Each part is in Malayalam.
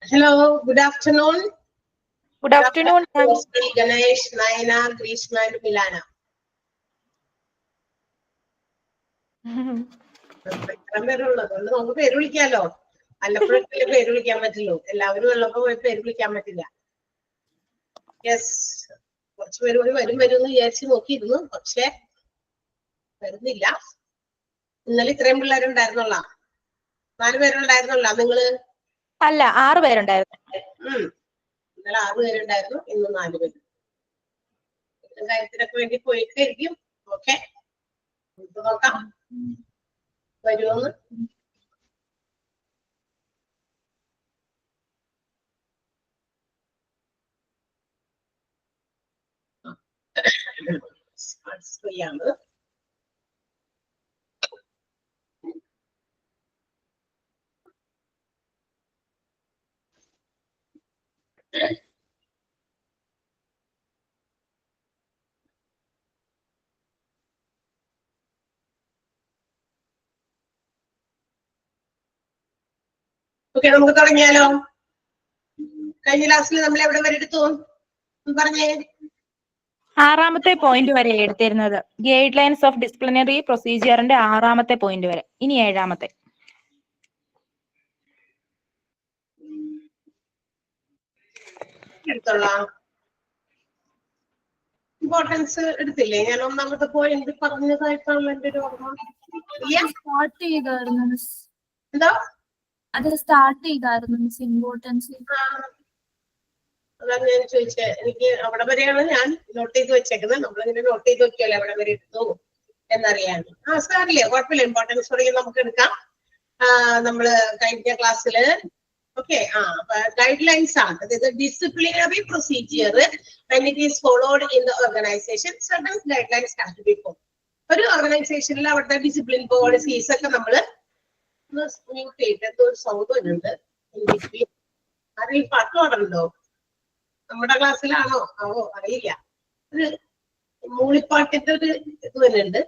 Hello, good afternoon. Good afternoon, ma'am. Ganesh, Naina, Grishma, and Milana. നമുക്ക് പേര് വിളിക്കാലോ, വല്ലപ്പോഴൊക്കെ പേര് വിളിക്കാൻ പറ്റുള്ളൂ. എല്ലാവരും ഉള്ളപ്പോ പേര് വിളിക്കാൻ പറ്റില്ല. യെസ്, കുറച്ച് പേര് കൂടി വരും എന്ന് വിചാരിച്ച് നോക്കിയിരുന്നു, പക്ഷെ വരുന്നില്ല. ഇന്നലെ ഇത്രയും പിള്ളേരുണ്ടായിരുന്നുള്ള, 4 പേരുണ്ടായിരുന്നുള്ള നിങ്ങള്? അല്ല, 6 പേരുണ്ടായിരുന്നു. ഇന്നലെ 6 പേരുണ്ടായിരുന്നു, ഇന്ന് 4 പേര്. കാര്യത്തിനൊക്കെ വേണ്ടി പോയിട്ടായിരിക്കും. ഓക്കെ, നോക്കാം വരുമോന്ന്. ഫ്രീയാണ്. ഓക്കെ, നമുക്ക് തുടങ്ങിയാലോ. കഴിഞ്ഞ ക്ലാസ്സിൽ നമ്മൾ എവിടെ വരെ എടുത്തു പറഞ്ഞേ? 6ാമത്തെ പോയിന്റ് വരെ എടുത്തിരുന്നത്. ഗൈഡ് ലൈൻസ് ഓഫ് ഡിസിപ്ലിനറി പ്രൊസീജിയറിന്റെ 6ാമത്തെ പോയിന്റ് വരെ. ഇനി 7ാമത്തെ. എടുത്തോളാം. ഇമ്പോർട്ടൻസ് എടുത്തില്ലേ? ഞാൻ 1ാമത്തെ പോയിന്റ് പറഞ്ഞതായിട്ടാണ് എന്റെ ഒരു ഓർമ്മ. സ്റ്റാർട്ട് ചെയ്തായിരുന്നു മിസ്. എന്താ അത് സ്റ്റാർട്ട് ചെയ്തായിരുന്നു മിസ് ഇമ്പോർട്ടൻസ്. അതാണ് ഞാൻ ചോദിച്ചത്. എനിക്ക് അവിടെ വരെയാണ് ഞാൻ നോട്ട് ചെയ്ത് വെച്ചേക്കുന്നത്. നമ്മളിങ്ങനെ നോട്ട് ചെയ്ത് വെക്കുമല്ലോ എവിടെ വരെ എടുത്തു എന്നറിയാൻ. സാറില്ലേ, കുഴപ്പമില്ല. ഇമ്പോർട്ടൻസ് തുടങ്ങി നമുക്ക് എടുക്കാം. നമ്മള് കഴിഞ്ഞ ക്ലാസ്സില് ഗൈഡ് ലൈൻസ് ആണ്. അതായത് disciplinary procedure when it is followed in the organization, certain guidelines have to be followed. ഒരു ഓർഗനൈസേഷനിൽ അവിടുത്തെ ഡിസിപ്ലിൻ പോളിസീസ് ഒക്കെ നമ്മള് മ്യൂട്ട് ചെയ്തിട്ട് ഒരു സൗണ്ട് വരുന്നുണ്ട്. ആരെങ്കിലും പാട്ട് പാടുന്നുണ്ടോ? നമ്മുടെ ക്ലാസ്സിലാണോ? അറിയില്ല. ഒരു മൂളിപ്പാട്ടിന്റെ ഒരു ഇത് വരുന്നുണ്ട്.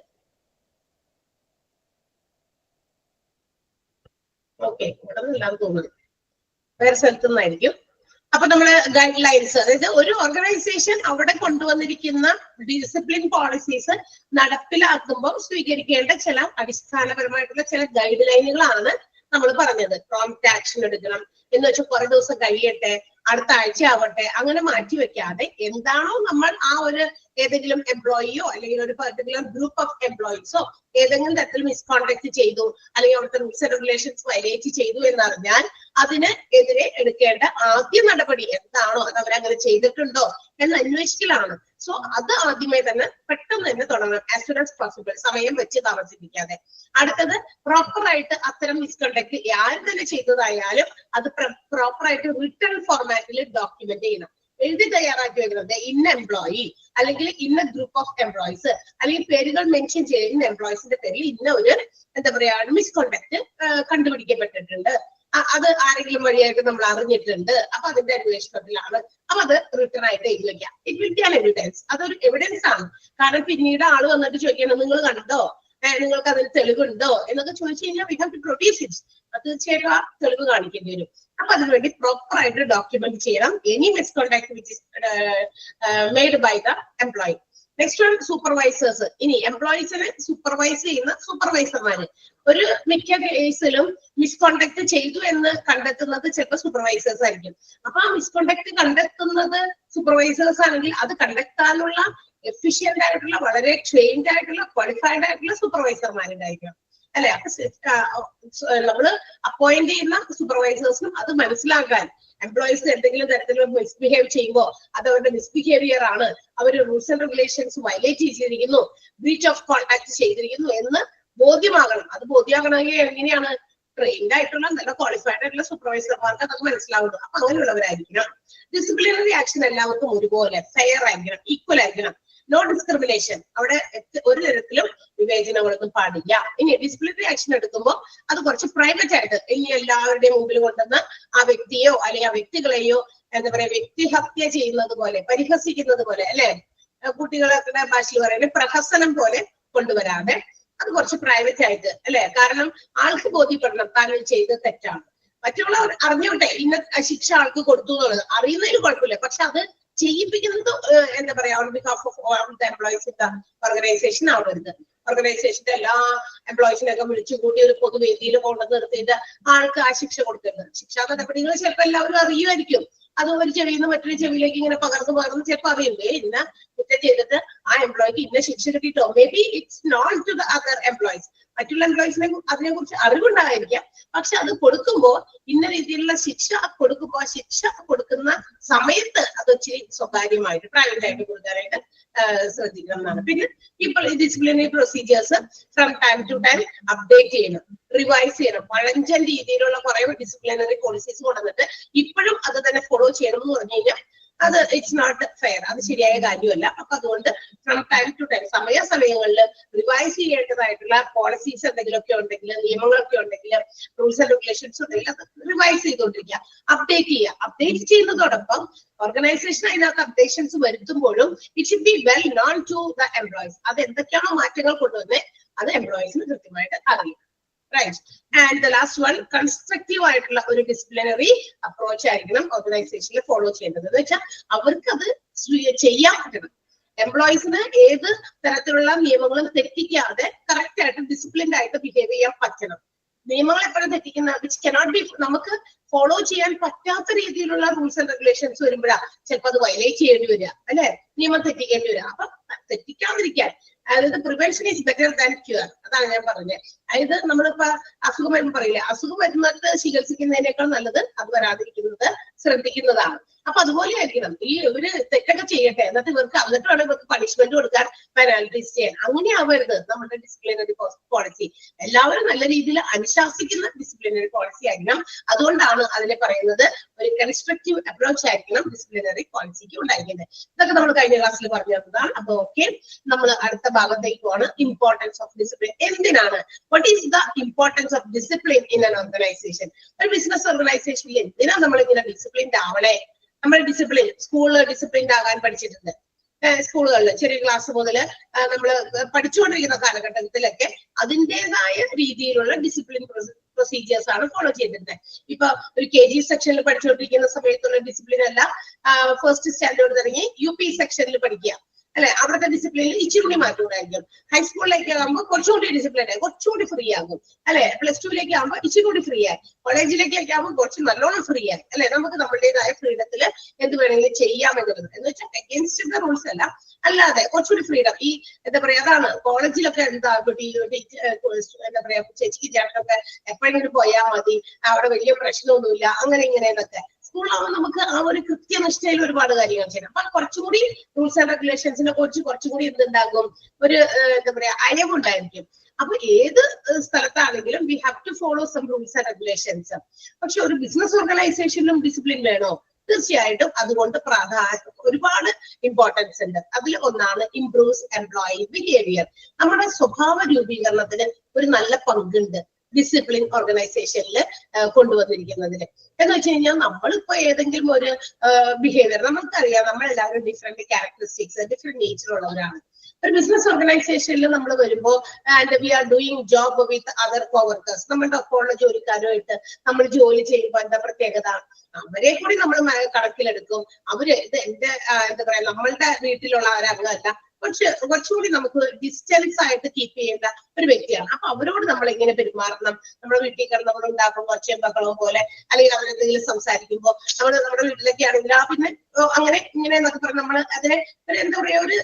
ഓക്കെ, ഇവിടെ നിന്നില്ലാന്ന് തോന്നുന്നു, വേറെ സ്ഥലത്തു നിന്നായിരിക്കും. അപ്പൊ നമ്മള് ഗൈഡ് ലൈൻസ്, അതായത് ഒരു ഓർഗനൈസേഷൻ അവിടെ കൊണ്ടുവന്നിരിക്കുന്ന ഡിസിപ്ലിൻ പോളിസീസ് നടപ്പിലാക്കുമ്പോൾ സ്വീകരിക്കേണ്ട ചില അടിസ്ഥാനപരമായിട്ടുള്ള ചില ഗൈഡ് ലൈനുകളാണ് നമ്മൾ പറഞ്ഞത്. പ്രോംപ്റ്റ് ആക്ഷൻ എടുക്കണം എന്ന് വെച്ചാൽ കുറെ ദിവസം കഴിയട്ടെ, അടുത്ത ആഴ്ച ആവട്ടെ, അങ്ങനെ മാറ്റി വെക്കാതെ എന്താണോ നമ്മൾ ആ ഒരു ഏതെങ്കിലും എംപ്ലോയിയോ അല്ലെങ്കിൽ ഒരു പെർട്ടിക്കുലർ ഗ്രൂപ്പ് ഓഫ് എംപ്ലോയീസോ ഏതെങ്കിലും തരത്തിൽ മിസ്കോണ്ടക്ട് ചെയ്തു അല്ലെങ്കിൽ അവിടുത്തെ റൂൾസ് ആൻഡ് റെഗുലേഷൻസ് വയലേറ്റ് ചെയ്തു എന്നറിഞ്ഞാൽ അതിന് എതിരെ എടുക്കേണ്ട ആദ്യ നടപടി എന്താണോ, അത് അവരങ്ങനെ ചെയ്തിട്ടുണ്ടോ എന്ന് അന്വേഷിക്കലാണ്. സോ അത് ആദ്യമേ തന്നെ പെട്ടെന്ന് തന്നെ തുടങ്ങണം, ആസ് സൂൺ ആസ് പോസിബിൾ, സമയം വെച്ച് താമസിപ്പിക്കാതെ. അടുത്തത് പ്രോപ്പറായിട്ട് അത്തരം മിസ്കണ്ടക്ട് ആരും തന്നെ ചെയ്തതായാലും അത് പ്രോപ്പറായിട്ട് റിട്ടേൺ ഫോർമാറ്റിൽ ഡോക്യുമെന്റ് ചെയ്യണം, എഴുതി തയ്യാറാക്കി വെക്കുന്നത്. ഇന്ന എംപ്ലോയി അല്ലെങ്കിൽ ഇന്ന ഗ്രൂപ്പ് ഓഫ് എംപ്ലോയീസ് അല്ലെങ്കിൽ പേരുകൾ മെൻഷൻ ചെയ്യുന്ന എംപ്ലോയീസിന്റെ പേരിൽ ഇന്ന ഒരു എന്താ പറയാ മിസ്കോണ്ടക്ട് കണ്ടുപിടിക്കപ്പെട്ടിട്ടുണ്ട്, അത് ആരെങ്കിലും വഴിയായിട്ട് നമ്മൾ അറിഞ്ഞിട്ടുണ്ട്, അപ്പൊ അതിന്റെ അന്വേഷണത്തിലാണ്. അപ്പൊ അത് റിട്ടേൺ ആയിട്ട് എഴുതി വെക്കാം. It will be an evidence. അതൊരു എവിഡൻസ് ആണ്. കാരണം പിന്നീട് ആള് വന്നിട്ട് ചോദിക്കണം, നിങ്ങൾ കണ്ടോ, നിങ്ങൾക്ക് അതിന് തെളിവുണ്ടോ എന്നൊക്കെ ചോദിച്ചു കഴിഞ്ഞാൽ we have to produce it. തീർച്ചയായിട്ടും ആ തെളിവ് കാണിക്കേണ്ടി വരും. അപ്പൊ അതിനുവേണ്ടി പ്രോപ്പർ ആയിട്ട് ഡോക്യുമെന്റ് ചെയ്യണം any misconduct which is made by the employee. Next one supervisors. ഇനി എംപ്ലോയീസിനെ സൂപ്പർവൈസ് ചെയ്യുന്ന സൂപ്പർവൈസർമാര്. ഒരു മിക്ക കേസിലും മിസ്കോണ്ടക്ട് ചെയ്തു എന്ന് കണ്ടെത്തുന്നത് ചിലപ്പോൾ സൂപ്പർവൈസേഴ്സ് ആയിരിക്കും. അപ്പൊ ആ മിസ്കോണ്ടക്ട് കണ്ടെത്തുന്നത് സൂപ്പർവൈസേഴ്സ് ആണെങ്കിൽ അത് കണ്ടെത്താനുള്ള എഫിഷ്യന്റ് ആയിട്ടുള്ള വളരെ ട്രെയിൻഡ് ആയിട്ടുള്ള ക്വാളിഫൈഡ് ആയിട്ടുള്ള സൂപ്പർവൈസർമാരുണ്ടായിരിക്കണം, അല്ലെ? അപ്പൊ നമ്മള് അപ്പോയിന്റ് ചെയ്യുന്ന സൂപ്പർവൈസേഴ്സിനും അത് മനസ്സിലാക്കാൻ, എംപ്ലോയീസ് എന്തെങ്കിലും തരത്തിൽ മിസ്ബിഹേവ് ചെയ്യുമ്പോൾ അത് അവരുടെ മിസ്ബിഹേവിയർ ആണ്, അവർ റൂൾസ് ആൻഡ് റെഗുലേഷൻസ് വയലേറ്റ് ചെയ്തിരിക്കുന്നു, ബ്രീച്ച് ഓഫ് കോൺടാക്ട് ചെയ്തിരിക്കുന്നു എന്ന് ബോധ്യമാകണം. അത് ബോധ്യമാകണമെങ്കിൽ എങ്ങനെയാണ്? ട്രെയിൻഡ് ആയിട്ടുള്ള നല്ല ക്വാളിഫൈഡ് ആയിട്ടുള്ള സൂപ്പർവൈസർമാർക്ക് അതൊക്കെ മനസ്സിലാവുന്നു. അപ്പൊ അങ്ങനെയുള്ളവരായിരിക്കണം. ഡിസിപ്ലിനറി ആക്ഷൻ എല്ലാവർക്കും ഒരുപോലെ ഫെയർ ആയിരിക്കണം, ഈക്വൽ ആയിരിക്കണം. നോ ഡിസ്ക്രിമിനേഷൻ, അവിടെ ഒരു തരത്തിലും വിവേചനങ്ങളൊന്നും പാടില്ല. ഇനി ഡിസിപ്ലിനറി ആക്ഷൻ എടുക്കുമ്പോൾ അത് കുറച്ച് പ്രൈവറ്റ് ആയിട്ട്, ഇനി എല്ലാവരുടെയും മുമ്പിൽ കൊണ്ടുവന്ന് ആ വ്യക്തിയോ അല്ലെങ്കിൽ ആ വ്യക്തികളെയോ എന്താ പറയാ വ്യക്തിഹത്യ ചെയ്യുന്നത് പോലെ, പരിഹസിക്കുന്നത് പോലെ, അല്ലെ? കുട്ടികളുടെ ഭാഷയിൽ പറയുന്നത് പ്രഹസനം പോലെ കൊണ്ടുവരാതെ അത് കുറച്ച് പ്രൈവറ്റ് ആയിട്ട്, അല്ലെ? കാരണം ആൾക്ക് ബോധ്യപ്പെടണം താങ്കൾ ചെയ്ത് തെറ്റാണ്. മറ്റുള്ളവർ അറിഞ്ഞോട്ടെ ഇന്ന ശിക്ഷ ആൾക്ക് കൊടുത്തു എന്നുള്ളത്, അറിയുന്നതിന് കുഴപ്പമില്ല. പക്ഷെ അത് ചെയ്യിപ്പിക്കുന്നത് എന്താ പറയാ on behalf of all the employees in the organisation ആവരുത്. ഓർഗനൈസേഷന്റെ എല്ലാ എംപ്ലോയീസിനെയൊക്കെ വിളിച്ചു കൂട്ടി ഒരു പൊതുവേദിയിൽ കൊണ്ടു നിർത്തിയിട്ട് ആൾക്ക് ആ ശിക്ഷ കൊടുക്കരുത്. ശിക്ഷാ നടപടികൾ ചിലപ്പോൾ എല്ലാവരും അറിയുമായിരിക്കും. അത് ഒരു ചെവിയിൽ നിന്ന് മറ്റൊരു ചെവിയിലേക്ക് ഇങ്ങനെ പകർന്ന് ചിലപ്പോൾ അറിയില്ലേ ഇന്ന കുറ്റം ചെയ്തിട്ട് ആ എംപ്ലോയിക്ക് ഇന്ന ശിക്ഷ കിട്ടിയിട്ടോ. Maybe it's not to the other employees. മറ്റുള്ള എംപ്ലോയീസിനെ അതിനെ കുറിച്ച് അറിവുണ്ടായിരിക്കാം. പക്ഷെ അത് കൊടുക്കുമ്പോൾ ഇന്ന രീതിയിലുള്ള ശിക്ഷ കൊടുക്കുമ്പോൾ ആ ശിക്ഷ കൊടുക്കുന്ന സമയത്ത് അത് ഇച്ചിരി സ്വകാര്യമായിട്ട് പ്രൈവറ്റ് ആയിട്ട് കൊടുക്കാനായിട്ട് ശ്രദ്ധിക്കണം എന്നാണ്. പിന്നെ ഇപ്പോൾ disciplinary procedures from time to time update ചെയ്യണം, റിവൈസ് ചെയ്യണം. പഴഞ്ചൻ രീതിയിലുള്ള കുറെ ഡിസിപ്ലിനറി പോളിസീസ് കൊണ്ടുവന്നിട്ട് ഇപ്പോഴും അത് തന്നെ ഫോളോ ചെയ്യണം എന്ന് പറഞ്ഞു കഴിഞ്ഞാൽ അത് ഇറ്റ്സ് നോട്ട് ഫെയർ, അത് ശരിയായ കാര്യമല്ല. അപ്പൊ അതുകൊണ്ട് ഫ്രം ടൈം ടു ടൈം സമയങ്ങളിൽ റിവൈസ് ചെയ്യേണ്ടതായിട്ടുള്ള പോളിസീസ് എന്തെങ്കിലുമൊക്കെ ഉണ്ടെങ്കിൽ, നിയമങ്ങളൊക്കെ ഉണ്ടെങ്കിൽ, റൂൾസ് ആൻഡ് റെഗുലേഷൻസ് ഉണ്ടെങ്കിൽ അത് റിവൈസ് ചെയ്തുകൊണ്ടിരിക്കുക, അപ്ഡേറ്റ് ചെയ്യുക. അപ്ഡേറ്റ് ചെയ്യുന്നതോടൊപ്പം ഓർഗനൈസേഷൻ അതിനകത്ത് അപ്ഡേഷൻസ് വരുത്തുമ്പോഴും it should be well known to the employees. അത് എന്തൊക്കെയാണോ മാറ്റങ്ങൾ കൊണ്ടുവന്നത് അത് എംപ്ലോയീസിന് കൃത്യമായിട്ട് അറിയാം. Right. And the last one, constructive ആയിട്ടുള്ള ഒരു ഡിസിപ്ലിനറി അപ്രോച്ച് ആയിരിക്കണം ഓർഗനൈസേഷനിൽ ഫോളോ ചെയ്യേണ്ടത്. എന്ന് വെച്ചാൽ അവർക്ക് അത് ചെയ്യാൻ പറ്റണം. എംപ്ലോയീസിന് ഏത് തരത്തിലുള്ള നിയമങ്ങളും തെറ്റിക്കാതെ കറക്റ്റ് ആയിട്ട് ഡിസിപ്ലിൻഡ് ആയിട്ട് ബിഹേവ് ചെയ്യാൻ പറ്റണം. നിയമങ്ങൾ എപ്പോഴും തെറ്റിക്കുന്ന വിച്ച് കനോട്ട് ബി, നമുക്ക് ഫോളോ ചെയ്യാൻ പറ്റാത്ത രീതിയിലുള്ള റൂൾസ് ആൻഡ് റെഗുലേഷൻസ് വരുമ്പോഴാണ് ചിലപ്പോൾ അത് വയലേറ്റ് ചെയ്യേണ്ടി വരിക, അല്ലെ, നിയമം തെറ്റിക്കേണ്ടി വരിക. അപ്പൊ തെറ്റിക്കാതിരിക്കാൻ, അതായത് prevention is better than cure, അതാണ് ഞാൻ പറഞ്ഞത്. അതായത് നമ്മളിപ്പോ അസുഖം വരുമ്പോൾ പറയില്ലേ, അസുഖം വരുന്നത് ചികിത്സിക്കുന്നതിനേക്കാൾ നല്ലത് അത് വരാതിരിക്കുന്നത് ശ്രദ്ധിക്കുന്നതാണ്. അപ്പൊ അതുപോലെ ആയിരിക്കണം ഈ ഇവര് തെറ്റൊക്കെ ചെയ്യട്ടെ, എന്നിട്ട് വേണം ഇവർക്ക് പണിഷ്മെന്റ് കൊടുക്കാൻ, പെനാൽറ്റീസ് ചെയ്യാൻ. അങ്ങനെ ആവരുത് നമ്മുടെ ഡിസിപ്ലിനറി പോളിസി. എല്ലാവരും നല്ല രീതിയിൽ അനുശാസിക്കുന്ന ഡിസിപ്ലിനറി പോളിസി ആയിരിക്കണം. അതുകൊണ്ടാണ് അതിനെ പറയുന്നത് ഒരു കൺസ്ട്രക്റ്റീവ് അപ്രോച്ച് ആയിരിക്കണം ഡിസിപ്ലിനറി പോളിസിക്ക് ഉണ്ടായിരിക്കുന്നത്. ഇതൊക്കെ നമ്മൾ കഴിഞ്ഞ ക്ലാസ്സിൽ പറഞ്ഞു തന്നതാണ്. അപ്പൊ ഓക്കെ, നമ്മൾ അടുത്ത ഭാഗത്തേക്ക് പോവാണ്. Importance of discipline. എന്തിനാണ്, what is the importance of discipline in an organization? ഒരു ബിസിനസ് ഓർഗനൈസേഷനിൽ എന്തിനാ നമ്മൾ ഇങ്ങനെ ഡിസിപ്ലിൻഡ് ആവണേ? നമ്മൾ ഡിസിപ്ലിൻ, സ്കൂളിൽ ഡിസിപ്ലിൻഡ് ആകാൻ പഠിച്ചിട്ടുണ്ട്. സ്കൂളുകളിൽ ചെറിയ ക്ലാസ് മുതൽ നമ്മൾ പഠിച്ചുകൊണ്ടിരിക്കുന്ന കാലഘട്ടത്തിലൊക്കെ അതിൻ്റെതായ രീതിയിലുള്ള ഡിസിപ്ലിൻ പ്രൊസീജിയേഴ്സ് ആണ് ഫോളോ ചെയ്തിരുന്നത്. ഇപ്പൊ ഒരു KG സെക്ഷനിൽ പഠിച്ചുകൊണ്ടിരിക്കുന്ന സമയത്തുള്ള ഡിസിപ്ലിൻ അല്ല ഫസ്റ്റ് സ്റ്റാൻഡേർഡ് തുടങ്ങി UP സെക്ഷനിൽ പഠിക്കുക, അല്ലെ, അവിടുത്തെ ഡിസിപ്ലിനിൽ ഇച്ചിരി മാറ്റം ഉണ്ടായിരിക്കും. ഹൈസ്കൂളിലേക്ക് ആകുമ്പോൾ കുറച്ചുകൂടി ഡിസിപ്ലിൻ ആയി, കുറച്ചുകൂടി ഫ്രീ ആകും, അല്ലെ. +2ലേക്ക് ആകുമ്പോൾ ഇച്ചിരി കൂടി ഫ്രീ ആയി, കോളേജിലേക്കൊക്കെ ആകുമ്പോൾ കുറച്ച് നല്ലോണം ഫ്രീ ആയി, അല്ലെ. നമുക്ക് നമ്മുടേതായ ഫ്രീഡത്തിൽ എന്ത് വേണമെങ്കിലും ചെയ്യാം എന്നുള്ളത്, എന്ന് വെച്ചാൽ അഗേൻസ്റ്റ് ദ റൂൾസ് അല്ല, അല്ലാതെ കുറച്ചുകൂടി ഫ്രീഡം. ഈ എന്താ പറയാ, അതാണ് കോളേജിലൊക്കെ എന്താ എന്താ പറയാ, ചേച്ചിക്ക് ചേട്ടനൊക്കെ എപ്പോഴെങ്കിലും പോയാൽ മതി, അവിടെ വലിയ പ്രശ്നമൊന്നുമില്ല, അങ്ങനെ ഇങ്ങനെ എന്നൊക്കെ. സ്കൂളിലാവുമ്പോൾ നമുക്ക് ആ ഒരു കൃത്യനിഷ്ഠയിൽ ഒരുപാട് കാര്യങ്ങൾ ചെയ്യണം. അപ്പൊ കുറച്ചുകൂടി റൂൾസ് ആൻഡ് റെഗുലേഷൻസിനെ കുറിച്ച് കുറച്ചുകൂടി എന്തുണ്ടാകും, ഒരു എന്താ പറയാ അയവുണ്ടായിരിക്കും. അപ്പൊ ഏത് സ്ഥലത്താണെങ്കിലും we have to follow some rules and regulations. പക്ഷെ ഒരു ബിസിനസ് ഓർഗനൈസേഷനിലും ഡിസിപ്ലിൻ വേണോ? തീർച്ചയായിട്ടും. അതുകൊണ്ട് ഒരുപാട് ഇമ്പോർട്ടൻസ് ഉണ്ട്. അതിൽ ഒന്നാണ് ഇംപ്രൂവ്സ് എംപ്ലോയി ബിഹേവിയർ. നമ്മുടെ സ്വഭാവ രൂപീകരണത്തിന് ഒരു നല്ല പങ്കുണ്ട് ഡിസിപ്ലിൻ ഓർഗനൈസേഷനിൽ കൊണ്ടുവന്നിരിക്കുന്നതിന്. എന്ന് വെച്ച് കഴിഞ്ഞാൽ നമ്മളിപ്പോ ഏതെങ്കിലും ഒരു ബിഹേവിയർ, നമുക്കറിയാം നമ്മളെല്ലാവരും ഡിഫറെന്റ് ക്യാരക്ടറിസ്റ്റിക്സ്, ഡിഫറെന്റ് നേച്ചർ ഉള്ളവരാണ്. ഒരു ബിസിനസ് ഓർഗനൈസേഷനിൽ നമ്മൾ വരുമ്പോൾ and we are doing job with other coworkers, നമ്മളുടെ ഒപ്പമുള്ള ജോലിക്കാരുമായിട്ട് നമ്മൾ ജോലി ചെയ്യുമ്പോൾ എന്താ പ്രത്യേകത, അവരെ കൂടി നമ്മൾ കണക്കിലെടുക്കും. അവര് ഇത് എന്താ പറയാ, നമ്മളുടെ വീട്ടിലുള്ള ഒരംഗമല്ല, കുറച്ചുകൂടി നമുക്ക് ഡിസ്റ്റൻസ് ആയിട്ട് കീപ്പ് ചെയ്യേണ്ട ഒരു വ്യക്തിയാണ്. അപ്പൊ അവരോട് നമ്മൾ എങ്ങനെ പെരുമാറണം, നമ്മുടെ വീട്ടിൽ കിടന്ന് നമ്മൾ ഉണ്ടാക്കുമ്പോൾ ഒച്ചയും ബഹളവും പോലെ, അല്ലെങ്കിൽ അവരെന്തെങ്കിലും സംസാരിക്കുമ്പോൾ നമ്മുടെ വീട്ടിലൊക്കെ ആണെങ്കിൽ പിന്നെ അങ്ങനെ ഇങ്ങനെ എന്നൊക്കെ പറഞ്ഞ് നമ്മൾ അതിനെ എന്താ പറയാ ഒരു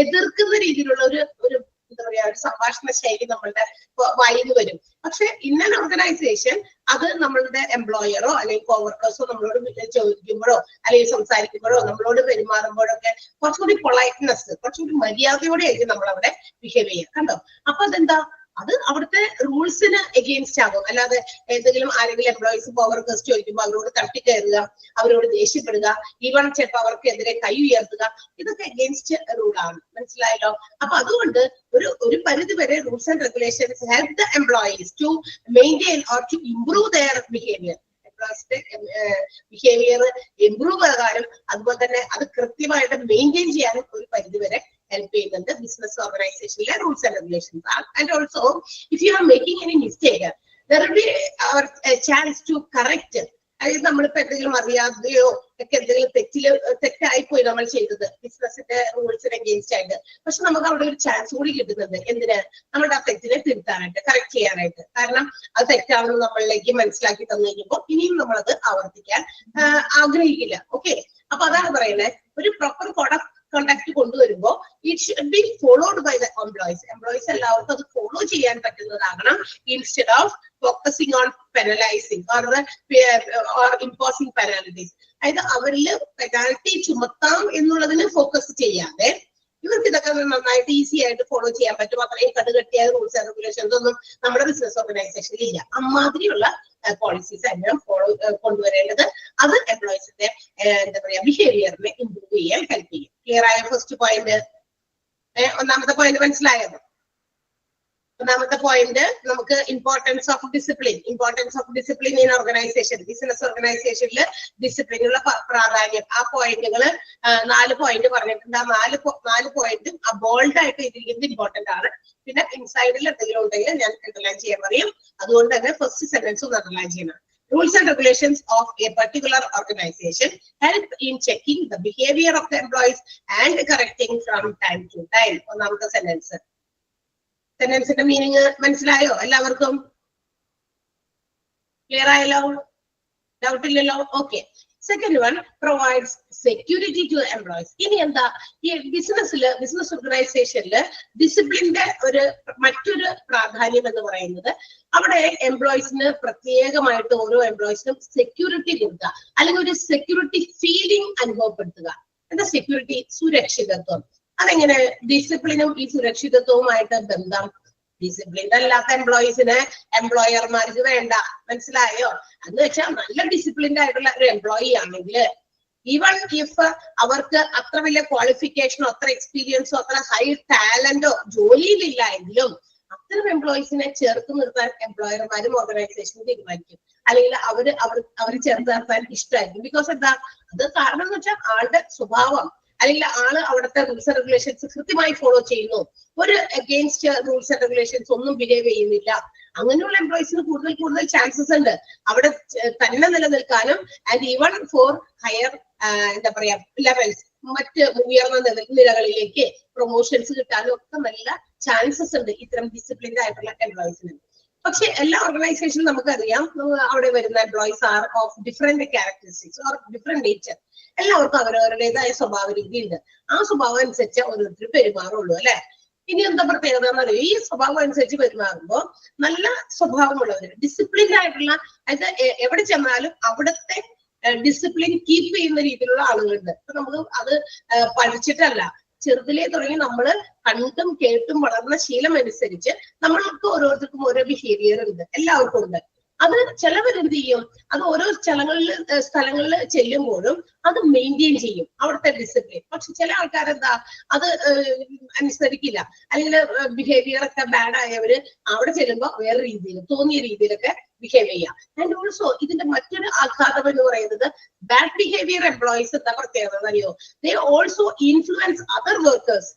എതിർക്കുന്ന രീതിയിലുള്ള ഒരു എന്താ പറയാ ഒരു സംഭാഷണ ശൈലി നമ്മളുടെ വായിൽ വരും. പക്ഷെ ഇന്നൻ ഓർഗനൈസേഷൻ അത് നമ്മളുടെ എംപ്ലോയറോ അല്ലെങ്കിൽ കോവർക്കേഴ്സോ നമ്മളോട് ചോദിക്കുമ്പോഴോ അല്ലെങ്കിൽ സംസാരിക്കുമ്പോഴോ നമ്മളോട് പെരുമാറുമ്പോഴൊക്കെ കുറച്ചുകൂടി പൊളൈറ്റ്നെസ്, കുറച്ചുകൂടി മര്യാദയോടെ ആയിരിക്കും നമ്മൾ അവിടെ ബിഹേവ് ചെയ്യുക. കണ്ടോ? അപ്പൊ അതെന്താ, അത് അവിടുത്തെ റൂൾസിന് എഗെയിൻസ്റ്റ് ആകും. അല്ലാതെ ഏതെങ്കിലും ആരെങ്കിലും എംപ്ലോയീസ് കോവർക്കേഴ്സ് ചോദിക്കുമ്പോൾ അവരോട് തട്ടിക്കയറുക, അവരോട് ദേഷ്യപ്പെടുക, ഈവൺ ചിലപ്പോൾ അവർക്കെതിരെ കൈ ഉയർത്തുക, ഇതൊക്കെ എഗെയിൻസ്റ്റ് റൂളാണ്. മനസ്സിലായല്ലോ? അപ്പൊ അതുകൊണ്ട് ഒരു പരിധി വരെ rules and regulations help the employees to maintain or to improve their behaviour. Behaviour improve ആകാനും അതുപോലെ തന്നെ അത് കൃത്യമായിട്ട് മെയിൻറ്റെയിൻ ചെയ്യാനും ഒരു പരിധി വരെ help in the business organization rules and regulations. And also, if you are making any mistake, there will be a chance to correct. അതായത് നമ്മളിപ്പോ എന്തെങ്കിലും അറിയാതെയോ ഒക്കെ എന്തെങ്കിലും തെറ്റായിപ്പോയി നമ്മൾ ചെയ്തത് ബിസിനസിന്റെ റൂൾസിന് അഗെയിൻസ്റ്റ് ആയിട്ട്. പക്ഷെ നമുക്ക് അവിടെ ഒരു ചാൻസ് കൂടി കിട്ടുന്നുണ്ട്. എന്തിന്? നമ്മുടെ ആ തെറ്റിനെ തിരുത്താനായിട്ട്, കറക്റ്റ് ചെയ്യാനായിട്ട്. കാരണം അത് തെറ്റാണെന്ന് നമ്മളിലേക്ക് മനസ്സിലാക്കി തന്നു കഴിയുമ്പോൾ ഇനിയും നമ്മളത് ആവർത്തിക്കാൻ ആഗ്രഹിക്കില്ല. ഓക്കെ, അപ്പൊ അതാണ് പറയുന്നത്, ഒരു പ്രോപ്പർ കോഡ് ഓഫ് കണ്ടക്ട് കൊണ്ടുവരുമ്പോൾ it should be followed by the employees. Employees എല്ലാവർക്കും അത് ഫോളോ ചെയ്യാൻ പറ്റുന്നതാകണം. Instead of focusing on penalizing or imposing penalties. അതായത് അവരിൽ പെനാൽറ്റി ചുമത്താം എന്നുള്ളതിന് ഫോക്കസ് ചെയ്യാതെ ഇവർക്ക് ഇതൊക്കെ നന്നായിട്ട് ഈസി ആയിട്ട് ഫോളോ ചെയ്യാൻ പറ്റും. അത്രയും കടുകട്ടിയായ റൂൾസ് ആൻഡ് റെഗുലേഷൻസ് ഒന്നും നമ്മുടെ ബിസിനസ് ഓർഗനൈസേഷനിൽ ഇല്ല. അമ്മാതിരിയുള്ള പോളിസീസ് എല്ലാം കൊണ്ടുവരേണ്ടത്. അത് എംപ്ലോയീസിന്റെ എന്താ പറയാ ബിഹേവിയറിനെ ഇംപ്രൂവ് ചെയ്യാൻ ഹെൽപ്പ് ചെയ്യും. ക്ലിയർ ആയ ഫസ്റ്റ് പോയിന്റ്? ഒന്നാമത്തെ പോയിന്റ് മനസ്സിലായത്? ഒന്നാമത്തെ പോയിന്റ് നമുക്ക് importance of discipline. Importance of discipline in organisation. Business ഓർഗനൈസേഷനിൽ ഡിസിപ്ലിനുള്ള പ്രാധാന്യം. ആ പോയിന്റുകൾ 4 പോയിന്റ് പറഞ്ഞിട്ടുണ്ട്. ആ 4 പോയിന്റും ബോൾഡ് ആയിട്ട് ഇതിരിക്കുന്നത് ഇമ്പോർട്ടന്റ് ആണ്. പിന്നെ ഇൻസൈഡിൽ എന്തെങ്കിലും ഉണ്ടെങ്കിൽ ഞാൻ അണ്ടർലൈൻ ചെയ്യാൻ പറയും. അതുകൊണ്ട് തന്നെ ഫസ്റ്റ് സെന്റൻസ് ഒന്ന് അണ്ടർലൈൻ ചെയ്യണം. Rules and regulations of a particular organization help in checking the behavior of the employees and correcting from time to time. ഒന്നാമത്തെ സെന്റൻസ്. സെന്റൻസിന്റെ മീനിങ് മനസ്സിലായോ എല്ലാവർക്കും? ക്ലിയർ ആയല്ലോ? ഡൗട്ട് ഇല്ലല്ലോ? Okay. Second one, provides security to employees. ഇനി എന്താ ഈ ബിസിനസ് ഓർഗനൈസേഷനില് ഡിസിപ്ലിന്റെ മറ്റൊരു പ്രാധാന്യം എന്ന് പറയുന്നത്, അവിടെ എംപ്ലോയീസിന് പ്രത്യേകമായിട്ട് ഓരോ എംപ്ലോയീസിനും സെക്യൂരിറ്റി കൊടുക്കുക, അല്ലെങ്കിൽ ഒരു സെക്യൂരിറ്റി ഫീലിംഗ് അനുഭവപ്പെടുത്തുക. എന്താ സെക്യൂരിറ്റി? സുരക്ഷിതത്വം. അതെങ്ങനെ ഡിസിപ്ലിനും ഈ സുരക്ഷിതത്വവുമായിട്ട് ബന്ധം? ഡിസിപ്ലിൻ അല്ലാത്ത എംപ്ലോയീസിന് എംപ്ലോയർമാർക്ക് വേണ്ട. മനസ്സിലായോ? എന്ന് വെച്ചാൽ നല്ല ഡിസിപ്ലിൻഡ് ആയിട്ടുള്ള ഒരു എംപ്ലോയി ആണെങ്കിൽ ഈവൺ ഇഫ് അവർക്ക് അത്ര വലിയ ക്വാളിഫിക്കേഷനോ അത്ര എക്സ്പീരിയൻസോ അത്ര ഹൈ ടാലന്റോ ജോലിയിലില്ല എങ്കിലും അത്തരം എംപ്ലോയീസിനെ ചേർത്ത് നിർത്താൻ എംപ്ലോയർമാരും ഓർഗനൈസേഷനും തീരുമാനിക്കും. അല്ലെങ്കിൽ അവർ ചേർത്ത് നിർത്താൻ ഇഷ്ടമായിരിക്കും. ബിക്കോസ് എന്താ? അത് കാരണം എന്ന് വെച്ചാൽ ആളുടെ സ്വഭാവം, അല്ലെങ്കിൽ ആള് അവിടുത്തെ റൂൾസ് ആൻഡ് റെഗുലേഷൻസ് കൃത്യമായി ഫോളോ ചെയ്യുന്നു, ഒരു അഗെയിൻസ്റ്റ് റൂൾസ് ആൻഡ് റെഗുലേഷൻസ് ഒന്നും ബിഹേവ് ചെയ്യുന്നില്ല. അങ്ങനെയുള്ള എംപ്ലോയീസിന് കൂടുതൽ ചാൻസസ് ഉണ്ട് അവിടെ തന്നെ നിലനിൽക്കാനും. ആൻഡ് ഈവൺ ഫോർ ഹയർ എന്താ പറയാ ലെവൽസ്, മറ്റ് ഉയർന്ന നിലകളിലേക്ക് പ്രൊമോഷൻസ് കിട്ടാനും ഒക്കെ നല്ല ചാൻസസ് ഉണ്ട് ഇത്തരം ഡിസിപ്ലിൻഡ് ആയിട്ടുള്ള എംപ്ലോയീസിന്. പക്ഷെ എല്ലാ ഓർഗനൈസേഷനും നമുക്കറിയാം, അവിടെ വരുന്ന employees R of different characteristics or different nature. എല്ലാവർക്കും അവരവരുടേതായ സ്വഭാവ രീതി ഉണ്ട്. ആ സ്വഭാവം അനുസരിച്ച് ഓരോരുത്തരും പെരുമാറുള്ളൂ അല്ലെ. ഇനി എന്താ പ്രത്യേകത എന്ന് പറയുന്നത്, ഈ സ്വഭാവം അനുസരിച്ച് പെരുമാറുമ്പോൾ നല്ല സ്വഭാവമുള്ളവര്, ഡിസിപ്ലിൻഡ് ആയിട്ടുള്ള, അതായത് എവിടെ ചെന്നാലും അവിടുത്തെ ഡിസിപ്ലിൻ കീപ്പ് ചെയ്യുന്ന രീതിയിലുള്ള ആളുകളുണ്ട്. അപ്പൊ നമുക്ക് അത് പഠിച്ചിട്ടല്ല, ചെറുതിലേ തുടങ്ങി നമ്മൾ കണ്ടും കേട്ടും വളർന്ന ശീലം അനുസരിച്ച് നമ്മൾക്ക് ഓരോരുത്തർക്കും ഓരോ ബിഹേവിയർ ഉണ്ട്, എല്ലാവർക്കും ഉണ്ട്. അത് ചിലവരെന്ത് ചെയ്യും, അത് ഓരോ സ്ഥലങ്ങളിൽ ചെല്ലുമ്പോഴും അത് മെയിൻറ്റെയിൻ ചെയ്യും അവിടുത്തെ ഡിസിപ്ലിൻ. പക്ഷെ ചില ആൾക്കാരെന്താ അത് അനുസരിക്കില്ല, അല്ലെങ്കിൽ ബിഹേവിയർ ഒക്കെ ബാഡ് ആയവര് അവിടെ ചെല്ലുമ്പോൾ വേറെ രീതിയിൽ തോന്നിയ രീതിയിലൊക്കെ ബിഹേവ് ചെയ്യാം. ആൻഡ് ഓൾസോ ഇതിന്റെ മറ്റൊരു ആഘാതം എന്ന് പറയുന്നത്, ബാഡ് ബിഹേവിയർ എംപ്ലോയീസ് എന്താ പ്രത്യേകത അറിയോ? They also influence other workers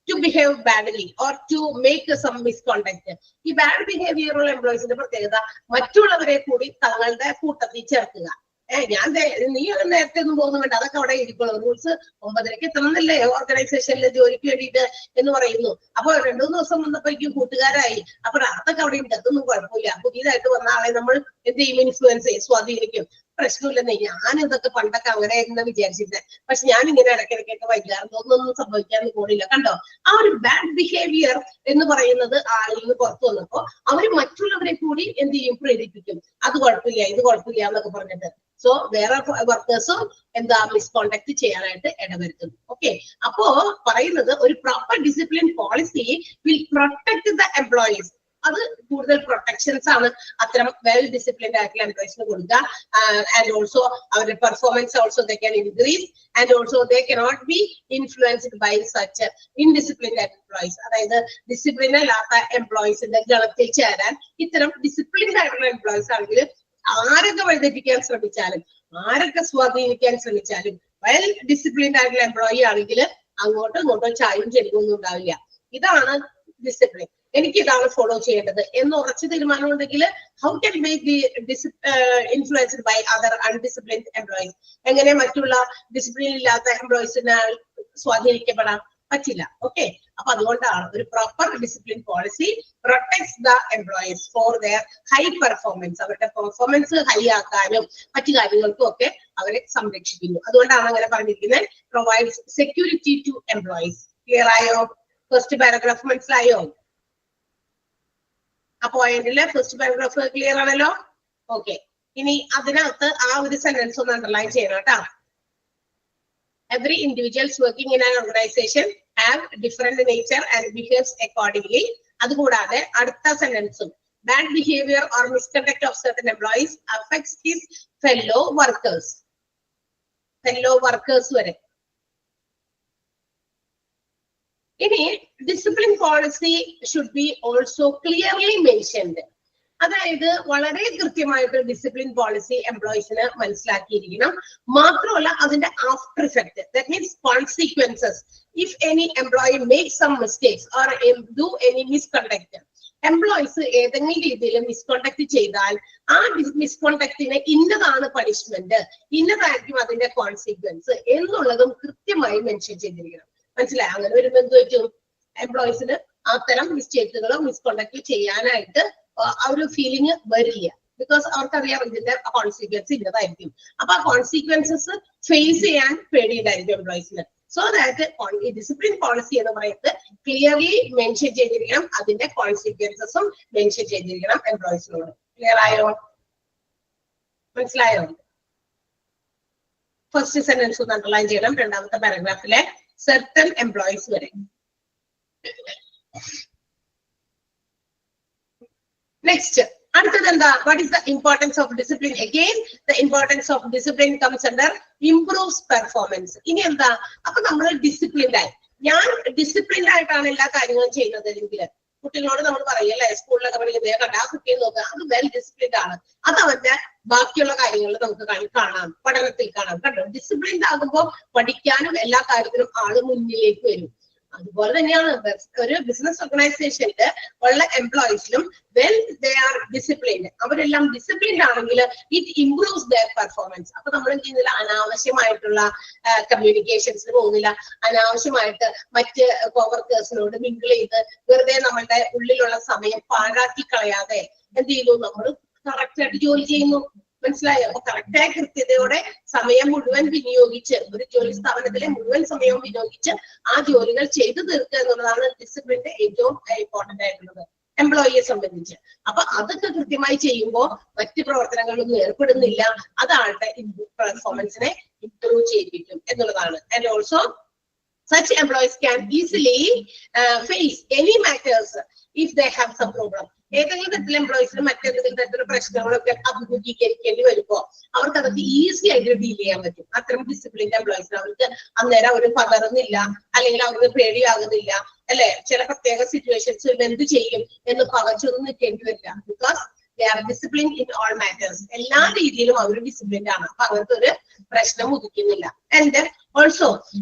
to behave badly or to make some misconduct. ഈ ബാഡ് ബിഹേവിയർ ഉള്ള എംപ്ലോയീസിന്റെ പ്രത്യേകത മറ്റുള്ളവരെ കൂടി തങ്ങളുടെ കൂട്ടത്തിൽ ചേർക്കുക. നീ നേരത്തെ ഒന്നും പോകുന്നുണ്ട്, അതൊക്കെ അവിടെ ഇരിക്കുള്ളൂ. റൂൾസ് 9:30 എത്തണമെന്നല്ലേ ഓർഗനൈസേഷനിലെ ജോലിക്ക് വേണ്ടിയിട്ട് എന്ന് പറയുന്നു. അപ്പൊ 2-3 ദിവസം വന്നപ്പോഴേക്കും കൂട്ടുകാരായി. അപ്പൊ അതൊക്കെ അവിടെ ഉണ്ട്, അതൊന്നും കുഴപ്പമില്ല. പുതിയതായിട്ട് വന്ന ആളെ നമ്മൾ എന്ത് ചെയ്യും? ഇൻഫ്ലുവൻസ് ചെയ്യും, സ്വാധീനിക്കും. പ്രശ്നമില്ലെന്നേ, ഞാൻ ഇതൊക്കെ പണ്ടൊക്കെ അങ്ങനെ എന്ന് വിചാരിച്ചിരുന്നത്, പക്ഷെ ഞാൻ ഇങ്ങനെ ഇടയ്ക്കിടയ്ക്കൊക്കെ വൈകാറുണ്ട്, ഒന്നും സംഭവിക്കാൻ പോണില്ല. കണ്ടോ, ആ ഒരു ബാഡ് ബിഹേവിയർ എന്ന് പറയുന്നത് ആളിൽ നിന്ന് പുറത്തു വന്നപ്പോ അവര് മറ്റുള്ളവരെ കൂടി എന്ത് ചെയ്യും? പ്രേരിപ്പിക്കും. അത് കുഴപ്പമില്ല, ഇത് കുഴപ്പമില്ല എന്നൊക്കെ പറഞ്ഞിട്ട്. സോ വേറെ വർക്കേഴ്സും എന്താ മിസ്കോണ്ടക്ട് ചെയ്യാനായിട്ട് ഇടവരുത്തുന്നു. ഓക്കെ, അപ്പോ പറയുന്നത് ഒരു proper discipline policy will protect the employees. അത് കൂടുതൽ പ്രൊട്ടക്ഷൻസ് ആണ് അത്തരം വെൽ ഡിസിപ്ലിൻഡ് ആയിട്ടുള്ള എംപ്ലോയീസിന് കൊടുക്കുക. ആൻഡ് ഓൾസോ അവരുടെ performance also they can increase and also they cannot be influenced by such indisciplined employees. അതായത് ഡിസിപ്ലിൻ അല്ലാത്ത എംപ്ലോയീസിന്റെ ഗണത്തിൽ ചേരാൻ ഇത്തരം ഡിസിപ്ലിൻഡ് ആയിട്ടുള്ള എംപ്ലോയീസ് ആണെങ്കിൽ ആരൊക്കെ വഴിതെറ്റിക്കാൻ ശ്രമിച്ചാലും, ആരൊക്കെ സ്വാധീനിക്കാൻ ശ്രമിച്ചാലും, വെൽ ഡിസിപ്ലിൻഡ് ആയിട്ടുള്ള എംപ്ലോയി ആണെങ്കിൽ അങ്ങോട്ടും ഇങ്ങോട്ടും ചായും ചെരിവൊന്നും ഉണ്ടാവില്ല. ഇതാണ് ഡിസിപ്ലിൻ. എനിക്ക് ഇതാണ് ഫോളോ ചെയ്യേണ്ടത് എന്ന് ഉറച്ച തീരുമാനം ഉണ്ടെങ്കിൽ how can make the influenced by other undisciplined employees? എങ്ങനെ മറ്റുള്ള ഡിസിപ്ലിൻ ഇല്ലാത്ത എംപ്ലോയീസിനെ സ്വാധീനിക്കപ്പെടാൻ പറ്റില്ല. ഓക്കെ, അപ്പൊ അതുകൊണ്ടാണ് ഒരു proper discipline policy protects the employees for their high performance. അവരുടെ പെർഫോമൻസ് ഹൈ ആക്കാനും മറ്റു കാര്യങ്ങൾക്കും ഒക്കെ അവരെ സംരക്ഷിക്കുന്നു. അതുകൊണ്ടാണ് അങ്ങനെ പറഞ്ഞിരിക്കുന്നത്, provides security to employees. Clear ആയോ? ഫസ്റ്റ് പാരഗ്രാഫ് മനസ്സിലായോ? ആ പോയിന്റില് ഫസ്റ്റ് പാരഗ്രാഫ് ക്ലിയർ ആണല്ലോ? ഓക്കെ, ഇനി അതിനകത്ത് ആ ഒരു സെന്റൻസ് ഒന്ന് അണ്ടർലൈൻ ചെയ്യണം കേട്ടോ. Every individuals working in an organization have different nature and behaves accordingly. അതുകൂടാതെ അടുത്ത സെന്റൻസും, bad behavior or misconduct of certain employees affects his fellow workers. fellow workers വരെ. ഇനി discipline policy should be also clearly mentioned. അതായത് വളരെ കൃത്യമായിട്ട് ഡിസിപ്ലിൻ പോളിസി എംപ്ലോയീസിന് മനസ്സിലാക്കിയിരിക്കണം. മാത്രമല്ല അതിന്റെ after effect, that means consequences. If any employee make some mistakes or do any misconduct, employees ഏതെങ്കിലും രീതിയിൽ മിസ്കോണ്ടക്ട് ചെയ്താൽ ആ മിസ്കോണ്ടക്റ്റിന് ഇന്നതാണ് പണിഷ്മെന്റ്, ഇന്നതായിരിക്കും അതിന്റെ കോൺസിക്വൻസ് എന്നുള്ളതും കൃത്യമായി മെൻഷൻ ചെയ്തിരിക്കണം. മനസ്സിലായി? അങ്ങനെ വരുമ്പോൾ എന്ത് പറ്റും? എംപ്ലോയീസിന് അത്തരം മിസ്റ്റേക്കുകളോ മിസ്കോണ്ടക്ട് ചെയ്യാനായിട്ട് ആ ഒരു ഫീലിംഗ് വരില്ല. ബിക്കോസ് അവർക്കറിയാം ഇതിന്റെ കോൺസിക്വൻസ് ഇന്നതായിരിക്കും. അപ്പൊ ആ കോൺസിക്വൻസസ് ഫേസ് ചെയ്യാൻ പേടിയുണ്ടായിരിക്കും എംപ്ലോയീസിന്. സോ ദാറ്റ് ഈ ഡിസിപ്ലിൻ പോളിസി എന്ന് പറയുന്നത് ക്ലിയർലി മെൻഷൻ ചെയ്തിരിക്കണം, അതിന്റെ കോൺസിക്വൻസസും മെൻഷൻ ചെയ്തിരിക്കണം എംപ്ലോയീസിനോട്. ക്ലിയർ ആയോ? മനസ്സിലായോ? ഫസ്റ്റ് സെന്റൻസ് ഒന്ന് അണ്ടർലൈൻ ചെയ്യണം, രണ്ടാമത്തെ പാരഗ്രാഫിലെ certain employees വരെ. നെക്സ്റ്റ് അടുത്തത് എന്താ? What is the importance of discipline? Again the importance of discipline comes under improves performance. ഇനി എന്താ? അപ്പൊ നമ്മൾ ഡിസിപ്ലിൻഡ് ആയി, ഞാൻ ഡിസിപ്ലിൻഡ് ആയിട്ടാണ് എല്ലാ കാര്യങ്ങളും ചെയ്യുന്നത് എങ്കിൽ കുട്ടികളോട് നമ്മൾ പറയല്ലേ, സ്കൂളിലൊക്കെ പഠിക്കുന്നത് കണ്ട ആ കുട്ടിയെ നോക്കുക, അത് വെൽ ഡിസിപ്ലിൻഡ് ആണ്, അത് അവന്റെ ബാക്കിയുള്ള കാര്യങ്ങളിൽ നമുക്ക് കാണാം, പഠനത്തിൽ കാണാം. കണ്ടോ? ഡിസിപ്ലിൻഡ് ആകുമ്പോൾ പഠിക്കാനും എല്ലാ കാര്യത്തിലും ആള് മുന്നിലേക്ക് വരും. അതുപോലെ തന്നെയാണ് ഒരു ബിസിനസ് ഓർഗനൈസേഷനിൽ ഉള്ള എംപ്ലോയീസിലും വെൽ ദേ ആർ ഡിസിപ്ലിൻഡ്, അവരെല്ലാം ഡിസിപ്ലിൻഡ് ആണെങ്കിൽ ഇറ്റ് ഇംപ്രൂവ്സ് ദെയർ പെർഫോമൻസ്. അപ്പൊ നമ്മൾ എന്ത് ചെയ്യുന്നില്ല? അനാവശ്യമായിട്ടുള്ള കമ്മ്യൂണിക്കേഷൻസിന് പോകുന്നില്ല, അനാവശ്യമായിട്ട് മറ്റ് കോവർക്കേഴ്സിനോട് മിങ്കിൾ ചെയ്ത് വെറുതെ നമ്മളുടെ ഉള്ളിലുള്ള സമയം പാഴാക്കി കളയാതെ എന്ത് ചെയ്യുന്നു? നമ്മൾ കറക്റ്റ് ആയിട്ട് ജോലി ചെയ്യുന്നു. മനസ്സിലായോ? അപ്പൊ കറക്റ്റായ കൃത്യതയോടെ സമയം മുഴുവൻ വിനിയോഗിച്ച്, ഒരു ജോലി സ്ഥാപനത്തിലെ മുഴുവൻ സമയവും വിനിയോഗിച്ച് ആ ജോലികൾ ചെയ്തു തീർക്കുക എന്നുള്ളതാണ് ഡിസിപ്ലിന്റെ ഏറ്റവും ഇമ്പോർട്ടന്റ് ആയിട്ടുള്ളത് എംപ്ലോയിയെ സംബന്ധിച്ച്. അപ്പൊ അതൊക്കെ കൃത്യമായി ചെയ്യുമ്പോൾ മറ്റ് പ്രവർത്തനങ്ങളിലൊന്നും ഏർപ്പെടുന്നില്ല, അത് ആളുടെ പെർഫോമൻസിനെ ഇംപ്രൂവ് ചെയ്യിപ്പിക്കും എന്നുള്ളതാണ്. And also such employees can easily face any matters if they have some problem. ഏതെങ്കിലും തരത്തിലെ എംപ്ലോയീസിന് മറ്റേതെങ്കിലും തരത്തിലുള്ള പ്രശ്നങ്ങളൊക്കെ അഭിമുഖീകരിക്കേണ്ടി വരുമ്പോ അവർക്ക് അതൊക്കെ ഈസി ആയിട്ട് ഡീൽ ചെയ്യാൻ പറ്റും. അത്തരം ഡിസിപ്ലിൻഡ് എംപ്ലോയീസിന് അവർക്ക് അന്നേരം അവർ പകർന്നില്ല, അല്ലെങ്കിൽ അവർക്ക് പേടിയാകുന്നില്ല, അല്ലെ? ചില പ്രത്യേക സിറ്റുവേഷൻസിൽ എന്ത് ചെയ്യും എന്ന് പകച്ചൊന്നും നിൽക്കേണ്ടി വരില്ല. Because they are disciplined in all matters. എല്ലാ രീതിയിലും അവർ ഡിസിപ്ലിൻഡ് ആണ്. അപ്പൊ അവർക്ക് ഒരു പ്രശ്നം ഉദിക്കുന്നില്ല. And also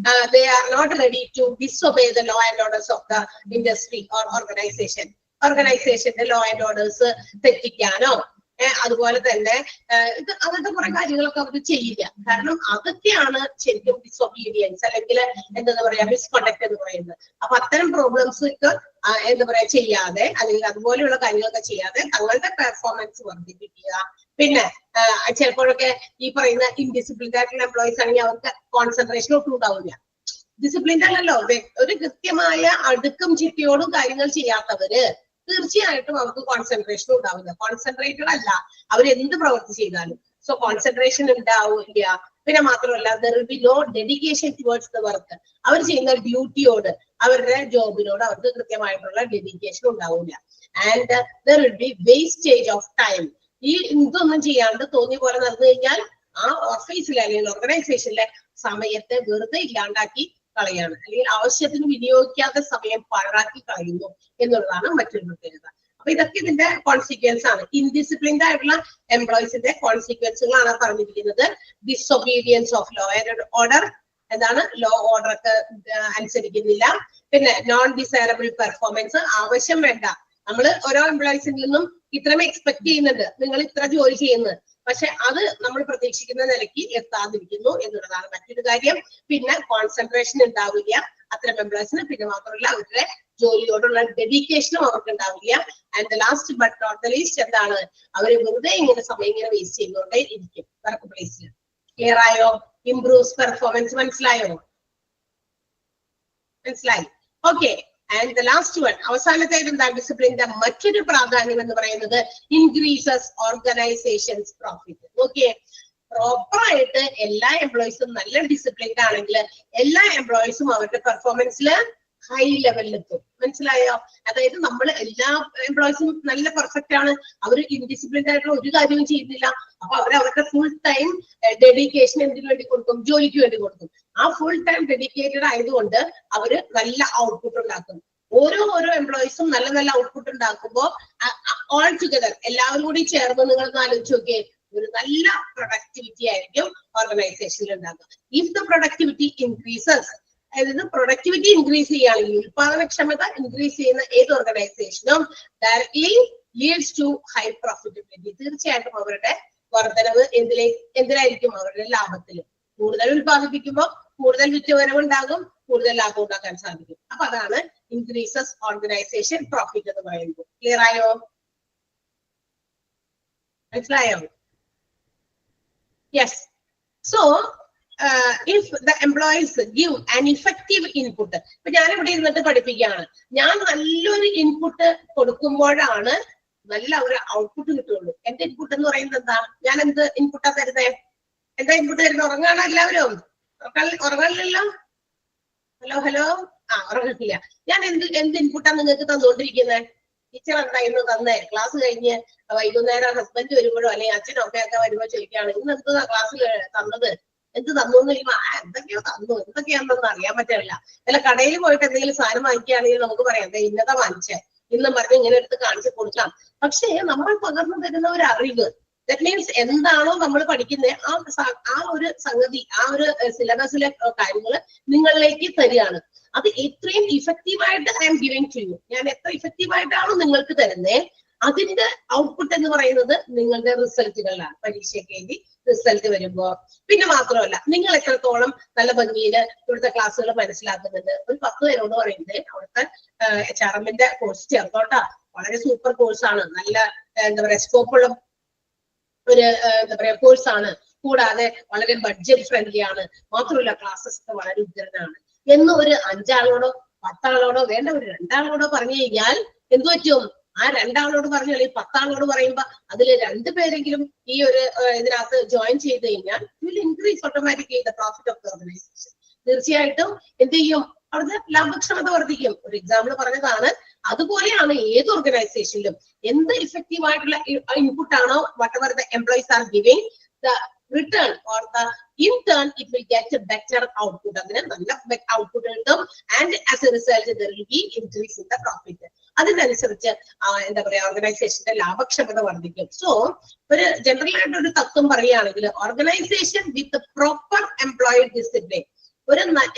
they are not ready to disobey the law and orders of the industry or organization. ഓർഗനൈസേഷന്റെ ലോ ആൻഡ് ഓർഡേഴ്സ് തെറ്റിക്കാനോ അതുപോലെ തന്നെ അങ്ങനത്തെ കുറെ കാര്യങ്ങളൊക്കെ അവർ ചെയ്യില്ല. കാരണം അതൊക്കെയാണ് ശരിക്കും ഡിസൊബീഡിയൻസ് അല്ലെങ്കിൽ എന്താ പറയാ മിസ്കണ്ടക്ട് എന്ന് പറയുന്നത്. അപ്പൊ അത്തരം പ്രോബ്ലംസ് എന്താ പറയാ ചെയ്യാതെ അല്ലെങ്കിൽ അതുപോലെയുള്ള കാര്യങ്ങളൊക്കെ ചെയ്യാതെ തങ്ങളുടെ പെർഫോമൻസ് വർദ്ധിപ്പിക്കുക. പിന്നെ ചിലപ്പോഴൊക്കെ ഈ പറയുന്ന ഇൻഡിസിപ്ലിൻഡ് ആയിട്ടുള്ള എംപ്ലോയീസ് ആണെങ്കിൽ അവർക്ക് കോൺസെൻട്രേഷൻ ഒട്ടും ഉണ്ടാവില്ല. ഡിസിപ്ലിൻഡ് അല്ലല്ലോ, ഒരു കൃത്യമായ അടുക്കും ചിട്ടയോടും കാര്യങ്ങൾ ചെയ്യാത്തവര് തീർച്ചയായിട്ടും അവർക്ക് കോൺസെൻട്രേഷൻ ഉണ്ടാവില്ല. കോൺസെൻട്രേറ്റഡ് അല്ല അവർ എന്ത് പ്രവൃത്തി ചെയ്താലും. സോ കോൺസെൻട്രേഷൻ ഉണ്ടാവില്ല. പിന്നെ മാത്രമല്ല there will be no dedication towards the work. അവർ ചെയ്യുന്ന ഡ്യൂട്ടിയോട്, അവരുടെ ജോബിനോട് അവർക്ക് കൃത്യമായിട്ടുള്ള ഡെഡിക്കേഷൻ ഉണ്ടാവില്ല. And there will be wastage of time. ഈ ഇതൊന്നും ചെയ്യാണ്ട് തോന്നിയ പോലെ നടന്നു കഴിഞ്ഞാൽ ആ ഓഫീസിലെ അല്ലെങ്കിൽ ഓർഗനൈസേഷനിലെ സമയത്തെ വെറുതെ ഇല്ലാണ്ടാക്കി കളയാണ്, അല്ലെങ്കിൽ ആവശ്യത്തിന് വിനിയോഗിക്കാത്ത സമയം പാഴാക്കി കളയുന്നു എന്നുള്ളതാണ് മറ്റൊരു പ്രത്യേകത. അപ്പൊ ഇതൊക്കെ ഇതിന്റെ കോൺസിക്വൻസ് ആണ്. ഇൻഡിസിപ്ലിൻഡ് ആയിട്ടുള്ള എംപ്ലോയീസിന്റെ കോൺസിക്വൻസുകളാണ് പറഞ്ഞിരിക്കുന്നത്. Disobedience of law and order, എന്താണ് ലോ ഓർഡർ ഒക്കെ അനുസരിക്കുന്നില്ല. പിന്നെ നോൺ ഡിസൈറബിൾ പെർഫോമൻസ്, ആവശ്യം വേണ്ട നമ്മൾ ഓരോ എംപ്ലോയീസിൽ നിന്നും ഇത്രയും എക്സ്പെക്ട് ചെയ്യുന്നുണ്ട്, നിങ്ങൾ ഇത്ര ജോലി ചെയ്യുന്നത്, പക്ഷെ അത് നമ്മൾ പ്രതീക്ഷിക്കുന്ന നിലയ്ക്ക് എത്താതിരിക്കുന്നു എന്നുള്ളതാണ് മറ്റൊരു കാര്യം. പിന്നെ കോൺസെൻട്രേഷൻ ഉണ്ടാവില്ല അത്തരം എംപ്ലോയീസിന്, പിന്നെ മാത്രമല്ല അവരുടെ ജോലിയോടുള്ള ഡെഡിക്കേഷനും അവർക്ക് ഉണ്ടാവില്ല. And last but not the least എന്താണ്, അവര് വെറുതെ ഇങ്ങനെ സമയം ഇങ്ങനെ വേസ്റ്റ് ചെയ്തുകൊണ്ടേ ഇരിക്കും വർക്ക് പ്ലേസിൽ. ക്ലിയർ ആയോ? Improves performance. മനസ്സിലായോ? മനസ്സിലായി? Okay. And the last one, അവസാനത്തേത് എന്താ? ഡിസിപ്ലിന്റെ മറ്റൊരു പ്രാധാന്യം എന്ന് പറയുന്നത് increases organisations profit. Okay, proper ആയിട്ട് എല്ലാ എംപ്ലോയീസും നല്ല ഡിസിപ്ലിൻഡ് ആണെങ്കിൽ എല്ലാ എംപ്ലോയീസും അവരുടെ പെർഫോമൻസിൽ ഹൈ ലെവലിൽ എത്തും. മനസ്സിലായോ? അതായത് നമ്മൾ എല്ലാ എംപ്ലോയീസും നല്ല പെർഫെക്റ്റ് ആണ്, അവർ ഇൻഡിസിപ്ലിൻഡ് ആയിട്ടുള്ള ഒരു കാര്യവും ചെയ്യുന്നില്ല, അപ്പൊ അവരുടെ ഫുൾ ടൈം ഡെഡിക്കേഷൻ എന്തിനു വേണ്ടി കൊടുക്കും? ജോലിക്ക് വേണ്ടി കൊടുക്കും. ആ ഫുൾ ടൈം ഡെഡിക്കേറ്റഡ് ആയതുകൊണ്ട് അവര് നല്ല ഔട്ട്പുട്ട് ഉണ്ടാക്കും. ഓരോ എംപ്ലോയീസും നല്ല നല്ല ഔട്ട്പുട്ട് ഉണ്ടാക്കുമ്പോൾ ഓൾ ടുഗദർ എല്ലാവരും കൂടി ചേർന്ന് നിങ്ങൾ ആലോചിച്ച് നോക്കിയേ, ഒരു നല്ല പ്രൊഡക്ടിവിറ്റി ആയിരിക്കും ഓർഗനൈസേഷനിൽ ഉണ്ടാക്കുക. ഇഫ് ദ പ്രൊഡക്ടിവിറ്റി ഇൻക്രീസസ്, അതായത് പ്രൊഡക്ടിവിറ്റി ഇൻക്രീസ് ചെയ്യുകയാണെങ്കിൽ, ഉത്പാദനക്ഷമത ഇൻക്രീസ് ചെയ്യുന്ന ഏത് ഓർഗനൈസേഷനും directly leads to high profitability. തീർച്ചയായിട്ടും അവരുടെ വർധനവ് എന്തിനായിരിക്കും? അവരുടെ ലാഭത്തിൽ. കൂടുതൽ ഉത്പാദിപ്പിക്കുമ്പോൾ കൂടുതൽ വിറ്റുവരവുണ്ടാകും, കൂടുതൽ ലാഭം ഉണ്ടാക്കാൻ സാധിക്കും. അപ്പൊ അതാണ് ഇൻക്രീസസ് ഓർഗനൈസേഷൻ പ്രോഫിറ്റ് എന്ന് പറയുന്നത്. ക്ലിയർ ആയോ? മനസ്സിലായോ? Yes. So if the employees give an effective input, ഇപ്പൊ ഞാൻ ഇവിടെ ഇരുന്നിട്ട് പഠിപ്പിക്കുകയാണ്, ഞാൻ നല്ലൊരു ഇൻപുട്ട് കൊടുക്കുമ്പോഴാണ് നല്ല ഒരു ഔട്ട്പുട്ട് കിട്ടുള്ളൂ. എന്റെ ഇൻപുട്ട് എന്ന് പറയുന്നത് എന്താ? ഞാൻ എന്ത് ഇൻപുട്ടാ തരുന്നേ? എന്താ ഇൻപുട്ട് തരുന്നത്? ഉറങ്ങാണോ എല്ലാവരും? ഉറങ്ങാനില്ലല്ലോ? ഹലോ ഉറങ്ങിട്ടില്ല. ഞാൻ എന്ത് ഇൻപുട്ടാ നിങ്ങൾക്ക് തന്നുകൊണ്ടിരിക്കുന്നത്? ടീച്ചർ എന്താ ഇന്ന് തന്നേ? ക്ലാസ് കഴിഞ്ഞ് വൈകുന്നേരം ഹസ്ബൻഡ് വരുമ്പോഴോ അല്ലെങ്കിൽ അച്ഛനോ ഒക്കെ വരുമ്പോ ചോദിക്കുകയാണ്, ഇന്ന് എന്താ ക്ലാസ്സിൽ തന്നത്? എന്ത് തന്നു എന്ന് ചോദിക്കുമ്പോ എന്തൊക്കെയോ തന്നു, എന്തൊക്കെയാണെന്നൊന്നും അറിയാൻ പറ്റില്ല. അല്ല കടയിൽ പോയിട്ട് എന്തെങ്കിലും സാധനം വാങ്ങിക്കുകയാണെങ്കിൽ നമുക്ക് പറയാം ഇന്നത്തെ വാങ്ങിച്ചേ ഇന്നും പറഞ്ഞ് ഇങ്ങനെ എടുത്ത് കാണിച്ചു കൊടുക്കാം. പക്ഷേ നമ്മൾ പകർന്നു തരുന്ന ഒരു അറിവ്, ദാറ്റ് മീൻസ് എന്താണോ നമ്മൾ പഠിക്കുന്നത് ആ ഒരു സംഗതി, ആ ഒരു സിലബസിലെ കാര്യങ്ങൾ നിങ്ങളിലേക്ക് തരികയാണ്. അത് എത്രയും ഇഫക്റ്റീവായിട്ട് I'm giving to you. ഞാൻ എത്ര ഇഫക്റ്റീവായിട്ടാണോ നിങ്ങൾക്ക് തരുന്നേ, അതിന്റെ ഔട്ട്പുട്ട് എന്ന് പറയുന്നത് നിങ്ങളുടെ റിസൾട്ടുകളാണ്. പരീക്ഷയ്ക്ക് എഴുതി റിസൾട്ട് വരുമ്പോ. പിന്നെ മാത്രമല്ല, നിങ്ങൾ എത്രത്തോളം നല്ല ഭംഗിയിൽ ഇവിടുത്തെ ക്ലാസ്സുകൾ മനസ്സിലാക്കുന്നുണ്ട്. ഒരു 10 പേരോട് പറയുന്നത് അവിടുത്തെ HRM-ന്റെ കോഴ്സ് ചേർത്തോട്ടാ, വളരെ സൂപ്പർ കോഴ്സാണ്, നല്ല എന്താ പറയാ സ്കോപ്പുള്ള ഒരു എന്താ പറയാ കോഴ്സാണ്, കൂടാതെ വളരെ ബഡ്ജറ്റ് ഫ്രണ്ട്ലി ആണ്, മാത്രമല്ല ക്ലാസ്സസ് ഒക്കെ വളരെ ഉഗ്രനാണ് എന്ന് ഒരു 5 ആളോടോ 10 ആളോടോ വേണ്ട ഒരു 2 ആളോടോ പറഞ്ഞു കഴിഞ്ഞാൽ എന്തു പറ്റും? ആ 2 ആളോട് പറഞ്ഞു അല്ലെങ്കിൽ 10 ആളോട് പറയുമ്പോ അതിൽ 2 പേരെങ്കിലും ഈ ഒരു ഇതിനകത്ത് ജോയിൻ ചെയ്ത് കഴിഞ്ഞാൽ will increase automatically the profit of the organisation. തീർച്ചയായിട്ടും എന്ത് ചെയ്യും? അവിടുത്തെ ലാഭക്ഷമത വർദ്ധിക്കും. ഒരു എക്സാമ്പിൾ പറഞ്ഞതാണ്. അതുപോലെയാണ് ഏത് ഓർഗനൈസേഷനിലും എന്ത് ഇഫക്റ്റീവ് ആയിട്ടുള്ള ഇൻപുട്ട് ആണോ what ever the employees are giving, the return or the in turn it will get a better output. അതിന് നല്ല ഔട്ട്പുട്ട് കിട്ടും. And as A result there will be increase in the profit. അതിനനുസരിച്ച് എന്താ പറയാ ഓർഗനൈസേഷന്റെ ലാഭക്ഷമത വർദ്ധിക്കും. സോ ഒരു ജനറൽ ആയിട്ട് ഒരു തത്വം പറയുകയാണെങ്കിൽ, ഓർഗനൈസേഷൻ വിത്ത് പ്രോപ്പർ എംപ്ലോയി ഡിസിപ്ലിൻ,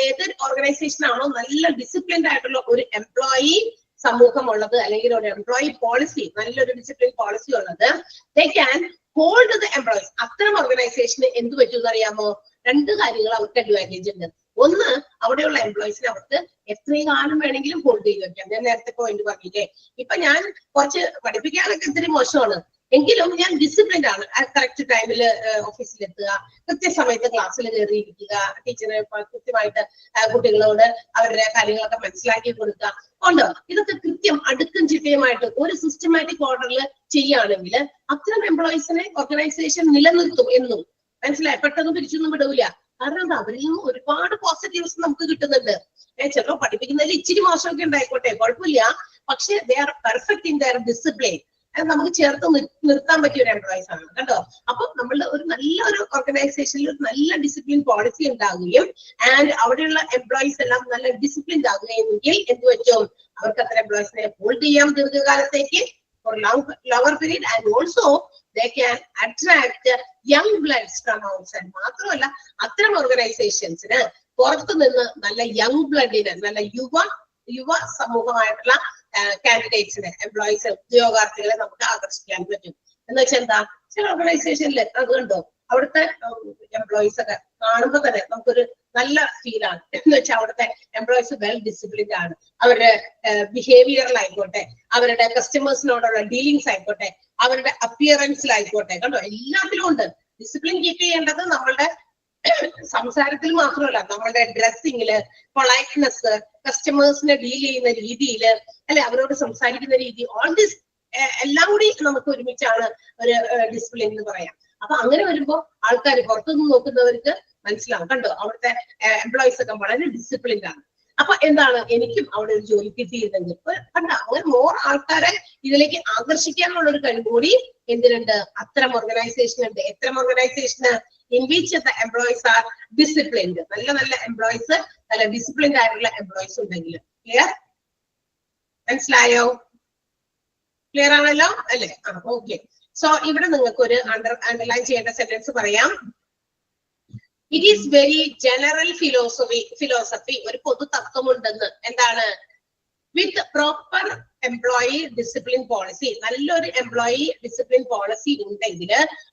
ഏത് ഓർഗനൈസേഷൻ ആണോ നല്ല ഡിസിപ്ലിൻഡ് ആയിട്ടുള്ള ഒരു എംപ്ലോയി സമൂഹമുള്ളത്, അല്ലെങ്കിൽ ഒരു എംപ്ലോയി പോളിസി, നല്ലൊരു ഡിസിപ്ലിൻ പോളിസി ഉള്ളത്, they can hold the employees. അത്തരം ഓർഗനൈസേഷന് എന്ത് പറ്റുമെന്ന് അറിയാമോ? 2 കാര്യങ്ങൾ അവർക്ക് അഡ്വാൻറ്റേജ് ഉണ്ട്. ഒന്ന്, അവിടെയുള്ള എംപ്ലോയീസിനെ അവർക്ക് എത്രയും കാലം വേണമെങ്കിലും ഹോൾഡ് ചെയ്ത് വെക്കാം. ഞാൻ നേരത്തെ പോയിന്റ് പറഞ്ഞില്ലേ, ഇപ്പൊ ഞാൻ കുറച്ച് പഠിപ്പിക്കാനൊക്കെ ഇത്തിരി മോശമാണ്, എങ്കിലും ഞാൻ ഡിസിപ്ലിൻഡ് ആണ്. കറക്റ്റ് ടൈമിൽ ഓഫീസിലെത്തുക, കൃത്യസമയത്ത് ക്ലാസ്സിൽ കയറിയിരിക്കുക, ടീച്ചറെ കൃത്യമായിട്ട് കുട്ടികളോട് അവരുടെ കാര്യങ്ങളൊക്കെ മനസ്സിലാക്കി കൊടുക്കുക ഉണ്ടോ. ഇതൊക്കെ കൃത്യം അടുക്കും ചിട്ടയുമായിട്ട് ഒരു സിസ്റ്റമാറ്റിക് ഓർഡറിൽ ചെയ്യുകയാണെങ്കിൽ അത്തരം എംപ്ലോയീസിനെ ഓർഗനൈസേഷൻ നിലനിർത്തും എന്നും. മനസ്സിലായി? പെട്ടെന്ന് പിരിച്ചൊന്നും വിടൂല. കാരണം അവരിൽ നിന്നും ഒരുപാട് പോസിറ്റീവ്സ് നമുക്ക് കിട്ടുന്നുണ്ട്. ചിലപ്പോൾ പഠിപ്പിക്കുന്നതിൽ ഇച്ചിരി മോശമൊക്കെ ഉണ്ടായിക്കോട്ടെ, കുഴപ്പമില്ല, പക്ഷെ they are perfect in their discipline. നമുക്ക് ചേർത്ത് നിർത്താൻ പറ്റിയ ഒരു എംപ്ലോയീസ് ആണ് കേട്ടോ. അപ്പൊ നമ്മളുടെ ഒരു നല്ലൊരു ഓർഗനൈസേഷനിൽ ഒരു നല്ല ഡിസിപ്ലിൻ പോളിസി ഉണ്ടാകുകയും ആൻഡ് അവിടെയുള്ള എംപ്ലോയീസ് എല്ലാം നല്ല ഡിസിപ്ലിൻഡ് ആകുകയെങ്കിൽ എന്ത് പറ്റും? അവർക്ക് അത്ര എംപ്ലോയീസിനെ ഹോൾഡ് ചെയ്യാം ദീർഘകാലത്തേക്ക്, for longer period, and also they can attract young bloods from outside. മാത്രമല്ല അത്തരം ഓർഗനൈസേഷൻസിന് പുറത്തു നിന്ന് നല്ല യങ് ബ്ലഡിന്, നല്ല യുവ സമൂഹമായിട്ടുള്ള കാൻഡിഡേറ്റ്സിനെ, എംപ്ലോയീസ്, ഉദ്യോഗാർത്ഥികളെ നമുക്ക് ആകർഷിക്കാൻ പറ്റും. എന്ന് വെച്ചാൽ എന്താ, ചില ഓർഗനൈസേഷനിൽ അത് കണ്ടോ, അവിടുത്തെ എംപ്ലോയീസ് ഒക്കെ കാണുമ്പോൾ തന്നെ നമുക്കൊരു നല്ല ഫീലാണ്. എന്ന് വെച്ചാൽ അവിടുത്തെ എംപ്ലോയീസ് വെൽ ഡിസിപ്ലിൻഡ് ആണ്. അവരുടെ ബിഹേവിയറിൽ ആയിക്കോട്ടെ, അവരുടെ കസ്റ്റമേഴ്സിനോടുള്ള ഡീലിങ്സ് ആയിക്കോട്ടെ, അവരുടെ അപ്പിയറൻസിലായിക്കോട്ടെ, കണ്ടോ എല്ലാത്തിലും ഉണ്ട്. ഡിസിപ്ലിൻ കീപ്പ് ചെയ്യേണ്ടത് നമ്മളുടെ സംസാരത്തിൽ മാത്രമല്ല, നമ്മളുടെ ഡ്രസ്സിങ്ങില്, പൊളൈറ്റ്നെസ്, കസ്റ്റമേഴ്സിനെ ഡീൽ ചെയ്യുന്ന രീതിയില്, അല്ലെ, അവരോട് സംസാരിക്കുന്ന രീതി, ഓൾ ദിസ് എല്ലാം കൂടി നമുക്ക് ഒരുമിച്ചാണ് ഒരു ഡിസിപ്ലിൻ എന്ന് പറയാം. അപ്പൊ അങ്ങനെ വരുമ്പോ ആൾക്കാർ പുറത്തുനിന്ന് നോക്കുന്നവർക്ക് മനസ്സിലാവും, കണ്ടോ അവിടുത്തെ എംപ്ലോയീസ് ഒക്കെ വളരെ ഡിസിപ്ലിൻഡ് ആണ്. അപ്പൊ എന്താണ്, എനിക്കും അവിടെ ഒരു ജോലി കിട്ടിയിരുന്നെങ്കിൽ കണ്ട, അങ്ങനെ മോർ ആൾക്കാരെ ഇതിലേക്ക് ആകർഷിക്കാനുള്ള ഒരു കഴിവ് കൂടി എന്തിനുണ്ട്, അത്തരം ഓർഗനൈസേഷൻ ഉണ്ട്. എത്തരം ഓർഗനൈസേഷന് in which the employees are disciplined, നല്ല നല്ല എംപ്ലോയീസ്, നല്ല ഡിസിപ്ലിൻഡ് ആയിട്ടുള്ള എംപ്ലോയീസ് ഉണ്ടെങ്കിൽ. ക്ലിയർ, മനസ്സിലായോ? ക്ലിയർ ആണല്ലോ അല്ലെ? ഓക്കെ. സോ ഇവിടെ നിങ്ങൾക്ക് ഒരു അണ്ടർലൈൻ ചെയ്യേണ്ട സെന്റൻസ് പറയാം. It is very general philosophy, ഒരു പൊതു തത്വമുണ്ടെന്ന്. എന്താണ്? With proper employee discipline policy, നല്ലൊരു എംപ്ലോയി ഡിസിപ്ലിൻ പോളിസി ഉണ്ടെങ്കിൽ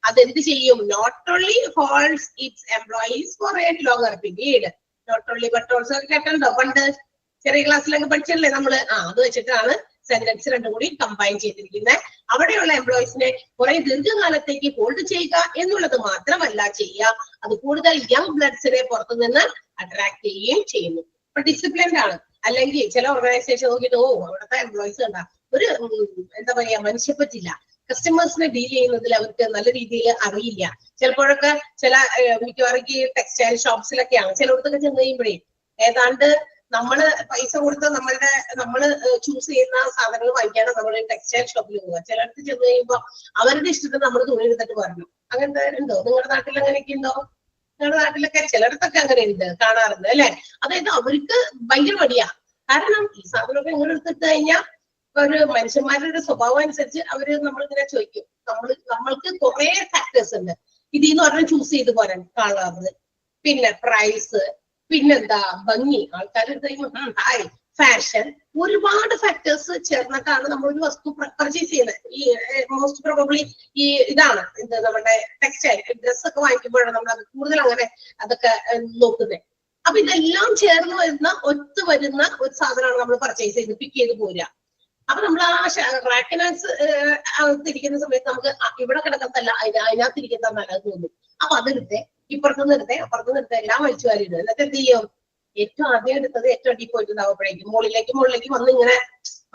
അതെന്ത് ചെയ്യും? Not only holds its employees for a longer period, not only but also. കേട്ടോ, പണ്ട് ചെറിയ ക്ലാസ്സിലൊക്കെ പഠിച്ചല്ലേ നമ്മള്? അത് വെച്ചിട്ടാണ് സെന്റൻസ് രണ്ടും കൂടി കമ്പൈൻ ചെയ്തിരിക്കുന്നത്. അവിടെയുള്ള എംപ്ലോയീസിനെ കുറെ ദീർഘകാലത്തേക്ക് ഹോൾഡ് ചെയ്യുക എന്നുള്ളത് മാത്രമല്ല ചെയ്യുക, അത് കൂടുതൽ യങ് ബ്ലഡ്സിനെ പുറത്തുനിന്ന് അട്രാക്ട് ചെയ്യുകയും ചെയ്യുന്നു. അപ്പൊ ഡിസിപ്ലിൻഡ് ആണ്. അല്ലെങ്കിൽ ചില ഓർഗനൈസേഷൻ നോക്കിയിട്ട് അവിടുത്തെ എംപ്ലോയീസ് കണ്ടാ ഒരു എന്താ പറയാ, മനുഷ്യപ്പറ്റില്ല, കസ്റ്റമേഴ്സിനെ ഡീൽ ചെയ്യുന്നതിൽ അവർക്ക് നല്ല രീതിയിൽ അറിയില്ല. ചിലപ്പോഴൊക്കെ മിക്കവാറും ടെക്സ്റ്റൈൽ ഷോപ്സിലൊക്കെയാണ് ചിലയിടത്തൊക്കെ ചെന്ന് കഴിയുമ്പോഴേ ഏതാണ്ട് നമ്മള് പൈസ കൊടുത്ത് നമ്മള് ചൂസ് ചെയ്യുന്ന സാധനങ്ങൾ വാങ്ങിക്കാനാണ് നമ്മൾ ടെക്സ്റ്റൈൽ ഷോപ്പിൽ പോവുക. ചിലയിടത്ത് ചെന്ന് കഴിയുമ്പോ അവരുടെ ഇഷ്ടത്തിന് നമ്മൾ തുണി എടുത്തിട്ട് പറഞ്ഞു. അങ്ങനത്തെ ഉണ്ടോ? നിങ്ങളുടെ നാട്ടിൽ അങ്ങനെയൊക്കെ ഉണ്ടോ? ഞങ്ങളുടെ നാട്ടിലൊക്കെ ചിലയിടത്തൊക്കെ അങ്ങനെ ഉണ്ട്, കാണാറുണ്ട് അല്ലെ? അതായത് അവർക്ക് ഭയങ്കര മടിയാ. കാരണം ഈ സാധനമൊക്കെ ഇങ്ങനെ എടുത്തിട്ട് കഴിഞ്ഞാൽ ഒരു മനുഷ്യന്മാരുടെ സ്വഭാവം അനുസരിച്ച് അവര് നമ്മളിങ്ങനെ ചോദിക്കും. നമ്മൾക്ക് കുറെ ഫാക്ടേഴ്സ് ഉണ്ട് ഇതിന്ന് പറഞ്ഞാൽ ചൂസ് ചെയ്ത് പോരാൻ കാണാറുണ്ട്. പിന്നെ പ്രൈസ്, പിന്നെന്താ ഭംഗി, ആൾക്കാരുടെ ഹായ്, ഫാഷൻ, ഒരുപാട് ഫാക്ടേഴ്സ് ചേർന്നിട്ടാണ് നമ്മൾ ഒരു വസ്തു പർച്ചേസ് ചെയ്യുന്നത്. ഈ മോസ്റ്റ് പ്രോബബ്ലി ഈ ഇതാണ് നമ്മുടെ ടെക്സ്റ്റൈൽ ഡ്രസ് ഒക്കെ വാങ്ങിക്കുമ്പോഴാണ് നമ്മൾ അത് കൂടുതൽ അങ്ങനെ അതൊക്കെ നോക്കുന്നത്. അപ്പൊ ഇതെല്ലാം ചേർന്ന് ഒത്തുവരുന്ന ഒരു സാധനമാണ് നമ്മൾ പർച്ചേസ് ചെയ്ത് പിക്ക് ചെയ്ത് പോരുക. അപ്പൊ നമ്മൾ ആ റാക്കിനകത്തിരിക്കുന്ന സമയത്ത് നമുക്ക് ഇവിടെ കിടക്കുന്നതല്ല അതിനകത്തിരിക്കുന്ന നല്ലത് തോന്നും. അപ്പൊ അതെടുത്ത് ഇപ്പുറത്തുനിന്ന് എടുത്തേ അപ്പുറത്തുനിന്ന് എല്ലാം വലിച്ചു വാരിയിടും. എന്നിട്ട് എന്ത് ചെയ്യും? ഏറ്റവും ആദ്യം എടുത്തത് ഏറ്റവും അടിയിൽ പോയിട്ടുണ്ടാവുമ്പോഴേക്കും മുകളിലേക്ക് വന്ന് ഇങ്ങനെ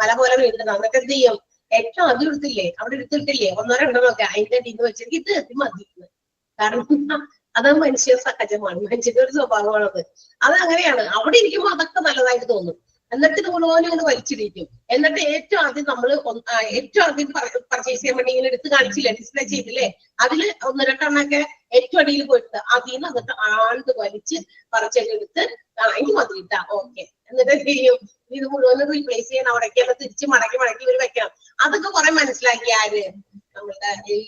മല പോലെ വീണിട്ടുണ്ടാവും. എന്നിട്ട് എന്ത് ചെയ്യും? ഏറ്റവും ആദ്യം എടുത്തില്ലേ, അവിടെ എടുത്തിട്ടില്ലേ, ഒന്നോ രണ്ടോ ഒക്കെ അതിന്റെ അടിയിൽ നിന്ന് വെച്ചിട്ട് ഇത് എത്തി മതി. കാരണം അത് മനുഷ്യ സഹജമാണ്, മനുഷ്യന്റെ ഒരു സ്വഭാവമാണത്. അത് അങ്ങനെയാണ്. അവിടെ ഇരിക്കുമ്പോൾ അതൊക്കെ നല്ലതായിട്ട് തോന്നും. എന്നിട്ട് ഇത് മുഴുവനും ഇങ്ങനെ വലിച്ചിരിക്കും. എന്നിട്ട് ഏറ്റവും ആദ്യം പർച്ചേസ് ചെയ്യാൻ വേണ്ടി ഇങ്ങനെ എടുത്ത് കാണിച്ചില്ലേ, ഡിസ്പ്ലേ ചെയ്തില്ലേ, അതില് ഒന്ന് രണ്ടെണ്ണൊക്കെ ഏറ്റവും അടിയിൽ പോയിട്ട് അതിൽ നിന്ന് എന്നിട്ട് ആണ്ട് വലിച്ച് പറിച്ചൊക്കെ എടുത്ത് ഇനി മതിയിട്ടാ ഓക്കെ. എന്നിട്ട് എന്ത് ചെയ്യും? ഇത് മുഴുവനും റീപ്ലേസ് ചെയ്യാൻ അവിടേക്ക് തിരിച്ച് മടക്കി ഇവർ വെക്കണം. അതൊക്കെ കുറെ മനസ്സിലാക്കി ആര്? നമ്മളുടെ ഈ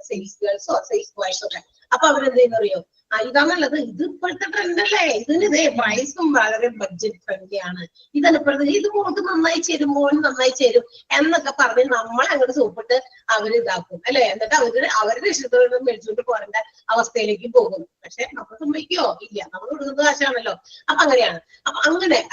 സെയിൽസ് ഗേൾസോ സെയിൽസ് ബോയ്സോ ഒക്കെ. അപ്പൊ അവരെന്ത് ചെയ്യുന്ന അറിയോ? ഇതാണുള്ളത്, ഇത് ഇപ്പോഴത്തെ ട്രെൻഡ് അല്ലേ, ഇതിന് പ്രൈസും വളരെ ബഡ്ജറ്റ് ഫ്രണ്ട്ലി ആണ്, ഇതാണ് ഇപ്പോഴത്തെ, ഇത് മോൾക്ക് നന്നായി ചേരും, മോന് നന്നായി ചേരും എന്നൊക്കെ പറഞ്ഞ് നമ്മളെ അങ്ങോട്ട് സൂപ്പിട്ട് അവര് ഇതാക്കും അല്ലെ. എന്നിട്ട് അവരുടെ ഇഷ്ടത്തോടെ മേടിച്ചുകൊണ്ട് പോരേണ്ട അവസ്ഥയിലേക്ക് പോകും. പക്ഷെ നമ്മൾ സമ്മതിക്കോ? ഇല്ല, നമ്മൾ കൊടുക്കുന്നത് കാശാണല്ലോ. അപ്പൊ അങ്ങനെയാണ്.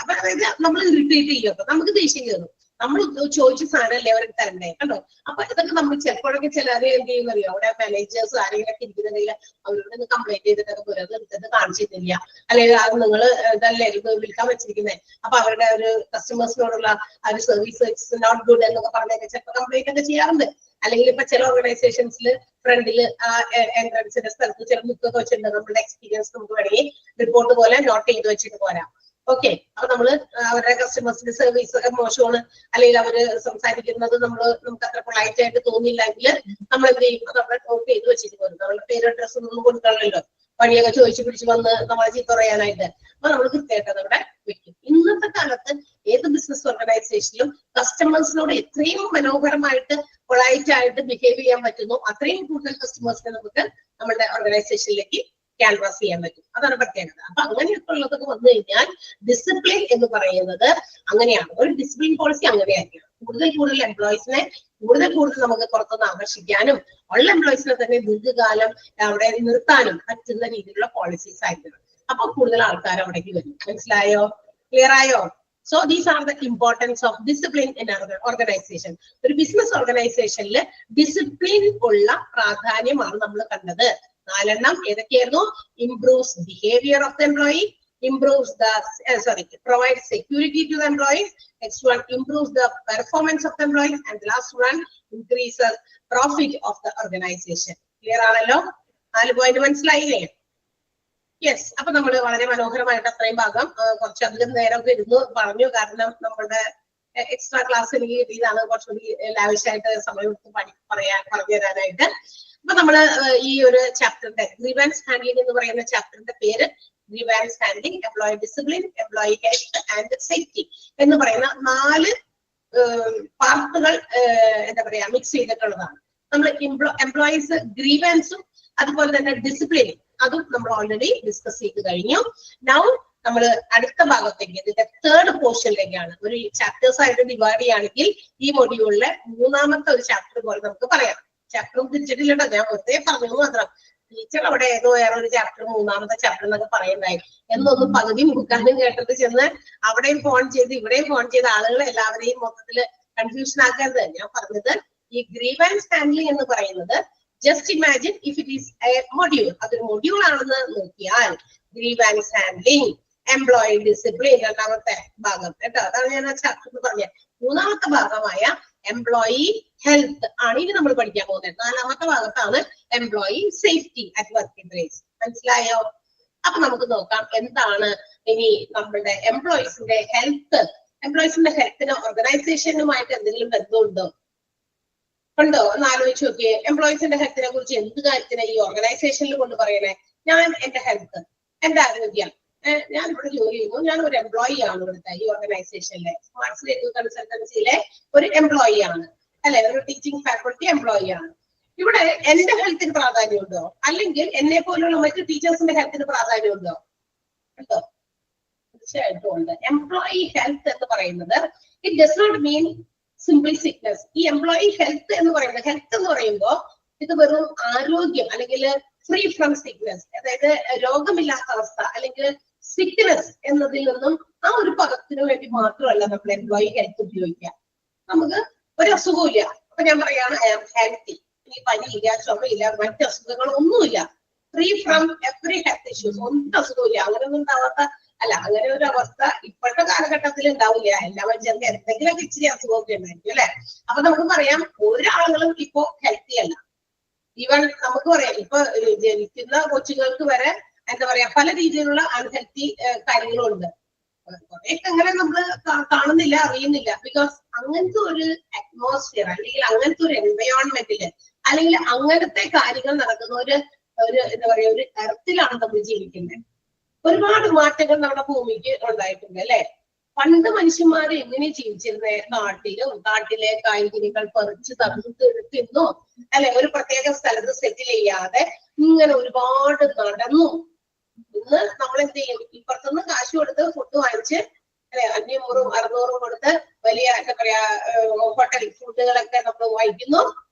അപ്പൊ അതായത് നമ്മൾ ഇറിറ്റേറ്റ് ചെയ്യും. നമുക്ക് ദേഷ്യം കയറും. നമ്മൾ ചോദിച്ച സാധനമല്ലേ അവർക്ക് തരണ്ടേ, കണ്ടോ? അപ്പൊ ഇതൊക്കെ നമ്മൾ ചിലപ്പോഴൊക്കെ ചിലരെ എന്ത് ചെയ്യുന്നറിയോ, അവിടെ മാനേജേഴ്സ് ആരെങ്കിലൊക്കെ ഇരിക്കുന്നുണ്ടെങ്കിൽ അവരോട് കംപ്ലൈന്റ് ചെയ്തിട്ടൊക്കെ പോലും അത് എടുത്തിട്ട് കാണിച്ചിട്ടില്ല, അല്ലെങ്കിൽ അത് നിങ്ങൾ ഇതല്ലേ വിൽക്കാൻ വെച്ചിരിക്കുന്നത്, അപ്പൊ അവരുടെ ഒരു കസ്റ്റമേഴ്സിനോടുള്ള ആ ഒരു സർവീസ് നോട്ട് ഗുഡ് എന്നൊക്കെ പറഞ്ഞൊക്കെ ചിലപ്പോൾ കംപ്ലൈന്റ് ഒക്കെ ചെയ്യാറുണ്ട്. അല്ലെങ്കിൽ ഇപ്പൊ ചില ഓർഗനൈസേഷൻസിൽ ഫ്രണ്ടില് എൻട്രൻസിന്റെ സ്ഥലത്ത് ചില ബുക്കൊക്കെ വെച്ചിട്ടുണ്ട്. നമ്മുടെ എക്സ്പീരിയൻസ് നമുക്ക് വേണമെങ്കിൽ റിപ്പോർട്ട് പോലെ നോട്ട് ചെയ്ത് വെച്ചിട്ട് പോരാം. ഓക്കെ. അപ്പൊ നമ്മള് അവരുടെ കസ്റ്റമേഴ്സിന്റെ സർവീസ് ഒക്കെ മോശമാണ്, അല്ലെങ്കിൽ അവര് സംസാരിക്കുന്നത് നമുക്ക് അത്ര പൊളൈറ്റ് ആയിട്ട് തോന്നിയില്ലെങ്കിൽ നമ്മൾ എന്ത് ചെയ്യും? അത് അവിടെ നോട്ട് ചെയ്ത് വെച്ചിട്ട് പോരും. നമ്മളുടെ പേര് അഡ്രസ് ഒന്നും കൊടുക്കണമല്ലോ, വഴിയൊക്കെ ചോദിച്ചു പിടിച്ച് വന്ന് നമ്മളെ ചീത്ത പറയാനായിട്ട്. അപ്പൊ നമ്മൾ കൃത്യമായിട്ട് അതവിടെ വെക്കും. ഇന്നത്തെ കാലത്ത് ഏത് ബിസിനസ് ഓർഗനൈസേഷനിലും കസ്റ്റമേഴ്സിനോട് എത്രയും മനോഹരമായിട്ട് പൊളൈറ്റ് ആയിട്ട് ബിഹേവ് ചെയ്യാൻ പറ്റുന്നു, അത്രയും കൂടുതൽ കസ്റ്റമേഴ്സിനെ നമുക്ക് നമ്മുടെ ഓർഗനൈസേഷനിലേക്ക് ക്യാൻവാസ് ചെയ്യാൻ പറ്റും. അതാണ് പ്രത്യേകത. അപ്പൊ അങ്ങനെയൊക്കെ ഉള്ളതൊക്കെ വന്നു കഴിഞ്ഞാൽ ഡിസിപ്ലിൻ എന്ന് പറയുന്നത് അങ്ങനെയാണ്. ഒരു ഡിസിപ്ലിൻ പോളിസി അങ്ങനെയായിരിക്കണം. കൂടുതൽ എംപ്ലോയീസിനെ കൂടുതൽ നമുക്ക് പുറത്തുനിന്ന് ആകർഷിക്കാനും ഉള്ള എംപ്ലോയീസിനെ തന്നെ ദീർഘകാലം അവിടെ നിർത്താനും പറ്റുന്ന രീതിയിലുള്ള പോളിസീസ് ആയിരിക്കണം. അപ്പൊ കൂടുതൽ ആൾക്കാർ അവിടേക്ക് വരും. മനസ്സിലായോ? ക്ലിയർ ആയോ? So these are the importance of discipline in our organization. ഒരു ബിസിനസ് ഓർഗനൈസേഷനിൽ ഡിസിപ്ലിൻ ഉള്ള പ്രാധാന്യമാണ് നമ്മൾ കണ്ടത്. 4 എണ്ണം ഏതൊക്കെയായിരുന്നു? Improves behaviour of the employee, improves the provides security to the employees. Next one, improves the performance of the employees, and the last one, increases profit of the organization. Clear ആണല്ലോ? 4 പോയിന്റ് മനസ്സിലായില്ലേ? യെസ്. അപ്പൊ നമ്മൾ വളരെ മനോഹരമായിട്ട് അത്രയും ഭാഗം കുറച്ചധികം നേരമൊക്കെ ഇരുന്ന് പറഞ്ഞു. കാരണം നമ്മളുടെ എക്സ്ട്രാ ക്ലാസ് എനിക്ക് കിട്ടിയതാണ് കുറച്ചുകൂടി ലാവിഷായിട്ട് സമയം പറഞ്ഞു തരാനായിട്ട്. അപ്പൊ നമ്മള് ഈ ഒരു ചാപ്റ്ററിന്റെ ഗ്രീവൻസ് ഹാൻഡ്ലിംഗ് എന്ന് പറയുന്ന ചാപ്റ്ററിന്റെ പേര് grievance handling, employee discipline, employee health and safety എന്ന് പറയുന്ന 4 പാർട്ടുകൾ എന്താ പറയാ മിക്സ് ചെയ്തിട്ടുള്ളതാണ്. നമ്മൾ എംപ്ലോയീസ് ഗ്രീവൻസും അതുപോലെ തന്നെ ഡിസിപ്ലിനും അതും നമ്മൾ ഓൾറെഡി ഡിസ്കസ് ചെയ്ത് കഴിഞ്ഞു. നൗ നമ്മൾ അടുത്ത ഭാഗത്തേക്ക് ഇതിന്റെ 3rd പോർഷനിലേക്കാണ്. ഒരു ചാപ്റ്റേഴ്സ് ആയിട്ട് ഡിവൈഡ് ചെയ്യുകയാണെങ്കിൽ ഈ മൊഡ്യൂളിലെ 3ാമത്തെ ഒരു ചാപ്റ്റർ പോലെ നമുക്ക് പറയാം. ചാപ്റ്ററും തിരിച്ചിട്ടില്ലട്ടോ, ഞാൻ വെറുതെ പറഞ്ഞു മാത്രം. ടീച്ചർ അവിടെ ഏതോ വേറെ ഒരു ചാപ്റ്റർ 3ാമത്തെ ചാപ്റ്റർ എന്നൊക്കെ പറയുണ്ടായി എന്നൊന്നും പകുതി മുക്കാനും കേട്ടിട്ട് ചെന്ന് അവിടെയും ഫോൺ ചെയ്ത് ഇവിടെയും ഫോൺ ചെയ്ത ആളുകളെ എല്ലാവരെയും മൊത്തത്തില് കൺഫ്യൂഷൻ ആക്കരുത്. ഞാൻ പറഞ്ഞത് ഈ ഗ്രീവൻസ് ഹാൻഡ്ലിംഗ് എന്ന് പറയുന്നത് just imagine if it is A module, അതൊരു മൊഡ്യൂൾ ആണെന്ന് നോക്കിയാൽ ഗ്രീവൻസ് ഹാൻഡ്ലിംഗ്, എംപ്ലോയി ഡിസിപ്ലിൻ 2ാമത്തെ ഭാഗം കേട്ടോ. അതാണ് ഞാൻ ആ ചാപ്റ്റർ പറഞ്ഞത്. 3ാമത്തെ ഭാഗമായ എംപ്ലോയി ഹെൽത്ത് ആണ് ഇനി നമ്മൾ പഠിക്കാൻ പോകുന്നത്. 4ാമത്തെ ഭാഗത്താണ് employee safety at working place. മനസ്സിലായോ? അപ്പൊ നമുക്ക് നോക്കാം എന്താണ് ഇനി നമ്മളുടെ എംപ്ലോയീസിന്റെ ഹെൽത്ത്. എംപ്ലോയീസിന്റെ ഹെൽത്തിന് ഓർഗനൈസേഷനുമായിട്ട് എന്തെങ്കിലും ബന്ധമുണ്ടോ? ഉണ്ടോ? ഒന്ന് ആലോചിച്ച് നോക്കിയേ. എംപ്ലോയീസിന്റെ ഹെൽത്തിനെ കുറിച്ച് എന്ത് കാര്യത്തിന് ഈ ഓർഗനൈസേഷനിൽ കൊണ്ട് പറയണേ? ഞാൻ എന്റെ ഹെൽത്ത്, എന്റെ ആരോഗ്യം, ഞാൻ ഇവിടെ ജോലി ചെയ്യുന്നു, ഞാൻ ഒരു എംപ്ലോയി ആണ് ഇവിടുത്തെ ഈ ഓർഗനൈസേഷനിലെ സ്മാർട്ട് സിറ്റി കൺസൾട്ടൻസിയിലെ ഒരു എംപ്ലോയി ആണ്, അല്ലെ? ഒരു ടീച്ചിങ് ഫാക്കൾട്ടി എംപ്ലോയി ആണ്. ഇവിടെ എന്റെ ഹെൽത്തിന് പ്രാധാന്യമുണ്ടോ? അല്ലെങ്കിൽ എന്നെ പോലുള്ള മറ്റു ടീച്ചേഴ്സിന്റെ ഹെൽത്തിന് പ്രാധാന്യമുണ്ടോ? ഉണ്ടോ? തീർച്ചയായിട്ടും ഉണ്ട്. എംപ്ലോയി ഹെൽത്ത് എന്ന് പറയുന്നത് it does not mean simple sickness. ഈ എംപ്ലോയി ഹെൽത്ത് എന്ന് പറയുമ്പോൾ ഇത് വെറും ആരോഗ്യം അല്ലെങ്കിൽ ഫ്രീ ഫ്രം സിക്നസ്, അതായത് രോഗമില്ലാത്ത അവസ്ഥ അല്ലെങ്കിൽ സിക്നസ് എന്നതിൽ നിന്നും ആ ഒരു പദത്തിന് വേണ്ടി മാത്രമല്ല നമ്മൾ എംപ്ലോയി ഹെൽത്ത് ഉപയോഗിക്കുക. നമുക്ക് ഒരു അസുഖമില്ല, അപ്പൊ ഞാൻ പറയാണ് ഐ ആം ഹെൽത്തി, ഈ പനിയില്ല, ചുമയില്ല, മറ്റു അസുഖങ്ങളൊന്നുമില്ല, free from every health issues, ഒന്നും അസുഖമില്ല, അങ്ങനെയൊന്നും ഉണ്ടാവാത്ത അല്ല. അങ്ങനെ ഒരു അവസ്ഥ ഇപ്പോഴത്തെ കാലഘട്ടത്തിൽ ഉണ്ടാവില്ല. എല്ലാ മനുഷ്യർക്ക് എന്തെങ്കിലുമൊക്കെ ഇച്ചിരി അസുഖമൊക്കെ ഉണ്ടായിരിക്കും, അല്ലെ? അപ്പൊ നമുക്ക് പറയാം ഒരാളുകളും ഇപ്പോ ഹെൽത്തി അല്ല. ഈവൻ നമുക്ക് പറയാം ഇപ്പൊ ജനിക്കുന്ന കൊച്ചുങ്ങൾക്ക് വരെ എന്താ പറയാ പല രീതിയിലുള്ള അൺഹെൽത്തി കാര്യങ്ങളുണ്ട്. കുറെയൊക്കെ അങ്ങനെ നമ്മൾ കാണുന്നില്ല, അറിയുന്നില്ല. ബിക്കോസ് അങ്ങനത്തെ ഒരു അറ്റ്മോസ്ഫിയർ അല്ലെങ്കിൽ അങ്ങനത്തെ ഒരു എൻവയോൺമെന്റില് അല്ലെങ്കിൽ അങ്ങനത്തെ കാര്യങ്ങൾ നടക്കുന്ന ഒരു എന്താ പറയാ ഒരു എർത്തിലാണ് നമ്മൾ ജീവിക്കുന്നത്. ഒരുപാട് മാറ്റങ്ങൾ നമ്മുടെ ഭൂമിക്ക് ഉണ്ടായിട്ടുണ്ട്, അല്ലെ? പണ്ട് മനുഷ്യന്മാർ എങ്ങനെ ജീവിച്ചിരുന്നേ? കാട്ടിലെ കായ്കനികൾ പറിച്ച് തിന്നു, അല്ലെ? ഒരു പ്രത്യേക സ്ഥലത്ത് സെറ്റിൽ ചെയ്യാതെ ഇങ്ങനെ ഒരുപാട് നടന്നു. ഇന്ന് നമ്മൾ എന്ത് ചെയ്യും? ഇപ്പുറത്തുനിന്ന് കാശ് കൊടുത്ത് ഫുഡ് വാങ്ങിച്ച്, അല്ലെ? 500-600 കൊടുത്ത് വലിയ എന്താ പറയാ ഹോട്ടൽ ഫുഡുകളൊക്കെ നമ്മൾ വാങ്ങിക്കുന്നു.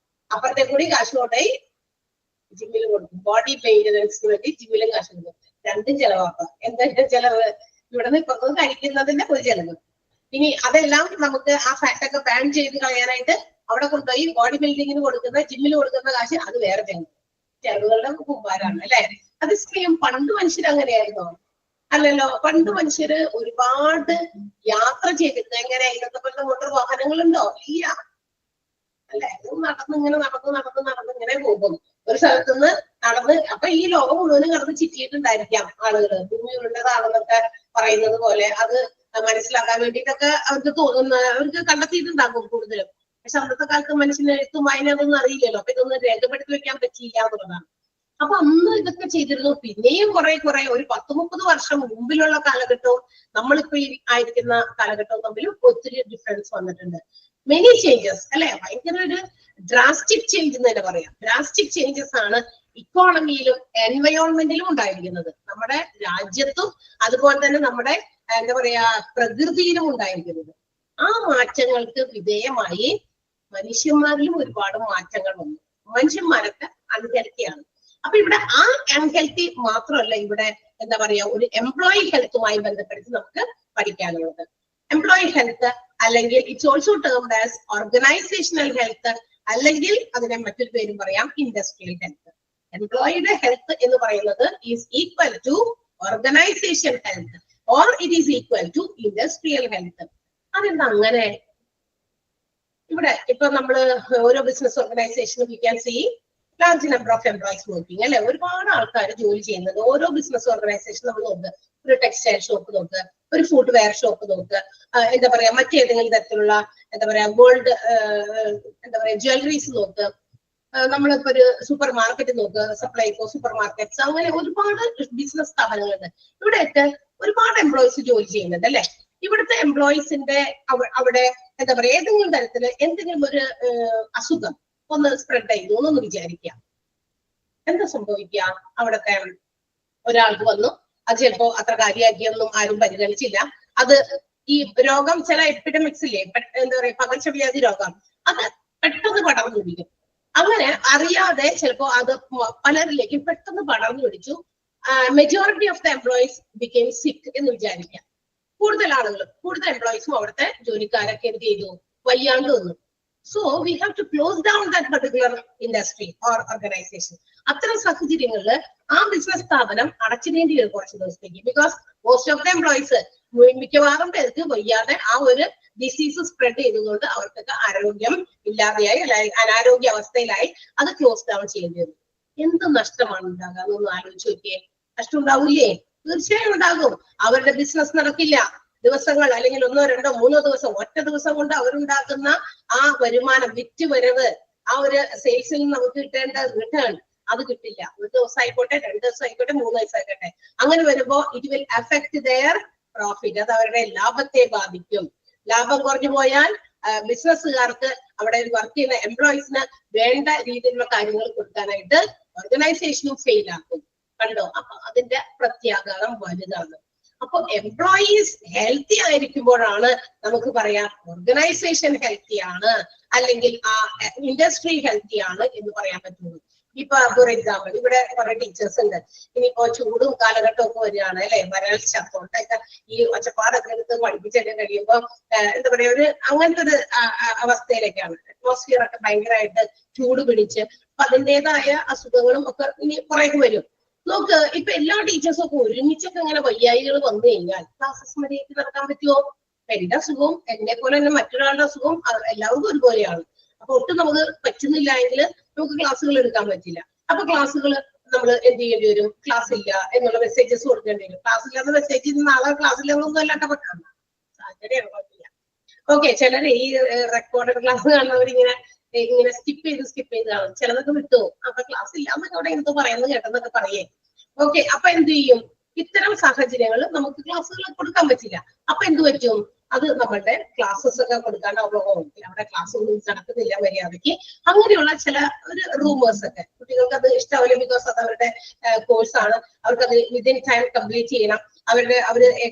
അപ്പുറത്തെ കൂടി കാശ് കൊണ്ടുപോയി ജിമ്മിൽ കൊടുക്കും. ബോഡി മെയിൻ്റനൻസിന് വേണ്ടി ജിമ്മിലും കാശ് കൊടുക്കും. രണ്ടും ചെലവാക്കാം. എന്താ ചെലവ്? ഇവിടുന്ന് ഇപ്പുറത്തുനിന്ന് കഴിക്കുന്നതിന്റെ ഒരു ചെലവ്. ഇനി അതെല്ലാം നമുക്ക് ആ ഫാറ്റൊക്കെ ബാൻ ചെയ്ത് കളയാനായിട്ട് അവിടെ കൊണ്ടുപോയി ബോഡി ബിൽഡിങ്ങിന് കൊടുക്കുന്ന ജിമ്മിൽ കൊടുക്കുന്ന കാശ് അത് വേറെ ചെലവുകളുടെ കുമ്പാരാണ്, അല്ലെ? അത് സ്ത്രീയും പണ്ട് മനുഷ്യർ അങ്ങനെയായിരുന്നോ? അല്ലല്ലോ. പണ്ട് മനുഷ്യര് ഒരുപാട് യാത്ര ചെയ്തിരുന്നു. എങ്ങനെ? ഇന്നത്തെ പോലത്തെ മോട്ടോർ വാഹനങ്ങളുണ്ടോ? ഇല്ല, അല്ലെ? നടന്ന് ഇങ്ങനെ പോകും ഒരു സ്ഥലത്തുനിന്ന് നടന്ന്. അപ്പൊ ഈ ലോകം മുഴുവനും കടന്ന് ചിറ്റിയിട്ടുണ്ടായിരിക്കാം ആളുകള്. ഭൂമി ഉള്ളതാണെന്നൊക്കെ പറയുന്നത് പോലെ അത് മനസ്സിലാക്കാൻ വേണ്ടിയിട്ടൊക്കെ അവർക്ക് കണ്ടെത്തിയിട്ടുണ്ടാകും കൂടുതലും. പക്ഷെ അന്നത്തെ കാലത്ത് മനുഷ്യന് എഴുത്തും വായന അതൊന്നും അറിയില്ലല്ലോ. അപ്പൊ ഇതൊന്നും രേഖപ്പെടുത്തി വെക്കാൻ പറ്റിയില്ല എന്നുള്ളതാണ്. അപ്പൊ അന്ന് ഇതൊക്കെ ചെയ്തിരുന്നു. പിന്നെയും കുറെ ഒരു 10-30 വർഷം മുമ്പിലുള്ള കാലഘട്ടവും നമ്മളിപ്പോ ആയിരിക്കുന്ന കാലഘട്ടവും തമ്മിൽ ഒത്തിരി ഡിഫറൻസ് വന്നിട്ടുണ്ട്. മെനി ചേഞ്ചസ് അല്ലെ, ഭയങ്കര ഒരു ഡ്രാസ്റ്റിക് ചേഞ്ച് എന്ന് തന്നെ പറയാം. ഡ്രാസ്റ്റിക് ചേഞ്ചസ് ആണ് ഇക്കോണമിയിലും എൻവയോൺമെന്റിലും ഉണ്ടായിരിക്കുന്നത്, നമ്മുടെ രാജ്യത്തും അതുപോലെ തന്നെ നമ്മുടെ എന്താ പറയാ പ്രകൃതിയിലും ഉണ്ടായിരിക്കുന്നത്. ആ മാറ്റങ്ങൾക്ക് വിധേയമായി മനുഷ്യന്മാരിലും ഒരുപാട് മാറ്റങ്ങൾ വന്നു. മനുഷ്യന്മാരൊക്കെ അൺഹെൽത്തിയാണ്. അപ്പൊ ഇവിടെ ആ അൺഹെൽത്തി മാത്രമല്ല, ഇവിടെ എന്താ പറയാ ഒരു എംപ്ലോയി ഹെൽത്തുമായി ബന്ധപ്പെടുത്തി നമുക്ക് പഠിക്കാനുള്ളത്. എംപ്ലോയി ഹെൽത്ത് അല്ലെങ്കിൽ it's also termed as organisational health, അല്ലെങ്കിൽ അതിനെ മറ്റൊരു പേരും പറയാം ഇൻഡസ്ട്രിയൽ ഹെൽത്ത്. എംപ്ലോയിയുടെ ഹെൽത്ത് എന്ന് പറയുന്നത് is equal to organisation health or it is equal to industrial health. അതെന്താ അങ്ങനെ? ഇവിടെ ഇപ്പൊ നമ്മള് ഓരോ ബിസിനസ് ഓർഗനൈസേഷനും we can see large number of employees working അല്ലെ, ഒരുപാട് ആൾക്കാർ ജോലി ചെയ്യുന്നത്. ഓരോ ബിസിനസ് ഓർഗനൈസേഷൻ നമ്മൾ നോക്കുക, ഒരു ടെക്സ്റ്റൈൽ ഷോപ്പ് നോക്കുക, ഒരു ഫുഡ് വെയർ ഷോപ്പ് നോക്കുക, എന്താ പറയാ മറ്റേതെങ്കിലും തരത്തിലുള്ള എന്താ പറയാ ഗോൾഡ് എന്താ പറയാ ജ്വല്ലറീസ് നോക്കുക, നമ്മളിപ്പോ ഒരു സൂപ്പർ മാർക്കറ്റ് നോക്കുക, സപ്ലൈകോ സൂപ്പർ മാർക്കറ്റ്സ്, അങ്ങനെ ഒരുപാട് ബിസിനസ് സ്ഥാപനങ്ങളുണ്ട്. ഇവിടെയൊക്കെ ഒരുപാട് എംപ്ലോയീസ് ജോലി ചെയ്യുന്നുണ്ട് അല്ലെ. ഇവിടുത്തെ എംപ്ലോയീസിന്റെ അവിടെ എന്താ പറയാ ഏതെങ്കിലും തരത്തില് എന്തെങ്കിലും ഒരു അസുഖം ഒന്ന് സ്പ്രെഡ് ചെയ്തു എന്നൊന്ന് വിചാരിക്കാം, എന്താ സംഭവിക്കുക? അവിടത്തെ ഒരാൾക്ക് വന്നു, അത് ചിലപ്പോ അത്ര കാര്യമാക്കിയൊന്നും ആരും പരിഗണിച്ചില്ല. അത് ഈ രോഗം ചില എപ്പിഡമിക്സ് ഇല്ലേ, എന്താ പറയാ പകർച്ചവ്യാധി രോഗം, അത് പെട്ടെന്ന് പടർന്നു പിടിക്കും. അങ്ങനെ അറിയാതെ ചിലപ്പോ അത് പലരിലേക്കും പെട്ടെന്ന് പടർന്നു പിടിച്ചു. Majority of the employees became സിക്ക് എന്ന് വിചാരിക്കാം. കൂടുതൽ ആളുകളും കൂടുതൽ എംപ്ലോയീസും അവിടുത്തെ ജോലിക്കാരൊക്കെ എന്ത് ചെയ്തു, വയ്യാണ്ട് വന്നു. So we have to close down that particular industry or organisation. അത്തരം സാഹചര്യങ്ങളിൽ ആ ബിസിനസ് സ്ഥാപനം അടച്ചിടേണ്ടി വരും കുറച്ച് ദിവസത്തേക്ക്. Because most of the employees മിക്കവാറും പേർക്ക് വയ്യാതെ ആ ഒരു ഡിസീസ് സ്പ്രെഡ് ചെയ്തതുകൊണ്ട് അവർക്കൊക്കെ ആരോഗ്യം ഇല്ലാതെയായി അല്ലെങ്കിൽ അനാരോഗ്യ അവസ്ഥയിലായി അത് ക്ലോസ് ഡൗൺ ചെയ്യേണ്ടി വരും. എന്ത് നഷ്ടമാണ് ഉണ്ടാകുക എന്നൊന്ന് ആലോചിച്ച് നോക്കിയേ. നഷ്ടം ഉണ്ടാവില്ലേ? തീർച്ചയായും ഉണ്ടാകും. അവരുടെ ബിസിനസ് നടക്കില്ല. ദിവസങ്ങൾ അല്ലെങ്കിൽ 1, 2, 3 ദിവസം, ഒറ്റ ദിവസം കൊണ്ട് അവരുണ്ടാക്കുന്ന ആ വരുമാനം, വിറ്റുവരവ്, ആ ഒരു സെയിൽസിൽ നിന്ന് നമുക്ക് കിട്ടേണ്ട റിട്ടേൺ അത് കിട്ടില്ല. 1 ദിവസം ആയിക്കോട്ടെ, 2 ദിവസം ആയിക്കോട്ടെ, 3 ദിവസം ആയിക്കോട്ടെ. അങ്ങനെ വരുമ്പോ it will affect there profit. അത് അവരുടെ ലാഭത്തെ ബാധിക്കും. ലാഭം കുറഞ്ഞു പോയാൽ ബിസിനസ്സുകാർക്ക് അവിടെ വർക്ക് ചെയ്യുന്ന എംപ്ലോയീസിന് വേണ്ട രീതിയിലുള്ള കാര്യങ്ങൾ കൊടുക്കാനായിട്ട് ഓർഗനൈസേഷനും ഫെയിൽ ആക്കും. കണ്ടോ? അപ്പൊ അതിന്റെ പ്രത്യാഘാതം വലുതാണ്. അപ്പൊ എംപ്ലോയീസ് ഹെൽത്തി ആയിരിക്കുമ്പോഴാണ് നമുക്ക് പറയാം ഓർഗനൈസേഷൻ ഹെൽത്തി ആണ് അല്ലെങ്കിൽ ആ ഇൻഡസ്ട്രി ഹെൽത്തി ആണ് എന്ന് പറയാൻ പറ്റുള്ളൂ. ഇപ്പൊ ഫോർ എക്സാമ്പിൾ ഇവിടെ കുറെ ടീച്ചേഴ്സ് ഉണ്ട്. ഇനിയിപ്പോ ചൂടും കാലഘട്ടവും ഒക്കെ വരികയാണ് അല്ലെ, വരൾച്ച, തൊണ്ടൊക്കെ ഈ ഒച്ചപ്പാടൊക്കെ എടുത്ത് പഠിപ്പിച്ചൊക്കെ കഴിയുമ്പോ എന്താ പറയാ ഒരു അങ്ങനത്തെ ഒരു അവസ്ഥയിലേക്കാണ്. അറ്റ്മോസ്ഫിയർ ഒക്കെ ഭയങ്കരമായിട്ട് ചൂട് പിടിച്ച് അപ്പൊ അതിൻ്റെതായ അസുഖങ്ങളും ഒക്കെ ഇനി കുറേയൊക്കെ വരും. നോക്ക്, ഇപ്പൊ എല്ലാ ടീച്ചേഴ്സും ഒക്കെ ഒരുമിച്ചൊക്കെ ഇങ്ങനെ വയ്യായികൾ വന്നു കഴിഞ്ഞാൽ ക്ലാസ്സസ് മര്യാദയ്ക്ക് നടക്കാൻ പറ്റുമോ? എന്റെ അസുഖവും എന്നെ പോലെ തന്നെ മറ്റൊരാളുടെ അസുഖവും എല്ലാവർക്കും ഒരുപോലെയാണ്. അപ്പൊ ഒട്ടും നമുക്ക് പറ്റുന്നില്ല എങ്കിൽ നമുക്ക് ക്ലാസ്സുകൾ എടുക്കാൻ പറ്റില്ല. അപ്പൊ ക്ലാസ്സുകൾ നമ്മൾ എന്ത് ചെയ്യേണ്ടി വരും? ക്ലാസ് ഇല്ല എന്നുള്ള മെസ്സേജസ് കൊടുക്കേണ്ടി വരും. ക്ലാസ് ഇല്ലാത്ത മെസ്സേജ് നാളെ ക്ലാസ് ഇല്ലെന്നൊന്നും അല്ലാണ്ട് പറ്റാം. സാഹചര്യം കുഴപ്പമില്ല. ഓക്കെ, ചിലർ ഈ റെക്കോർഡഡ് ക്ലാസ് കാണുന്നവരിങ്ങനെ സ്കിപ്പ് ചെയ്ത് കാണും. ചിലതൊക്കെ വിട്ടു, അപ്പൊ ക്ലാസ് ഇല്ല എന്നൊക്കെ അവിടെ എന്തോ പറയുന്നത് കേട്ടെന്നൊക്കെ പറയേ. ഓക്കെ, അപ്പൊ എന്ത് ചെയ്യും? ഇത്തരം സാഹചര്യങ്ങളിൽ നമുക്ക് ക്ലാസ്സുകൾ കൊടുക്കാൻ പറ്റില്ല. അപ്പൊ എന്ത് പറ്റും? അത് നമ്മളുടെ ക്ലാസ്സസ് ഒക്കെ കൊടുക്കാണ്ട് അവിടെ ക്ലാസ് ഒന്നും നടക്കുന്നില്ല മര്യാദയ്ക്ക്. അങ്ങനെയുള്ള ചില ഒരു റൂമേഴ്സ് ഒക്കെ കുട്ടികൾക്ക് അത് ഇഷ്ടാവില്ല. ബിക്കോസ് അത് അവരുടെ കോഴ്സാണ്, അവർക്കത് വിതിൻ ടൈം കംപ്ലീറ്റ് ചെയ്യണം.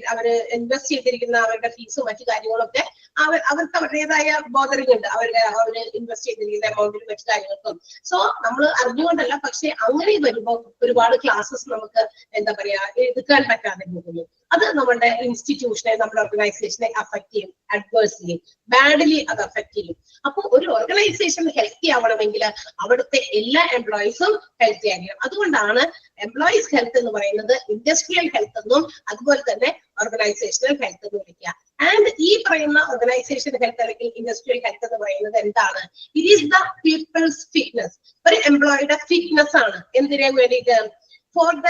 അവര് ഇൻവെസ്റ്റ് ചെയ്തിരിക്കുന്ന അവരുടെ ഫീസും മറ്റു കാര്യങ്ങളൊക്കെ അവർക്ക് അവരുടേതായ ബോധറിംഗ് ഉണ്ട്. അവര് ഇൻവെസ്റ്റ് ചെയ്തിരിക്കുന്ന എമൗണ്ടിലും മറ്റു കാര്യങ്ങൾക്കും. സോ നമ്മൾ അറിഞ്ഞുകൊണ്ടല്ല, പക്ഷെ അങ്ങനെ വരുമ്പോൾ ഒരുപാട് ക്ലാസ്സസ് നമുക്ക് എന്താ പറയാ എടുക്കാൻ പറ്റാതെ പോകുന്നു. അത് നമ്മുടെ ഇൻസ്റ്റിറ്റ്യൂഷനെ, നമ്മുടെ ഓർഗനൈസേഷനെ അഫക്ട് ചെയ്യും. അഡ്വേഴ്സ്ലി, ബാഡ്ലി അത് അഫക്ട് ചെയ്യും. അപ്പൊ ഒരു ഓർഗനൈസേഷൻ ഹെൽത്തി ആവണമെങ്കിൽ അവിടുത്തെ എല്ലാ എംപ്ലോയീസും ഹെൽത്തി ആയിരിക്കണം. അതുകൊണ്ടാണ് എംപ്ലോയീസ് ഹെൽത്ത് എന്ന് പറയുന്നത് ഇൻഡസ്ട്രിയൽ ഹെൽത്ത് എന്നും അതുപോലെ തന്നെ ഓർഗനൈസേഷണൽ ഹെൽത്ത് എന്ന് വിളിക്കുക. ആൻഡ് ഈ പറയുന്ന ഓർഗനൈസേഷൻ ഹെൽത്ത് അല്ലെങ്കിൽ ഇൻഡസ്ട്രിയൽ ഹെൽത്ത് എന്ന് പറയുന്നത് എന്താണ്? It is the people's fitness. ഒരു എംപ്ലോയിയുടെ ഫിറ്റ്നസ് ആണ്. എന്തിനു വേണ്ടിയിട്ട്? For the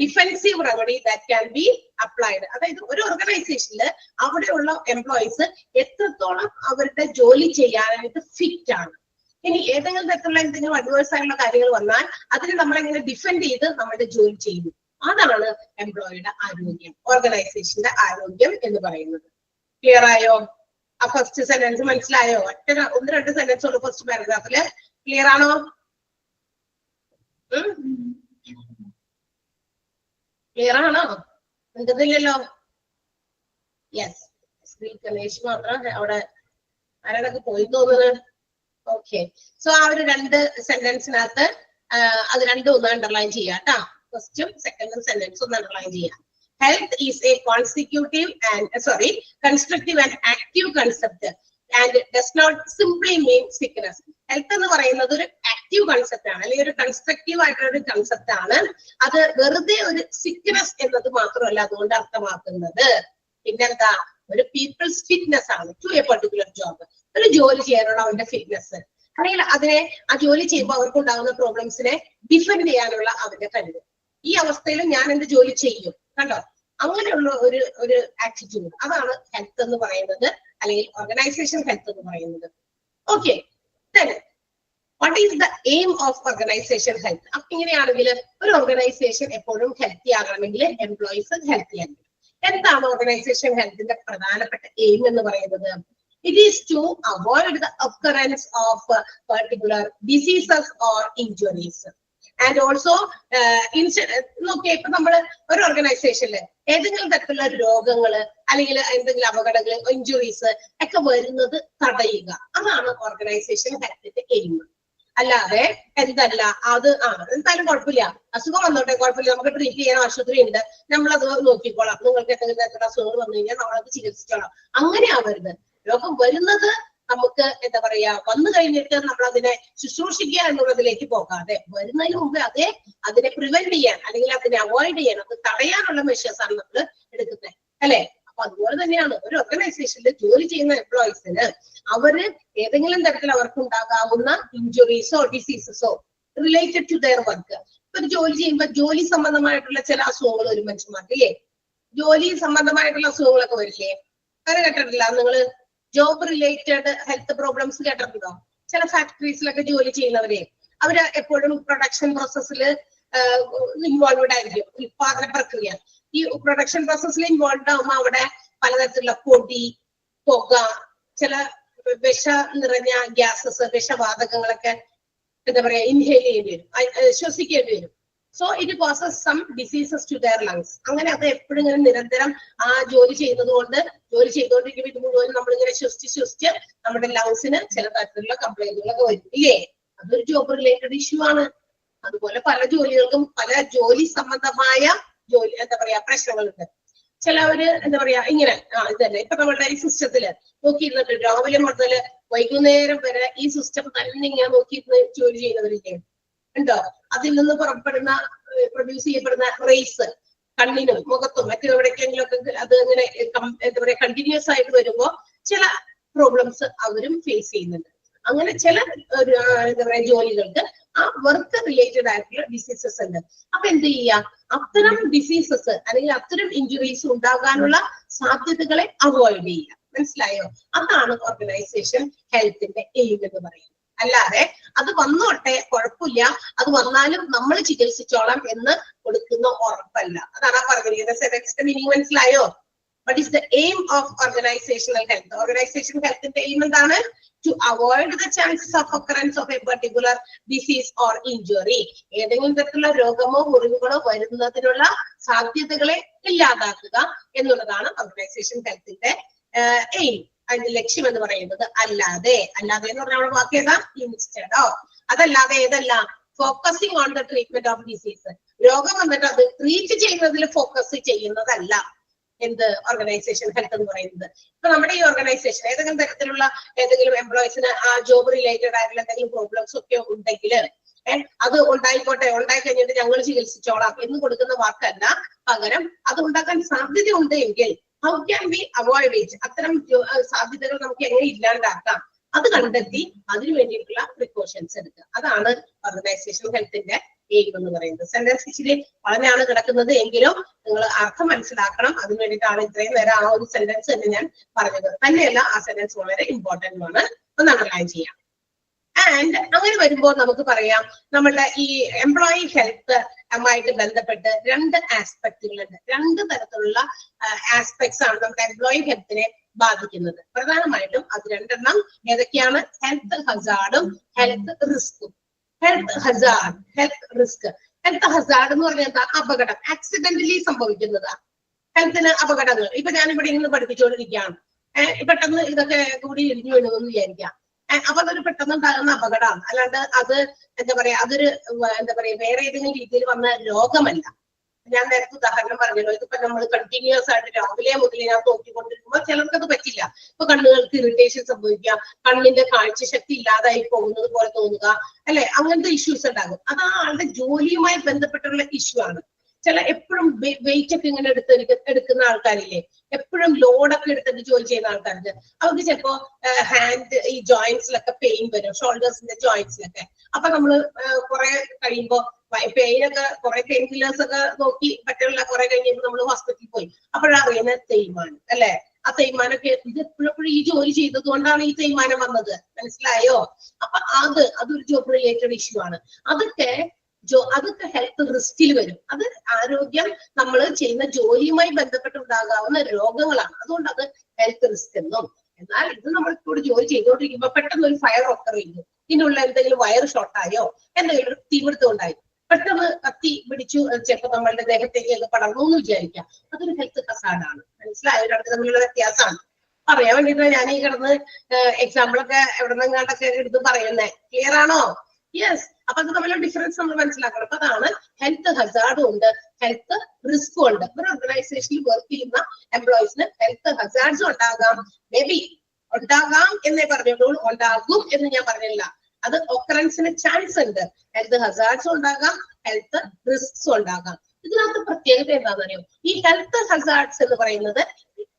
defensive remedy that can be applied. അതായത് ഒരു ഓർഗനൈസേഷനിൽ അവിടെയുള്ള എംപ്ലോയീസ് എത്രത്തോളം അവരുടെ ജോലി ചെയ്യാനായിട്ട് ഫിറ്റ് ആണ്. ഇനി ഏതെങ്കിലും തരത്തിലുള്ള എന്തെങ്കിലും അഡ്വേഴ്സ് ആയിട്ടുള്ള കാര്യങ്ങൾ വന്നാൽ അതിനെ നമ്മളെങ്ങനെ ഡിഫെൻഡ് ചെയ്ത് നമ്മുടെ ജോലി ചെയ്യുന്നു. അതാണ് എംപ്ലോയിയുടെ ആരോഗ്യം, ഓർഗനൈസേഷന്റെ ആരോഗ്യം എന്ന് പറയുന്നത്. ക്ലിയർ ആയോ? ആ ഫസ്റ്റ് സെന്റൻസ് മനസ്സിലായോ? ഒന്ന് രണ്ട് സെന്റൻസ് ഉള്ളു ഫസ്റ്റ് പാരഗ്രാഫില്. ക്ലിയർ ആണോ? ക്ലിയർ ആണോ? എന്തെങ്കിലല്ലോ? യെസ്, ശ്രീ ഗണേഷ് മാത്രം അവിടെ ആരാടൊക്കെ പോയി തോന്നുന്നത്. ഓക്കെ, സോ ആ ഒരു രണ്ട് സെന്റൻസിനകത്ത് അത് രണ്ടും ഒന്ന് അണ്ടർലൈൻ ചെയ്യാം കേട്ടോ. ഫസ്റ്റും സെക്കൻഡും സെന്റൻസ് ഒന്ന് അണ്ടർലൈൻ ചെയ്യാം. Health is a constitutive and constructive and active concept and does not simply mean sickness. Health എന്ന് പറയുന്നത് ഒരു ആക്റ്റീവ് കൺസെപ്റ്റ് ആണ്, അല്ലെങ്കിൽ ഒരു കൺസ്ട്രക്റ്റീവ് ആയിട്ടുള്ള ഒരു കൺസെപ്റ്റ് ആണ്. അത് വെറുതെ ഒരു സിക്നസ് എന്നത് മാത്രമല്ല അതുകൊണ്ട് അർത്ഥമാക്കുന്നത്. പിന്നെന്താ, ഒരു പീപ്പിൾസ് ഫിറ്റ്നസ് ആണ് ടു എ പർട്ടിക്കുലർ ജോബ്. ഒരു ജോലി ചെയ്യാനുള്ള അവന്റെ ഫിറ്റ്നസ്, അല്ലെങ്കിൽ അതിനെ ആ ജോലി ചെയ്യുമ്പോൾ അവർക്ക് ഉണ്ടാകുന്ന പ്രോബ്ലംസിനെ ഡിഫെൻഡ് ചെയ്യാനുള്ള അവന്റെ കഴിവ്. ഈ അവസ്ഥയിൽ ഞാൻ എന്ത് ജോലി ചെയ്യും, കണ്ടോ? അങ്ങനെയുള്ള ഒരു ആറ്റിറ്റ്യൂഡ്, അതാണ് ഹെൽത്ത് എന്ന് പറയുന്നത്, അല്ലെങ്കിൽ ഓർഗനൈസേഷൻ ഹെൽത്ത് എന്ന് പറയുന്നത്. Okay, what is the aim of organisation health? അപ്പൊ ഇങ്ങനെയാണെങ്കിൽ ഒരു ഓർഗനൈസേഷൻ എപ്പോഴും ഹെൽത്തി ആകണമെങ്കിൽ എംപ്ലോയീസ് ഹെൽത്തി ആയിരിക്കും. എന്താണ് ഓർഗനൈസേഷൻ ഹെൽത്തിന്റെ പ്രധാനപ്പെട്ട എയിം എന്ന് പറയുന്നത്? It is to avoid the occurrence of particular diseases or injuries. And also, നോക്കിയ ഇപ്പൊ നമ്മള് ഒരു ഓർഗനൈസേഷനില് ഏതെങ്കിലും തരത്തിലുള്ള രോഗങ്ങള് അല്ലെങ്കിൽ എന്തെങ്കിലും അപകടങ്ങൾ, ഇഞ്ചുറീസ് ഒക്കെ വരുന്നത് തടയുക. അതാണ് ഓർഗനൈസേഷൻ ഹെൽത്തിന്റെ എയിം. അല്ലാതെ എന്തല്ല അത് എന്തായാലും കുഴപ്പമില്ല, അസുഖം വന്നോട്ടെ, കുഴപ്പമില്ല, നമുക്ക് ട്രീറ്റ് ചെയ്യാൻ ആശുപത്രി ഉണ്ട്, നമ്മളത് നോക്കിക്കോളാം, നിങ്ങൾക്ക് എന്തെങ്കിലും തരത്തിലുള്ള അസുഖങ്ങൾ വന്നു കഴിഞ്ഞാൽ നമ്മളത് ചികിത്സിച്ചോളാം. അങ്ങനെ ആവരുത്. രോഗം വരുന്നത് നമുക്ക് എന്താ പറയാ, വന്നു കഴിഞ്ഞിട്ട് നമ്മൾ അതിനെ ശുശ്രൂഷിക്കുക എന്നുള്ളതിലേക്ക് പോകാതെ വരുന്നതിന് മുമ്പ് അതിനെ പ്രിവെന്റ് ചെയ്യാൻ അല്ലെങ്കിൽ അതിനെ അവോയ്ഡ് ചെയ്യാൻ, അത് തടയാനുള്ള മെഷേഴ്സ് ആണ് നമ്മൾ എടുക്കുന്നത്, അല്ലെ? അപ്പൊ അതുപോലെ തന്നെയാണ് ഒരു ഓർഗനൈസേഷനിൽ ജോലി ചെയ്യുന്ന എംപ്ലോയീസിന് അവര് ഏതെങ്കിലും തരത്തിൽ അവർക്ക് ഉണ്ടാകാവുന്ന ഇഞ്ചുറീസോ ഡിസീസസോ റിലേറ്റഡ് ടു ദെയർ വർക്ക്. ഇപ്പൊ ഒരു ജോലി ചെയ്യുമ്പോൾ ജോലി സംബന്ധമായിട്ടുള്ള ചില അസുഖങ്ങൾ ഒരു മനുഷ്യന്മാർക്ക് ജോലി സംബന്ധമായിട്ടുള്ള അസുഖങ്ങളൊക്കെ വരില്ലേ? അങ്ങനെ കേട്ടിട്ടില്ല നിങ്ങള്? ജോബ് റിലേറ്റഡ് ഹെൽത്ത് പ്രോബ്ലംസ് കേട്ടിട്ടുണ്ടോ? ചില ഫാക്ടറീസിലൊക്കെ ജോലി ചെയ്യുന്നവരെ അവര് എപ്പോഴും പ്രൊഡക്ഷൻ പ്രോസസ്സിൽ ഇൻവോൾവ്ഡ് ആയിരിക്കും. ഉൽപാദന പ്രക്രിയ, ഈ പ്രൊഡക്ഷൻ പ്രോസസ്സിൽ ഇൻവോൾവ് ആകുമ്പോൾ അവിടെ പലതരത്തിലുള്ള പൊടി, പുക, ചില വിഷ നിറഞ്ഞ ഗ്യാസസ്, വിഷവാതകങ്ങളൊക്കെ എന്താ പറയാ ഇൻഹേൽ ചെയ്യേണ്ടി വരും, ശ്വസിക്കേണ്ടി വരും. So it causes some diseases to their lungs. അങ്ങനെ അത് എപ്പോഴും ഇങ്ങനെ നിരന്തരം ആ ജോലി ചെയ്യുന്നത് കൊണ്ട്, ജോലി ചെയ്തുകൊണ്ടിരിക്കുമ്പോൾ ഇത് മുഴുവൻ നമ്മളിങ്ങനെ ശ്വസിച്ച് നമ്മുടെ ലങ്സിന് ചില തരത്തിലുള്ള കംപ്ലൈന്റുകളൊക്കെ വരും, ഇല്ലേ? അതൊരു ജോബ് റിലേറ്റഡ് ഇഷ്യൂ ആണ്. അതുപോലെ പല ജോലികൾക്കും പല ജോലി സംബന്ധമായ എന്താ പറയാ പ്രശ്നങ്ങളുണ്ട്. ചിലവര് എന്താ പറയാ ഇങ്ങനെ ഇതല്ലേ, ഇപ്പൊ നമ്മളുടെ ഈ സിസ്റ്റത്തില് നോക്കിയിരുന്നിട്ട് രാവിലെ മുതൽ വൈകുന്നേരം വരെ ഈ സിസ്റ്റം തന്നെ ഇങ്ങനെ നോക്കിയിരുന്ന് ജോലി ചെയ്യുന്നവരില്ലേ ഉണ്ടോ? അതിൽ നിന്ന് പ്രൊഡ്യൂസ് ചെയ്യപ്പെടുന്ന റേസ് കണ്ണിനും മുഖത്തും മറ്റെവിടേക്കെങ്കിലും ഒക്കെ അത് ഇങ്ങനെ എന്താ പറയാ കണ്ടിന്യൂസ് ആയിട്ട് വരുമ്പോ ചില പ്രോബ്ലംസ് അവരും ഫേസ് ചെയ്യുന്നുണ്ട്. അങ്ങനെ ചില എന്താ പറയാ ജോലികൾക്ക് ആ വർക്ക് റിലേറ്റഡ് ആയിട്ടുള്ള ഡിസീസസ് ഉണ്ട്. അപ്പൊ എന്ത് ചെയ്യാ, അത്തരം ഡിസീസസ് അല്ലെങ്കിൽ അത്തരം ഇഞ്ചുറീസ് ഉണ്ടാകാനുള്ള സാധ്യതകളെ അവോയ്ഡ് ചെയ്യുക. മനസ്സിലായോ? അതാണ് ഓർഗനൈസേഷൻ ഹെൽത്തിന്റെ എയിം എന്ന് പറയുന്നത്. അല്ലാതെ അത് വന്നോട്ടെ കുഴപ്പമില്ല, അത് വന്നാലും നമ്മൾ ചികിത്സിച്ചോളാം എന്ന് കൊടുക്കുന്ന ഉറപ്പല്ല. അതാണ് ആ പറഞ്ഞിരിക്കുന്നത്. മീനിങ് മനസ്സിലായോ? What is the aim of organizational health? Organizational health aim എന്താണ്? To avoid the chances of occurrence of a particular disease or injury. ഏതെങ്കിലും തരത്തിലുള്ള രോഗമോ മുറിവുകളോ വരുന്നതിനുള്ള സാധ്യതകളെ ഇല്ലാതാക്കുക എന്നുള്ളതാണ് ഓർഗനൈസേഷൻ ഹെൽത്തിന്റെ എയിം, അതിന്റെ ലക്ഷ്യം എന്ന് പറയുന്നത്. അല്ലാതെ എന്ന് പറഞ്ഞാൽ അവിടെ വാക്ക് ഏതാ? Instead of. അതല്ലാതെ ഏതല്ല? Focusing on the treatment of disease. രോഗം വന്നിട്ട് അത് ട്രീറ്റ് ചെയ്യുന്നതിൽ ഫോക്കസ് ചെയ്യുന്നതല്ല എന്ത് ഓർഗനൈസേഷൻ ഹെൽത്ത് എന്ന് പറയുന്നത്. ഇപ്പൊ നമ്മുടെ ഈ ഓർഗനൈസേഷൻ ഏതെങ്കിലും തരത്തിലുള്ള ഏതെങ്കിലും എംപ്ലോയീസിന് ആ ജോബ് റിലേറ്റഡ് ആയിട്ടുള്ള എന്തെങ്കിലും പ്രോബ്ലംസ് ഒക്കെ ഉണ്ടെങ്കിൽ അത് ഉണ്ടായി കഴിഞ്ഞിട്ട് ഞങ്ങൾ ചികിത്സിച്ചോളാം എന്ന് കൊടുക്കുന്ന വാക്കല്ല. പകരം അത് ഉണ്ടാക്കാൻ സാധ്യതയുണ്ട് എങ്കിൽ how can we avoid it? അത്തരം സാധ്യതകൾ നമുക്ക് എങ്ങനെ ഇല്ലാണ്ടാക്കാം? അത് കണ്ടെത്തി അതിനു വേണ്ടിയിട്ടുള്ള പ്രിക്കോഷൻസ് എടുക്കുക. അതാണ് ഓർഗനൈസേഷൻ ഹെൽത്തിന്റെ എയിം എന്ന് പറയുന്നത്. സെന്റൻസ് ഇച്ചിരി വളരെയാണ് കിടക്കുന്നത് എങ്കിലും നിങ്ങൾ അർത്ഥം മനസ്സിലാക്കണം. അതിനു വേണ്ടിയിട്ടാണ് ഇത്രയും നേരം ആ ഒരു സെന്റൻസ് തന്നെ ഞാൻ പറഞ്ഞത്. തന്നെയല്ല, ആ സെന്റൻസ് വളരെ ഇമ്പോർട്ടന്റ് ആണ്, ഒന്ന് അണ്ടർലൈൻ ചെയ്യാം. ആൻഡ് അങ്ങനെ വരുമ്പോൾ നമുക്ക് പറയാം നമ്മളുടെ ഈ എംപ്ലോയി ഹെൽത്ത് ആയിട്ട് ബന്ധപ്പെട്ട് രണ്ട് ആസ്പെക്റ്റുകളുണ്ട്. രണ്ട് തരത്തിലുള്ള ആസ്പെക്ട്സ് ആണ് നമ്മുടെ എംപ്ലോയി ഹെൽത്തിനെ ബാധിക്കുന്നത്. പ്രധാനമായിട്ടും അത് രണ്ടെണ്ണം ഏതൊക്കെയാണ്? ഹെൽത്ത് ഹസാർഡും ഹെൽത്ത് റിസ്കും. Health hazard, health risk. Health hazard എന്ന് പറഞ്ഞാൽ എന്താ? അപകടം, ആക്സിഡന്റലി സംഭവിക്കുന്നതാ ഹെൽത്തിന് അപകടങ്ങൾ. ഇപ്പൊ ഞാനിവിടെ ഇന്ന് പഠിപ്പിച്ചുകൊണ്ടിരിക്കുകയാണ്, പെട്ടെന്ന് ഇതൊക്കെ കൂടി ഇടിഞ്ഞു വീഴുമെന്ന് വിചാരിക്കാം. അപ്പൊ അതൊരു പെട്ടെന്ന് ഉണ്ടാകുന്ന അപകടമാണ്, അല്ലാണ്ട് അത് എന്താ പറയാ അതൊരു എന്താ പറയാ വേറെ ഏതെങ്കിലും രീതിയിൽ വന്ന രോഗമല്ല. ഞാൻ നേരത്തെ ഉദാഹരണം പറഞ്ഞല്ലോ, ഇതിപ്പോ നമ്മൾ കണ്ടിന്യൂസ് ആയിട്ട് രാവിലെ മുതൽ ഞാൻ നോക്കിക്കൊണ്ടിരിക്കുമ്പോൾ ചിലർക്ക് അത് പറ്റില്ല. ഇപ്പൊ കണ്ണുകൾക്ക് ഇറിറ്റേഷൻ സംഭവിക്കുക, കണ്ണിന്റെ കാഴ്ചശക്തി ഇല്ലാതായി പോകുന്നത് പോലെ തോന്നുക, അല്ലെ? അങ്ങനത്തെ ഇഷ്യൂസ് ഉണ്ടാകും. അത് ആ ആളുടെ ജോലിയുമായി ബന്ധപ്പെട്ടുള്ള ഇഷ്യൂ ആണ്. ചില എപ്പോഴും വെയിറ്റ് ഒക്കെ ഇങ്ങനെ എടുക്കുന്ന ആൾക്കാരില്ലേ, എപ്പോഴും ലോഡൊക്കെ എടുത്തിട്ട് ജോലി ചെയ്യുന്ന ആൾക്കാർക്ക് അവർക്ക് ചിലപ്പോ ഹാൻഡ് ഈ ജോയിന്റ്സിലൊക്കെ പെയിൻ വരും, ഷോൾഡേഴ്സിന്റെ ജോയിന്റ്സിലൊക്കെ. അപ്പൊ നമ്മള് കുറെ കഴിയുമ്പോ പെയിനൊക്കെ കുറെ പെയിൻ കില്ലേഴ്സ് ഒക്കെ നോക്കി പറ്റുള്ള കുറെ കഴിഞ്ഞപ്പോൾ നമ്മൾ ഹോസ്പിറ്റലിൽ പോയി. അപ്പോഴറിയുന്ന തേയ്മാനം, അല്ലെ? ആ തേയ്മാനൊക്കെ ഇത് എപ്പോഴും ഈ ജോലി ചെയ്തത് കൊണ്ടാണ് ഈ തേയ്മാനം വന്നത്, മനസ്സിലായോ? അപ്പൊ അതൊരു ജോബ് റിലേറ്റഡ് ഇഷ്യൂ ആണ്. അതൊക്കെ ഹെൽത്ത് റിസ്കിൽ വരും. അത് ആരോഗ്യം നമ്മൾ ചെയ്യുന്ന ജോലിയുമായി ബന്ധപ്പെട്ടുണ്ടാകാവുന്ന രോഗങ്ങളാണ്. അതുകൊണ്ട് അത് ഹെൽത്ത് റിസ്ക് എന്നും. എന്നാൽ ഇത് നമ്മളിപ്പോൾ ജോലി ചെയ്തുകൊണ്ടിരിക്കുമ്പോൾ പെട്ടെന്ന് ഒരു ഫയർ ഒക്കർ ചെയ്തു, ഇതിനുള്ള എന്തെങ്കിലും വയർ ഷോർട്ടായോ എന്തെങ്കിലും ഒരു തീപിടുത്തം ഉണ്ടായി, പെട്ടെന്ന് കത്തി പിടിച്ചു, ചിലപ്പോൾ നമ്മളുടെ ദേഹത്തേക്ക് പടർന്നു എന്ന് വിചാരിക്കാം. അതൊരു ഹെൽത്ത് ഹസാർഡാണ്. മനസ്സിലായോ? രണ്ട് തമ്മിലുള്ള വ്യത്യാസമാണ് പറയാൻ വേണ്ടിയിട്ടാണ് ഞാൻ ഈ കിടന്ന് എക്സാമ്പിളൊക്കെ എവിടെ നിന്നൊക്കെ എടുത്ത് പറയുന്നേ. ക്ലിയർ ആണോ? യെസ്. അപ്പൊ അത് തമ്മിലുള്ള ഡിഫറൻസ് നമ്മൾ മനസ്സിലാക്കണം. അപ്പൊ അതാണ് ഹെൽത്ത് ഹസാർഡും ഉണ്ട്, ഹെൽത്ത് റിസ്കും ഉണ്ട്. ഒരു ഓർഗനൈസേഷനിൽ വർക്ക് ചെയ്യുന്ന എംപ്ലോയീസിന് ഹെൽത്ത് ഹസാർഡ്സും ഉണ്ടാകാം, മേ ബി ഉണ്ടാകാം എന്നേ പറഞ്ഞുള്ളൂ, ഉണ്ടാകും എന്ന് ഞാൻ പറഞ്ഞില്ല. അത് ഒക്കറൻസിന് ചാൻസ് ഉണ്ട്. ഹെൽത്ത് ഹസാർഡ്സും ഉണ്ടാകാം, ഹെൽത്ത് റിസ്ക്സും ഉണ്ടാകാം. ഇതിനകത്ത് പ്രത്യേകത എന്താണെന്നറിയോ? ഈ ഹെൽത്ത് ഹസാർഡ്സ് എന്ന് പറയുന്നത്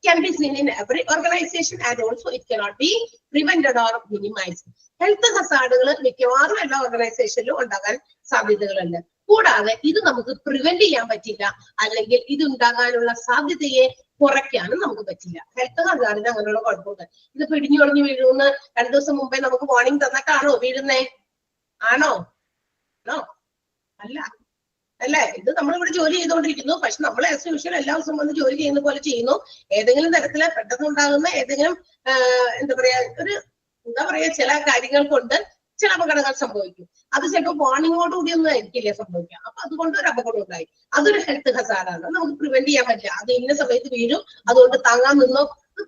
can be seen in every organization and also it cannot be prevented or minimized. Health ഹസാർഡുകൾ മിക്കവാറും എല്ലാ ഓർഗനൈസേഷനിലും ഉണ്ടാകാൻ സാധ്യതകളുണ്ട്. കൂടാതെ ഇത് നമുക്ക് പ്രിവെന്റ് ചെയ്യാൻ പറ്റില്ല, അല്ലെങ്കിൽ ഇത് ഉണ്ടാകാനുള്ള സാധ്യതയെ കുറയ്ക്കാനും നമുക്ക് പറ്റില്ല. ഹെൽത്ത് ഹസാർഡിന് അങ്ങനെയുള്ള കുഴപ്പമുണ്ട്. ഇത് പിടിഞ്ഞു ഒളിഞ്ഞു വീഴുമെന്ന് 2 ദിവസം മുമ്പേ നമുക്ക് വാർണിംഗ് തന്നിട്ടാണോ വീഴുന്നേ? ആണോ? അല്ല, അല്ലെ? ഇത് നമ്മളിവിടെ ജോലി ചെയ്തുകൊണ്ടിരിക്കുന്നു, പക്ഷെ നമ്മൾ ആസ് യൂഷ്വൽ എല്ലാ ദിവസവും വന്ന് ജോലി ചെയ്യുന്ന പോലെ ചെയ്യുന്നു. ഏതെങ്കിലും തരത്തില് പെട്ടെന്നുണ്ടാകുന്ന ഏതെങ്കിലും എന്താ പറയാ ചില കാര്യങ്ങൾ കൊണ്ട് ചില അപകടങ്ങൾ സംഭവിക്കും. അത് ചിലപ്പോൾ വാർണിങ്ങോടുകൂടി ഒന്നും ആയിരിക്കില്ല സംഭവിക്കാം. അപ്പൊ അതുകൊണ്ട് ഒരു അപകടം ഉണ്ടായി, അതൊരു ഹെൽത്ത് ഹസാർഡാണ്. നമുക്ക് പ്രിവെന്റ് ചെയ്യാൻ പറ്റില്ല. അത് ഇന്ന സമയത്ത് വീഴും, അതുകൊണ്ട് താങ്ങാൻ നിന്നോ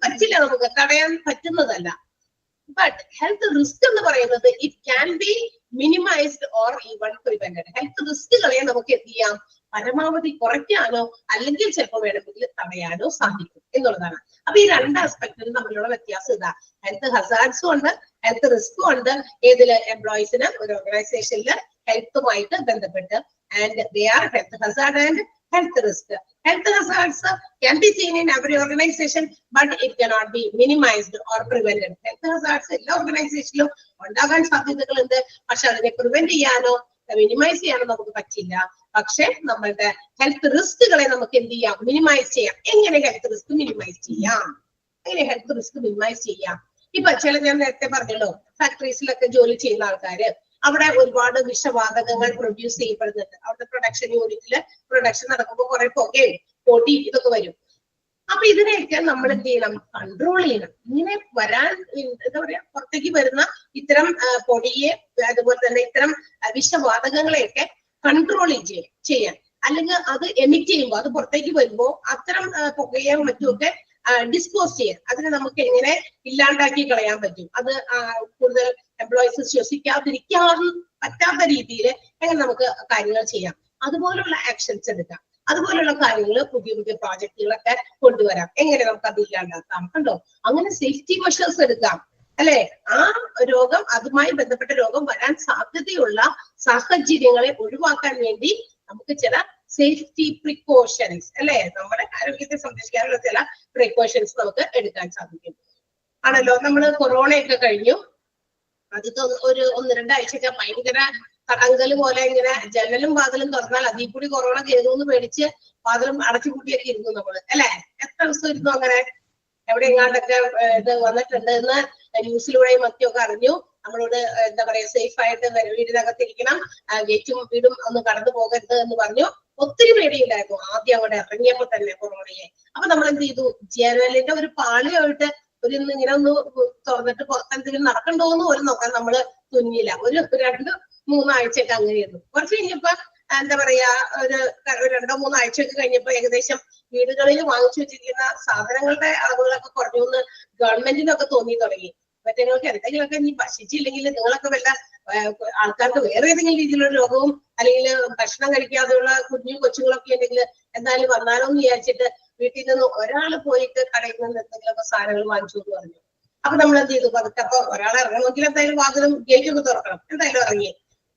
പറ്റില്ല, നമുക്ക് തടയാൻ പറ്റുന്നതല്ല. ബട്ട് ഹെൽത്ത് റിസ്ക് എന്ന് പറയുന്നത് it can be minimized or even prevented. Health റിസ്കുകളെ നമുക്ക് എന്ത് ചെയ്യാം? പരമാവധി കുറയ്ക്കാനോ അല്ലെങ്കിൽ ചിലപ്പോൾ വേണമെങ്കിൽ തടയാനോ സാധിക്കും എന്നുള്ളതാണ്. അപ്പൊ ഈ 2 ആസ്പെക്റ്റിലും തമ്മിലുള്ള വ്യത്യാസം ഇതാ. ഹെൽത്ത് ഹസാർഡ്സും ഉണ്ട്, ഹെൽത്ത് റിസ്കും ഉണ്ട്. ഏതില്? എംപ്ലോയീസിന് ഒരു ഓർഗനൈസേഷനിൽ ഹെൽത്തുമായിട്ട് ബന്ധപ്പെട്ട്. And they are health Hazard and health risk. Health hazards can be seen in every organization, but it cannot be minimized or prevented. Health hazards എല്ലാ ഓർഗനൈസേഷനിലും ഉണ്ടാകാൻ സാധ്യതകളുണ്ട്, പക്ഷെ അതിനെ പ്രിവെന്റ് ചെയ്യാനോ മിനിമൈസ് ചെയ്യാനോ നമുക്ക് പറ്റില്ല. പക്ഷെ നമ്മളുടെ ഹെൽത്ത് റിസ്കുകളെ നമുക്ക് എന്ത് ചെയ്യാം? മിനിമൈസ് ചെയ്യാം. എങ്ങനെ ഹെൽത്ത് റിസ്ക് മിനിമൈസ് ചെയ്യാം? ഇപ്പൊ ഞാൻ നേരത്തെ പറഞ്ഞല്ലോ, ഫാക്ടറീസിലൊക്കെ ജോലി ചെയ്യുന്ന ആൾക്കാര് അവിടെ ഒരുപാട് വിഷവാതകങ്ങൾ പ്രൊഡ്യൂസ് ചെയ്യപ്പെടുന്നുണ്ട്. അവിടെ പ്രൊഡക്ഷൻ യൂണിറ്റില് പ്രൊഡക്ഷൻ നടക്കുമ്പോൾ കുറെ പുകയും പൊടി ഇതൊക്കെ വരും. അപ്പൊ ഇതിനെയൊക്കെ നമ്മൾ എന്ത് ചെയ്യണം? കൺട്രോൾ ചെയ്യണം. ഇങ്ങനെ വരാൻ എന്താ പറയാ പുറത്തേക്ക് വരുന്ന ഇത്തരം പൊടിയെ, അതുപോലെ തന്നെ ഇത്തരം വിഷവാതകങ്ങളെയൊക്കെ കൺട്രോൾ ചെയ്യാൻ, അല്ലെങ്കിൽ അത് എമിറ്റ് ചെയ്യുമ്പോൾ അത് പുറത്തേക്ക് വരുമ്പോൾ അത്തരം പുകയും മറ്റുമൊക്കെ ഡിസ്പോസ് ചെയ്യാൻ, അതിനെ നമുക്ക് എങ്ങനെ ഇല്ലാണ്ടാക്കി കളയാൻ പറ്റും, അത് കൂടുതൽ എംപ്ലോയീസ് ശ്വസിക്കാതിരിക്കാൻ പറ്റാത്ത രീതിയിൽ എങ്ങനെ നമുക്ക് കാര്യങ്ങൾ ചെയ്യാം, അതുപോലുള്ള ആക്ഷൻസ് എടുക്കാം. അതുപോലുള്ള കാര്യങ്ങൾ പുതിയ പുതിയ പ്രോജക്റ്റുകളൊക്കെ കൊണ്ടുവരാം. എങ്ങനെ നമുക്ക് അത് ഇല്ലാണ്ടാക്കാം? കണ്ടോ? അങ്ങനെ സേഫ്റ്റി മെഷേഴ്സ് എടുക്കാം, അല്ലെ? ആ രോഗം, അതുമായി ബന്ധപ്പെട്ട രോഗം വരാൻ സാധ്യതയുള്ള സാഹചര്യങ്ങളെ ഒഴിവാക്കാൻ വേണ്ടി നമുക്ക് ചില സേഫ്റ്റി പ്രിക്കോഷൻസ്, അല്ലെ, നമ്മുടെ ആരോഗ്യത്തെ സംരക്ഷിക്കാനുള്ള ചില പ്രിക്കോഷൻസ് നമുക്ക് എടുക്കാൻ സാധിക്കും. ആണല്ലോ, നമ്മൾ കൊറോണയൊക്കെ കഴിഞ്ഞു. ആദ്യത്തെ ഒരു 1-2 ആഴ്ചയൊക്കെ ഭയങ്കര തടങ്കല് പോലെ ഇങ്ങനെ ജനലും വാതിലും തുറന്നാൽ അതിൽ കൂടി കൊറോണ കയറുമെന്ന് പേടിച്ച് വാതിലും അടച്ചുപൂട്ടിയൊക്കെ ഇരുന്നു നമ്മള്, അല്ലെ? എത്ര ദിവസം ഇരുന്നു അങ്ങനെ? എവിടെ എങ്ങാണ്ടൊക്കെ ഇത് വന്നിട്ടുണ്ട് എന്ന് ന്യൂസിലൂടെയും മറ്റൊക്കെ അറിഞ്ഞു. നമ്മളോട് എന്താ പറയാ സേഫ് ആയിട്ട് വീടിനകത്തിരിക്കണം, ഗേറ്റും വീടും ഒന്നും കടന്നു പോകരുത് എന്ന് പറഞ്ഞു. ഒത്തിരി പേടിയില്ലായിരുന്നു ആദ്യം അവിടെ ഇറങ്ങിയപ്പോ തന്നെ കൊറോണയെ. അപ്പൊ നമ്മൾ എന്ത് ചെയ്തു, ജനലിന്റെ ഒരു പാളിയായിട്ട് ഒരു ഇങ്ങനെ ഒന്ന് തുറന്നിട്ട് പുറത്തെന്തെങ്കിലും നടക്കണ്ടോന്ന് പോലും നോക്കാൻ നമ്മള് തുന്നിയില്ല. ഒരു 2-3 ആഴ്ചയൊക്കെ അങ്ങനെയായിരുന്നു. കുറച്ച് കഴിഞ്ഞപ്പോ എന്താ പറയാ, ഒരു 2-3 ആഴ്ചയൊക്കെ കഴിഞ്ഞപ്പോ ഏകദേശം വീടുകളിൽ വാങ്ങിച്ചു വെച്ചിരിക്കുന്ന സാധനങ്ങളുടെ അളവുകളൊക്കെ കുറഞ്ഞു എന്ന് ഗവൺമെന്റിനൊക്കെ തോന്നി തുടങ്ങി. മറ്റേ നിങ്ങൾക്ക് എന്തെങ്കിലുമൊക്കെ ഇനി ഭക്ഷിച്ചില്ലെങ്കിൽ നിങ്ങളൊക്കെ വല്ല ആൾക്കാർക്ക് വേറെ ഏതെങ്കിലും രീതിയിലുള്ള രോഗവും അല്ലെങ്കിൽ ഭക്ഷണം കഴിക്കാതെയുള്ള കൊച്ചുങ്ങളൊക്കെ ഉണ്ടെങ്കിൽ എന്തായാലും വന്നാലോ എന്ന് വിചാരിച്ചിട്ട് വീട്ടിൽ നിന്ന് ഒരാൾ പോയിട്ട് കടയിൽ നിന്ന് എന്തെങ്കിലുമൊക്കെ സാധനങ്ങൾ വാങ്ങിച്ചു എന്ന് പറഞ്ഞു. അപ്പൊ നമ്മൾ എന്ത് ചെയ്തു, പതുക്കെ അപ്പൊ ഒരാൾ ഇറങ്ങണമെങ്കിൽ എന്തായാലും വാതിലും ഗേറ്റ് ഒക്കെ തുറക്കണം, എന്തായാലും ഇറങ്ങി.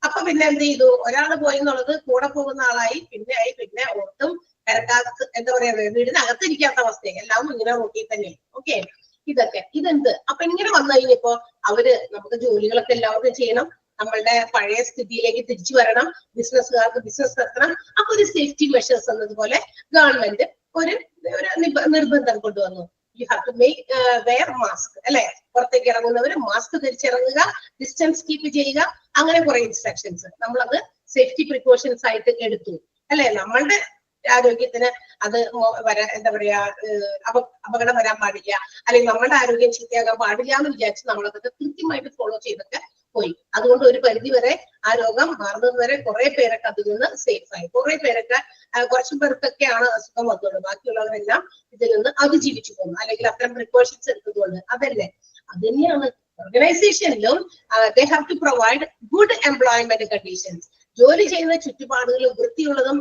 അപ്പൊ പിന്നെ എന്ത് ചെയ്തു, ഒരാൾ പോയി എന്നുള്ളത് കൂടെ പോകുന്ന ആളായി, പിന്നെ ഒട്ടും തിരക്കാത്ത എന്താ പറയാ, വീടിനകത്തിരിക്കാത്ത അവസ്ഥയായി. എല്ലാം ഇങ്ങനെ റൂട്ടിൽ തന്നെ. ഓക്കെ, ഇതെന്ത് അപ്പൊ ഇങ്ങനെ വന്നു കഴിഞ്ഞപ്പോ നമുക്ക് ജോലികളൊക്കെ എല്ലാവർക്കും ചെയ്യണം, നമ്മളുടെ പഴയ സ്ഥിതിയിലേക്ക് തിരിച്ചു വരണം, ബിസിനസ്സുകാർക്ക് ബിസിനസ് നടത്തണം. അപ്പൊ ഒരു സേഫ്റ്റി മെഷേഴ്സ് എന്നതുപോലെ ഗവൺമെന്റ് ഒരു നിർബന്ധം കൊണ്ടുവന്നു. You have to wear mask, അല്ലെ? പുറത്തേക്ക് ഇറങ്ങുന്നവർ മാസ്ക് ധരിച്ചിറങ്ങുക, ഡിസ്റ്റൻസ് കീപ്പ് ചെയ്യുക, അങ്ങനെ കുറെ ഇൻസ്ട്രക്ഷൻസ് നമ്മളത് സേഫ്റ്റി പ്രിക്കോഷൻസ് ആയിട്ട് എടുത്തു, അല്ലെ? നമ്മളുടെ ആരോഗ്യത്തിന് അത് എന്താ പറയാ, അപകടം വരാൻ പാടില്ല, അല്ലെങ്കിൽ നമ്മുടെ ആരോഗ്യം ചീത്തയാകാൻ പാടില്ല എന്ന് വിചാരിച്ച് നമ്മളതൊക്കെ കൃത്യമായിട്ട് ഫോളോ ചെയ്തൊക്കെ പോയി. അതുകൊണ്ട് ഒരു പരിധി വരെ ആ രോഗം മാറുന്നത് വരെ കുറെ പേരൊക്കെ അതിൽ നിന്ന് സേഫ് ആയി. കുറെ പേരൊക്കെ, കുറച്ചു പേർക്കൊക്കെയാണ് അസുഖം വന്നുള്ളൂ, ബാക്കിയുള്ളവരെല്ലാം ഇതിൽ നിന്ന് അതിജീവിച്ചു പോകുന്നു, അല്ലെങ്കിൽ അത്തരം പ്രിക്കോഷൻസ് എടുത്തതുകൊണ്ട്. അത് തന്നെയാണ് ഓർഗനൈസേഷനിലും. They have to provide good employment conditions. ജോലി ചെയ്യുന്ന ചുറ്റുപാടുകൾ വൃത്തിയുള്ളതും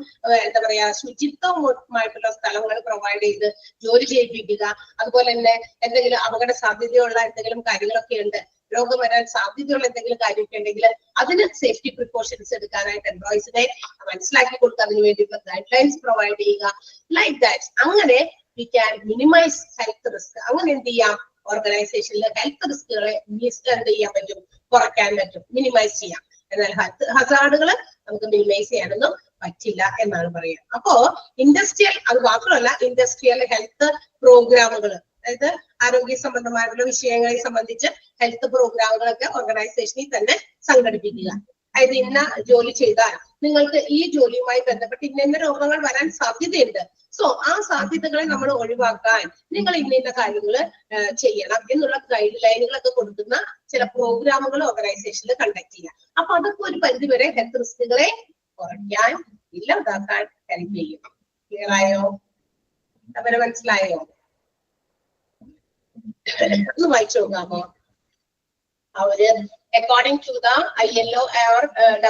എന്താ പറയാ ശുചിത്വമായിട്ടുള്ള സ്ഥലങ്ങൾ പ്രൊവൈഡ് ചെയ്ത് ജോലി ചെയ്യിപ്പിക്കുക. അതുപോലെ തന്നെ എന്തെങ്കിലും അപകട സാധ്യതയുള്ള എന്തെങ്കിലും കാര്യങ്ങളൊക്കെ ഉണ്ട്, രോഗം വരാൻ സാധ്യതയുള്ള എന്തെങ്കിലും കാര്യമൊക്കെ ഉണ്ടെങ്കിൽ അതിന് സേഫ്റ്റി പ്രിക്കോഷൻസ് എടുക്കാനായിട്ട് എംപ്ലോയീസിനെ മനസ്സിലാക്കി കൊടുക്കുക, അതിന് വേണ്ടിയിട്ടുള്ള ഗൈഡ് ലൈൻസ് പ്രൊവൈഡ് ചെയ്യുക. ലൈക്ക് ദാറ്റ് അങ്ങനെ we can minimise health risk. അങ്ങനെ എന്ത് ചെയ്യാം, ഓർഗനൈസേഷനിലെ ഹെൽത്ത് റിസ്കുകളെ എന്ത് ചെയ്യാൻ പറ്റും, കുറയ്ക്കാൻ പറ്റും, മിനിമൈസ് ചെയ്യാം. എന്നാൽ ഹസാർഡുകൾ നമുക്ക് മിനിമൈസ് ചെയ്യാനൊന്നും പറ്റില്ല എന്നാണ് പറയുക. അപ്പോ ഇൻഡസ്ട്രിയൽ, അത് മാത്രമല്ല ഇൻഡസ്ട്രിയൽ ഹെൽത്ത് പ്രോഗ്രാമുകൾ, അതായത് ആരോഗ്യ സംബന്ധമായിട്ടുള്ള വിഷയങ്ങളെ സംബന്ധിച്ച് ഹെൽത്ത് പ്രോഗ്രാമുകളൊക്കെ ഓർഗനൈസേഷനിൽ തന്നെ സംഘടിപ്പിക്കുക. അതായത് ഇന്ന ജോലി ചെയ്താൽ നിങ്ങൾക്ക് ഈ ജോലിയുമായി ബന്ധപ്പെട്ട് ഇന്ന രോഗങ്ങൾ വരാൻ സാധ്യതയുണ്ട്, സോ ആ സാധ്യതകളെ നമ്മൾ ഒഴിവാക്കാൻ നിങ്ങൾ ഇന്ന കാര്യങ്ങൾ ചെയ്യണം എന്നുള്ള ഗൈഡ് ലൈനുകളൊക്കെ കൊടുക്കുന്ന ചില പ്രോഗ്രാമുകൾ ഓർഗനൈസേഷനിൽ കണ്ടക്ട് ചെയ്യുക. അപ്പൊ അതൊക്കെ ഒരു പരിധിവരെ ഹെൽത്ത് റിസ്കുകളെ കുറയ്ക്കാൻ, ഇല്ലാതാക്കാൻ ഹെൽപ്പ് ചെയ്യും. ക്ലിയർ ആയോ? അവരെ മനസ്സിലായോ? ഒന്ന് വായിച്ചു നോക്കാമോ? അവര് according to the ILO or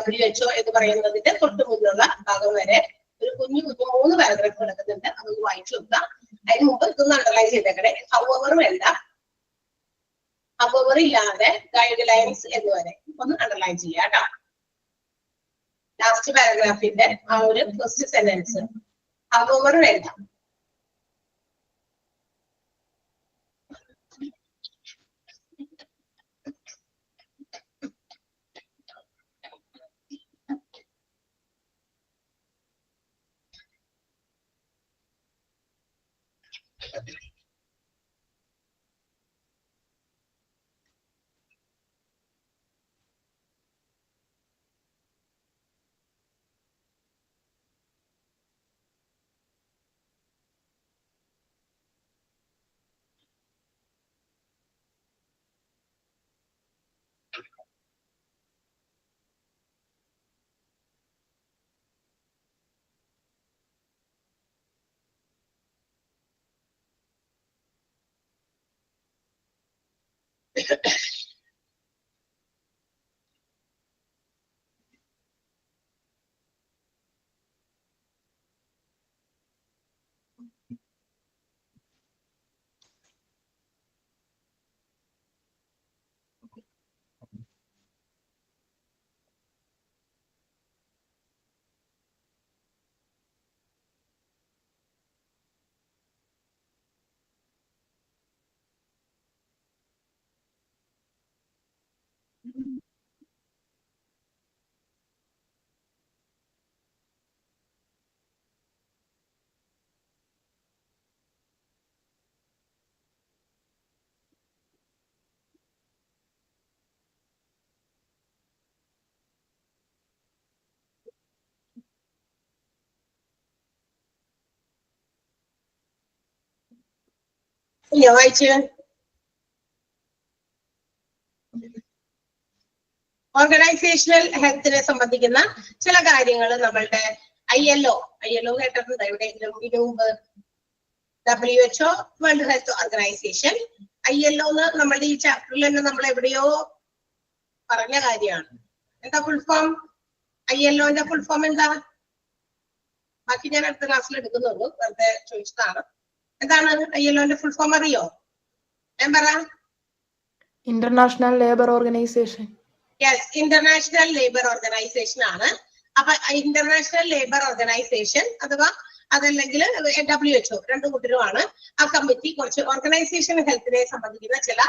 WHO എന്ന് പറയുന്നതിന്റെ തൊട്ട് മുന്നുള്ള ഭാഗം വരെ ഒരു കുഞ്ഞു 3 പാരഗ്രാഫ് കിടക്കുന്നുണ്ട്, അതൊന്ന് വായിച്ചു നോക്കുക. അതിന് മുമ്പ് ഇതൊന്ന് അണ്ടർലൈൻ ചെയ്തേക്കണേ. ഹൗവർ വേണ്ട, ഹൗവർ ഇല്ലാതെ ഗൈഡ് ലൈൻസ് എന്ന് വരെ ഒന്ന് അണ്ടർലൈൻ ചെയ്യാം കേട്ടോ. ലാസ്റ്റ് പാരഗ്രാഫിന്റെ ആ ഒരു ഫസ്റ്റ് സെന്റൻസ് ഹൗവർ വേണ്ട. ഇല്ല, വായിച്ച്. ഓർഗനൈസേഷണൽ ഹെൽത്തിനെ സംബന്ധിക്കുന്ന ചില കാര്യങ്ങൾ നമ്മളുടെ ILO കേട്ടിട്ടുണ്ട് എവിടെയെങ്കിലും ഇതിനു മുമ്പ്? WHO, world health organisation. ILO എന്ന് നമ്മളുടെ ഈ ചാപ്റ്ററിൽ തന്നെ നമ്മൾ എവിടെയോ പറഞ്ഞ കാര്യമാണ്. എന്താ ഫുൾ ഫോം? ILOന്റെ ഫുൾ ഫോം എന്താ? ബാക്കി ഞാൻ അടുത്ത ക്ലാസ്സിൽ എടുക്കുന്നുള്ളൂ, വെറുതെ ചോദിച്ചതാണ്. എന്താണ് ILOന്റെ ഫുൾ ഫോം അറിയോ? ഞാൻ പറ. International labour organisation. Yes, international labour organisation ആണ്. അപ്പൊ ഇന്റർനാഷണൽ ലേബർ ഓർഗനൈസേഷൻ അഥവാ അതല്ലെങ്കിൽ WHO, രണ്ടു കൂട്ടരുമാണ്. ആ കമ്മിറ്റി കുറച്ച് ഓർഗനൈസേഷൻ ഹെൽത്തിനെ സംബന്ധിക്കുന്ന ചില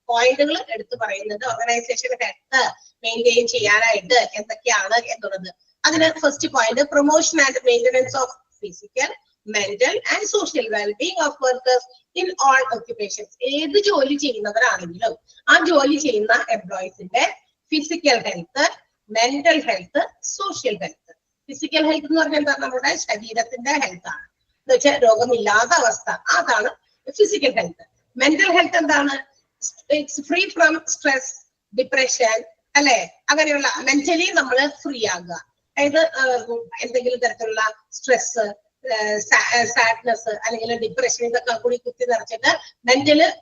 പോയിന്റുകൾ എടുത്തു പറയുന്നത്. ഓർഗനൈസേഷൻ ഹെൽത്ത് മെയിൻറ്റെയിൻ ചെയ്യാനായിട്ട് എന്തൊക്കെയാണ് എന്നുള്ളത്. അതിന് first point, promotion and maintenance of physical, mental and social wellbeing of workers in all occupations. ഏത് ജോലി ചെയ്യുന്നവരാണെങ്കിലും ആ ജോലി ചെയ്യുന്ന എംപ്ലോയീസിന്റെ physical health, mental health, social health. Physical health എന്ന് പറഞ്ഞാൽ എന്താ? നമ്മുടെ ശരീരത്തിന്റെ ഹെൽത്ത് ആണ്, എന്ന് വെച്ചാൽ രോഗമില്ലാത്ത അവസ്ഥ, അതാണ് ഫിസിക്കൽ ഹെൽത്ത്. മെന്റൽ ഹെൽത്ത് എന്താണ്? It's free from stress, depression, അല്ലെ? അങ്ങനെയുള്ള മെന്റലി നമ്മൾ ഫ്രീ ആകുക. അതായത് എന്തെങ്കിലും തരത്തിലുള്ള സ്ട്രെസ്, സാഡ്നെസ് അല്ലെങ്കിൽ ഡിപ്രഷൻ, ഇതൊക്കെ കൂടി കുത്തി നിറച്ചിട്ട്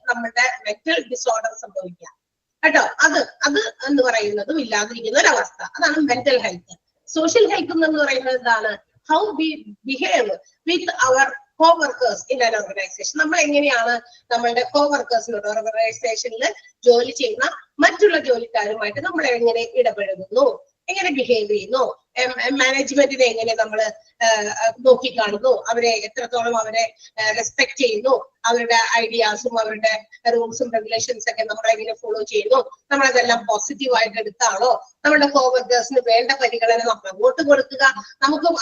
നമ്മുടെ മെന്റൽ ഡിസോർഡർ സംഭവിക്കുക കേട്ടോ. അത് എന്ന് പറയുന്നതും ഇല്ലാതിരിക്കുന്ന ഒരു അവസ്ഥ, അതാണ് മെന്റൽ ഹെൽത്ത്. സോഷ്യൽ ഹെൽത്ത് എന്ന് പറയുന്നത് എന്താണ്? How we behave with our coworkers in an organisation. നമ്മൾ എങ്ങനെയാണ് നമ്മളുടെ കോവർക്കേഴ്സിനോട്, ഓർഗനൈസേഷനിൽ ജോലി ചെയ്യുന്ന മറ്റുള്ള ജോലിക്കാരുമായിട്ട് നമ്മൾ എങ്ങനെ ഇടപഴകുന്നു, എങ്ങനെ ബിഹേവ് ചെയ്യുന്നു, മാനേജ്മെന്റിനെ എങ്ങനെ നമ്മൾ നോക്കിക്കാണുന്നു, അവരെ എത്രത്തോളം അവരെ റെസ്പെക്ട് ചെയ്യുന്നു, അവരുടെ ഐഡിയാസും അവരുടെ റൂൾസും റെഗുലേഷൻസ് ഒക്കെ നമ്മൾ എങ്ങനെ ഫോളോ ചെയ്യുന്നു, നമ്മളതെല്ലാം പോസിറ്റീവ് ആയിട്ട് എടുത്താണോ, നമ്മുടെ കോവർക്കേഴ്സിന് വേണ്ട പരിഗണന നമ്മൾ അങ്ങോട്ട് കൊടുക്കുക, നമുക്കും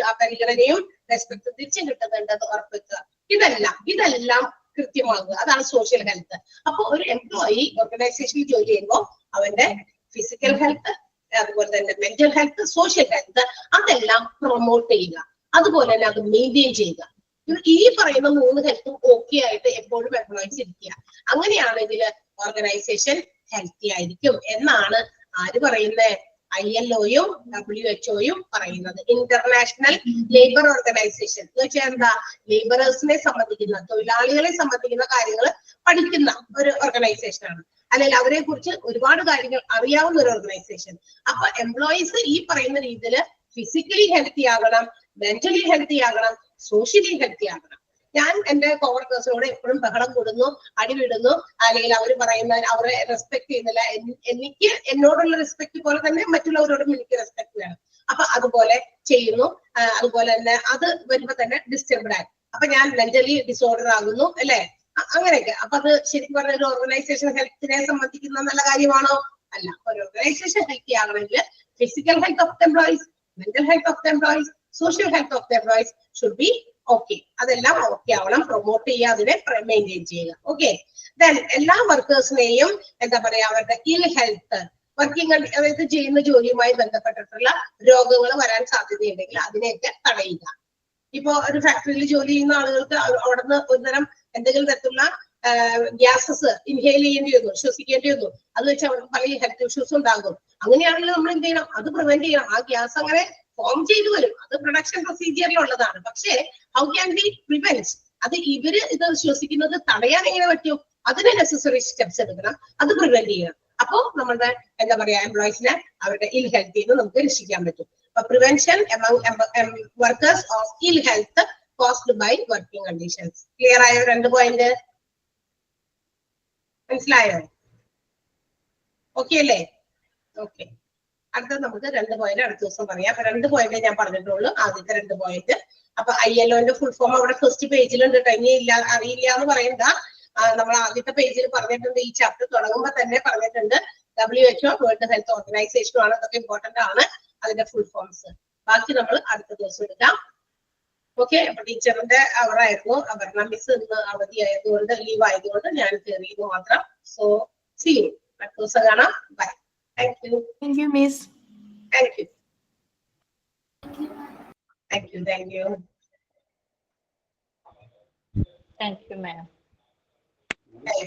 ആ പരിഗണനയും റെസ്പെക്ട് തിരിച്ചും കിട്ടുന്നുണ്ടെന്ന് ഉറപ്പിക്കുക. ഇതെല്ലാം കൃത്യമാകുക, അതാണ് സോഷ്യൽ ഹെൽത്ത്. അപ്പൊ ഒരു എംപ്ലോയി ഓർഗനൈസേഷനിൽ ജോലി ചെയ്യുമ്പോൾ അവന്റെ ഫിസിക്കൽ ഹെൽത്ത്, അതുപോലെ തന്നെ മെന്റൽ ഹെൽത്ത്, സോഷ്യൽ ഹെൽത്ത്, അതെല്ലാം പ്രൊമോട്ട് ചെയ്യുക, അതുപോലെ തന്നെ അത് മെയിൻറ്റെയിൻ ചെയ്യുക. ഈ പറയുന്ന 3 ഹെൽത്തും ഓക്കെ ആയിട്ട് എപ്പോഴും എംപ്ലോയീസ് ഇരിക്കുക. അങ്ങനെയാണെങ്കിൽ ഓർഗനൈസേഷൻ ഹെൽത്തി ആയിരിക്കും എന്നാണ് ആര് പറയുന്നത്? ILOയും WHO പറയുന്നത്. ഇന്റർനാഷണൽ ലേബർ ഓർഗനൈസേഷൻ എന്ന് വെച്ചാൽ എന്താ? ലേബറേഴ്സിനെ സംബന്ധിക്കുന്ന, തൊഴിലാളികളെ സംബന്ധിക്കുന്ന കാര്യങ്ങൾ പഠിക്കുന്ന ഒരു ഓർഗനൈസേഷൻ ആണ്, അല്ലെങ്കിൽ അവരെ കുറിച്ച് ഒരുപാട് കാര്യങ്ങൾ അറിയാവുന്ന ഒരു ഓർഗനൈസേഷൻ. അപ്പൊ എംപ്ലോയീസ് ഈ പറയുന്ന രീതിയിൽ ഫിസിക്കലി ഹെൽത്തി ആകണം, മെന്റലി ഹെൽത്തി ആകണം, സോഷ്യലി ഹെൽത്തി ആകണം. ഞാൻ എന്റെ കോവർക്കേഴ്സിനോട് എപ്പോഴും ബഹളം കൂടുന്നു, അടിവിടുന്നു, അല്ലെങ്കിൽ അവർ പറയുന്ന അവരെ റെസ്പെക്ട് ചെയ്യുന്നില്ല. എനിക്ക് എന്നോടുള്ള റെസ്പെക്ട് പോലെ തന്നെ മറ്റുള്ളവരോടും എനിക്ക് റെസ്പെക്ട് വേണം. അപ്പൊ അതുപോലെ ചെയ്യുന്നു. അതുപോലെ തന്നെ അത് വരുമ്പോ തന്നെ ഡിസ്റ്റർബ്ഡ് ആയി, അപ്പൊ ഞാൻ മെന്റലി ഡിസോർഡർ ആകുന്നു, അല്ലെ? അങ്ങനെയൊക്കെ. അപ്പൊ അത് ശരിക്കും പറഞ്ഞ ഒരു ഓർഗനൈസേഷൻ ഹെൽത്തിനെ സംബന്ധിക്കുന്ന നല്ല കാര്യമാണോ? അല്ല. ഒരു ഓർഗനൈസേഷൻ ഹെൽത്തി ആകണമെങ്കിൽ physical health of the employees, mental health of the employees, social health of the employees should be okay. അതെല്ലാം ഓക്കെ ആവണം, പ്രൊമോട്ട് ചെയ്യുക, അതിനെ മെയിൻറ്റെയിൻ ചെയ്യുക. ഓക്കെ. ദെൻ എല്ലാ വർക്കേഴ്സിനെയും എന്താ പറയാ, അവരുടെ ഇൽ ഹെൽത്ത്, വർക്കിംഗ് അതായത് ചെയ്യുന്ന ജോലിയുമായി ബന്ധപ്പെട്ടിട്ടുള്ള രോഗങ്ങൾ വരാൻ സാധ്യതയുണ്ടെങ്കിൽ അതിനെയൊക്കെ തടയുക. ഇപ്പോ ഒരു ഫാക്ടറിയിൽ ജോലി ചെയ്യുന്ന ആളുകൾക്ക് അവിടുന്ന് ഒരുതരം എന്തെങ്കിലും തരത്തിലുള്ള ഗ്യാസസ് ഇൻഹെയിൽ ചെയ്യേണ്ടി വന്നു, ശ്വസിക്കേണ്ടി വന്നു, അത് വെച്ച് അവർക്ക് പല ഹെൽത്ത് ഇഷ്യൂസ് ഉണ്ടാകും. അങ്ങനെയാണെങ്കിൽ നമ്മൾ എന്ത് ചെയ്യണം? അത് പ്രിവെന്റ് ചെയ്യണം. ആ ഗ്യാസ് അങ്ങനെ ഫോം ചെയ്തു വരും, അത് പ്രൊഡക്ഷൻ പ്രൊസീജിയറിൽ ഉള്ളതാണ്. പക്ഷേ ഹൗ ക്യാൻ ബി പ്രിവെന്റ്? അത് ഇവര് ഇത് ശ്വസിക്കുന്നത് തടയാൻ എങ്ങനെ പറ്റും? അതിന് നെസസറി സ്റ്റെപ്സ് എടുക്കണം, അത് പ്രിവെന്റ് ചെയ്യണം. അപ്പോ നമ്മളുടെ എന്താ പറയാ, എംപ്ലോയീസിനെ അവരുടെ ഇൽ ഹെൽത്തിൽ നിന്ന് നമുക്ക് രക്ഷിക്കാൻ പറ്റും. Prevention among workers of ill health caused by working conditions. Clear ആയോ? 2 പോയിന്റ് മനസ്സിലായോ? ഓക്കെ അല്ലേ? ഓക്കെ. അടുത്ത നമുക്ക് 2 പോയിന്റ് അടുത്ത ദിവസം പറയാം. അപ്പൊ 2 പോയിന്റ് ഞാൻ പറഞ്ഞിട്ടുള്ളൂ, ആദ്യത്തെ 2 പോയിന്റ്. അപ്പൊ ILOന്റെ ഫുൾ ഫോം അവിടെ ഫസ്റ്റ് പേജിലുണ്ട്. അറിയില്ല എന്ന് പറയണ്ട, നമ്മൾ ആദ്യത്തെ പേജിൽ പറഞ്ഞിട്ടുണ്ട്. ഈ ചാപ്റ്റർ തുടങ്ങുമ്പോൾ തന്നെ പറഞ്ഞിട്ടുണ്ട്. WHO വേൾഡ് ഹെൽത്ത് ഓർഗനൈസേഷനും ആണ്. അതൊക്കെ ഇമ്പോർട്ടന്റ് ആണ്, അതിന്റെ ഫുൾ ഫോംസ്. ബാക്കി നമ്മൾ അടുത്ത ദിവസം എടുക്കാം. ഓക്കെ. അപ്പൊ ടീച്ചറിന്റെ അവറായിരുന്നു. അപർണ മിസ് ഇന്ന് അവധി ആയതുകൊണ്ട്, ലീവ് ആയതുകൊണ്ട് ഞാൻ കയറിയത് മാത്രം. So see you. അടുത്ത ദിവസം കാണാം. Bye. Thank you. Thank you, Miss. Thank you. Thank you. Thank you. Thank you, ma'am. അല്ലേ?